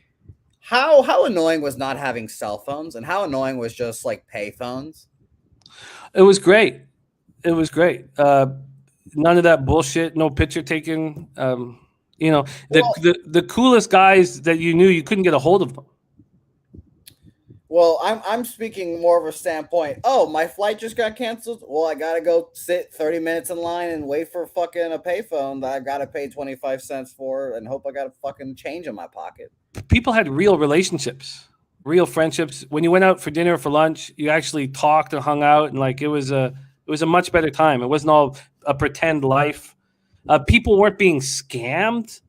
How annoying was not having cell phones, and how annoying was just like pay phones? It was great. It was great. None of that bullshit. No picture taking. The coolest guys that you knew, you couldn't get a hold of them. Well, I'm speaking more of a standpoint. Oh, my flight just got canceled. Well, I gotta go sit 30 minutes in line and wait for fucking a payphone that I gotta pay 25 cents for, and hope I got a fucking change in my pocket. People had real relationships, real friendships. When you went out for dinner or for lunch, you actually talked and hung out, and like it was a much better time. It wasn't all a pretend life. People weren't being scammed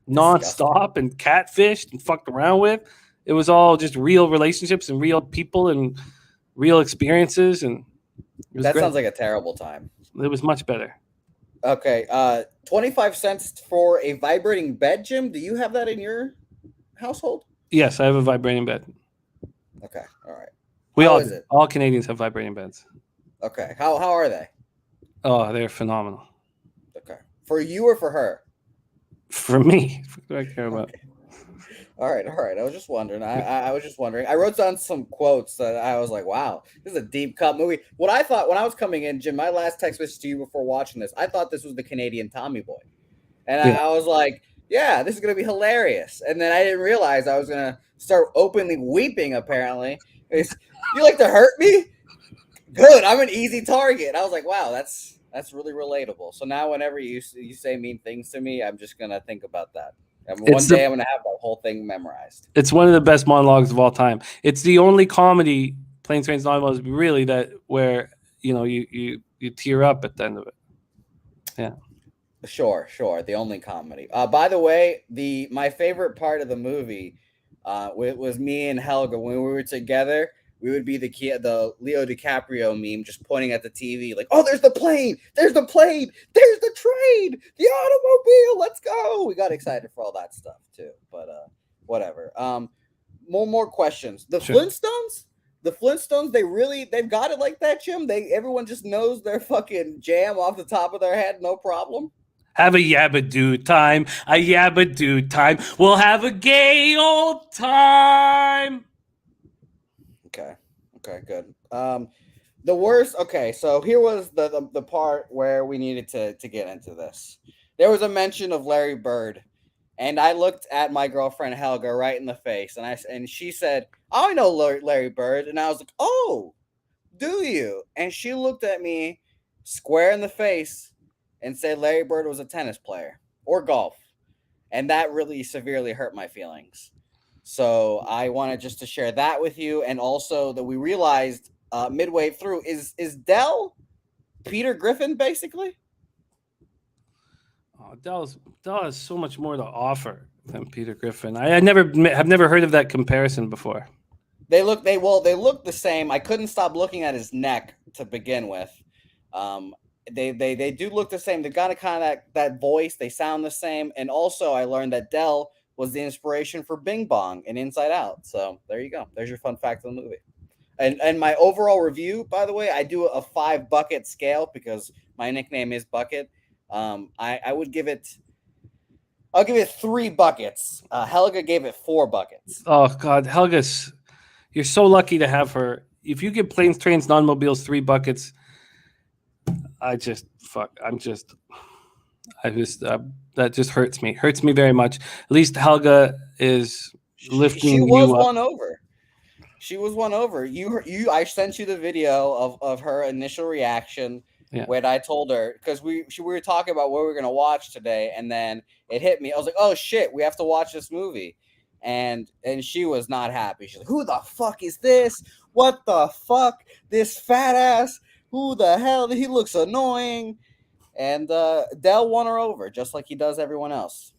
nonstop and catfished and fucked around with. It was all just real relationships and real people and real experiences, and that sounds like a terrible time. It was much better. Okay, 25 cents for a vibrating bed, Jim. Do you have that in your household? Yes, I have a vibrating bed. Okay, all right. All Canadians have vibrating beds. Okay, how are they? Oh, they're phenomenal. Okay, for you or for her? For me, what do I care about? Okay. All right. I was just wondering. I was just wondering. I wrote down some quotes that I was like, wow, this is a deep cut movie. What I thought when I was coming in, Jim, my last text was to you before watching this. I thought this was the Canadian Tommy Boy. And I was like, yeah, this is going to be hilarious. And then I didn't realize I was going to start openly weeping, apparently. You like to hurt me? Good. I'm an easy target. I was like, wow, that's really relatable. So now whenever you say mean things to me, I'm just going to think about that. And one day I'm going to have that whole thing memorized. It's one of the best monologues of all time. It's the only comedy, Planes, Trains, and Automobiles, really, where you tear up at the end of it. Yeah. Sure. The only comedy. By the way, my favorite part of the movie was me and Helga. When we were together, we would be the Leo DiCaprio meme, just pointing at the TV like, oh, there's the plane, there's the train, the automobile, let's go. We got excited for all that stuff too, but whatever. More questions. The Flintstones, they've got it like that, Jim. Everyone just knows their fucking jam off the top of their head, no problem. Have a yabba-doo time, we'll have a gay old time. Okay, good. The worst. Okay, so here was the part where we needed to get into this. There was a mention of Larry Bird, and I looked at my girlfriend Helga right in the face, and she said, "I know Larry Bird," and I was like, "Oh, do you?" And she looked at me square in the face and said Larry Bird was a tennis player or golf, and that really severely hurt my feelings. So I wanted just to share that with you, and also that we realized midway through is Dell Peter Griffin basically. Oh, Dell has so much more to offer than Peter Griffin. I've never heard of that comparison before. They look the same. I couldn't stop looking at his neck to begin with. They do look the same. They've got a kind of that voice. They sound the same, and also I learned that Dell was the inspiration for Bing Bong and Inside Out. So there you go. There's your fun fact of the movie. And my overall review, by the way, I do a 5 bucket scale because my nickname is Bucket. I'll give it 3 buckets. Helga gave it 4 buckets. Oh God, you're so lucky to have her. If you give Planes, Trains, and Automobiles 3 buckets, That just hurts me. Hurts me very much. At least Helga is lifting She was you up. won over. She was won over. I sent you the video of her initial reaction when I told her, because we were talking about what we were gonna watch today, and then it hit me. I was like, oh shit, we have to watch this movie. And she was not happy. She's like, who the fuck is this? What the fuck? This fat ass? Who the hell? He looks annoying. And Dell won her over, just like he does everyone else.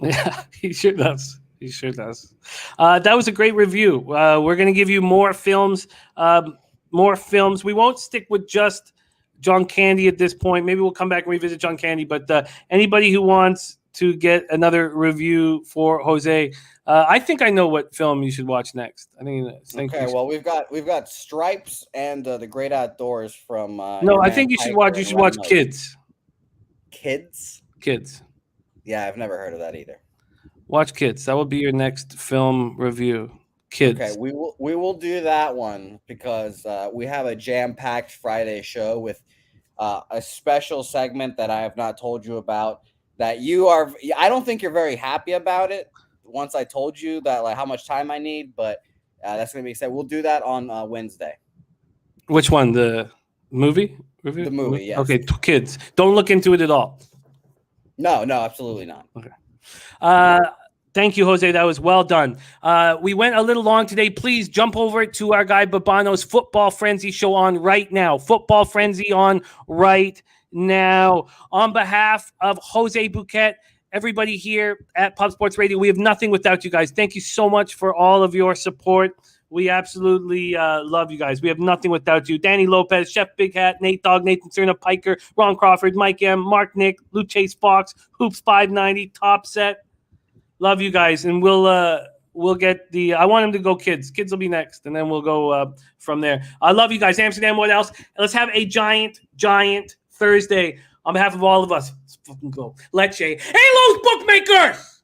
Yeah, he sure does. He sure does. That was a great review. We're going to give you more films. We won't stick with just John Candy at this point. Maybe we'll come back and revisit John Candy. But anybody who wants to get another review for Jose, I think I know what film you should watch next. Okay, well, we've got Stripes and The Great Outdoors from. No, I think you should watch. You should watch Kids. Kids. Yeah, I've never heard of that either. Watch Kids. That will be your next film review. Kids. Okay, we will do that one because we have a jam-packed Friday show with a special segment that I have not told you about. That I don't think you're very happy about it. Once I told you that, like, how much time I need, but that's gonna be said. We'll do that on Wednesday. Which one? The movie review? The movie, yes. Okay, Kids. Don't look into it at all. No, absolutely not. Okay. Thank you, Jose. That was well done. We went a little long today. Please jump over to our guy Babano's Football Frenzy show on right now. Football Frenzy on right now. On behalf of Jose Bouquet, everybody here at Pub Sports Radio, we have nothing without you guys. Thank you so much for all of your support. We absolutely love you guys. We have nothing without you. Danny Lopez, Chef Big Hat, Nate Dogg, Nathan Cerna, Piker, Ron Crawford, Mike M, Mark Nick, Luke Chase Fox, Hoops 590, Top Set. Love you guys, and we'll get the. I want him to go Kids. Kids will be next, and then we'll go from there. I love you guys, Amsterdam. What else? Let's have a giant Thursday on behalf of all of us. Let's fucking go. Lecce. Hey, those bookmakers!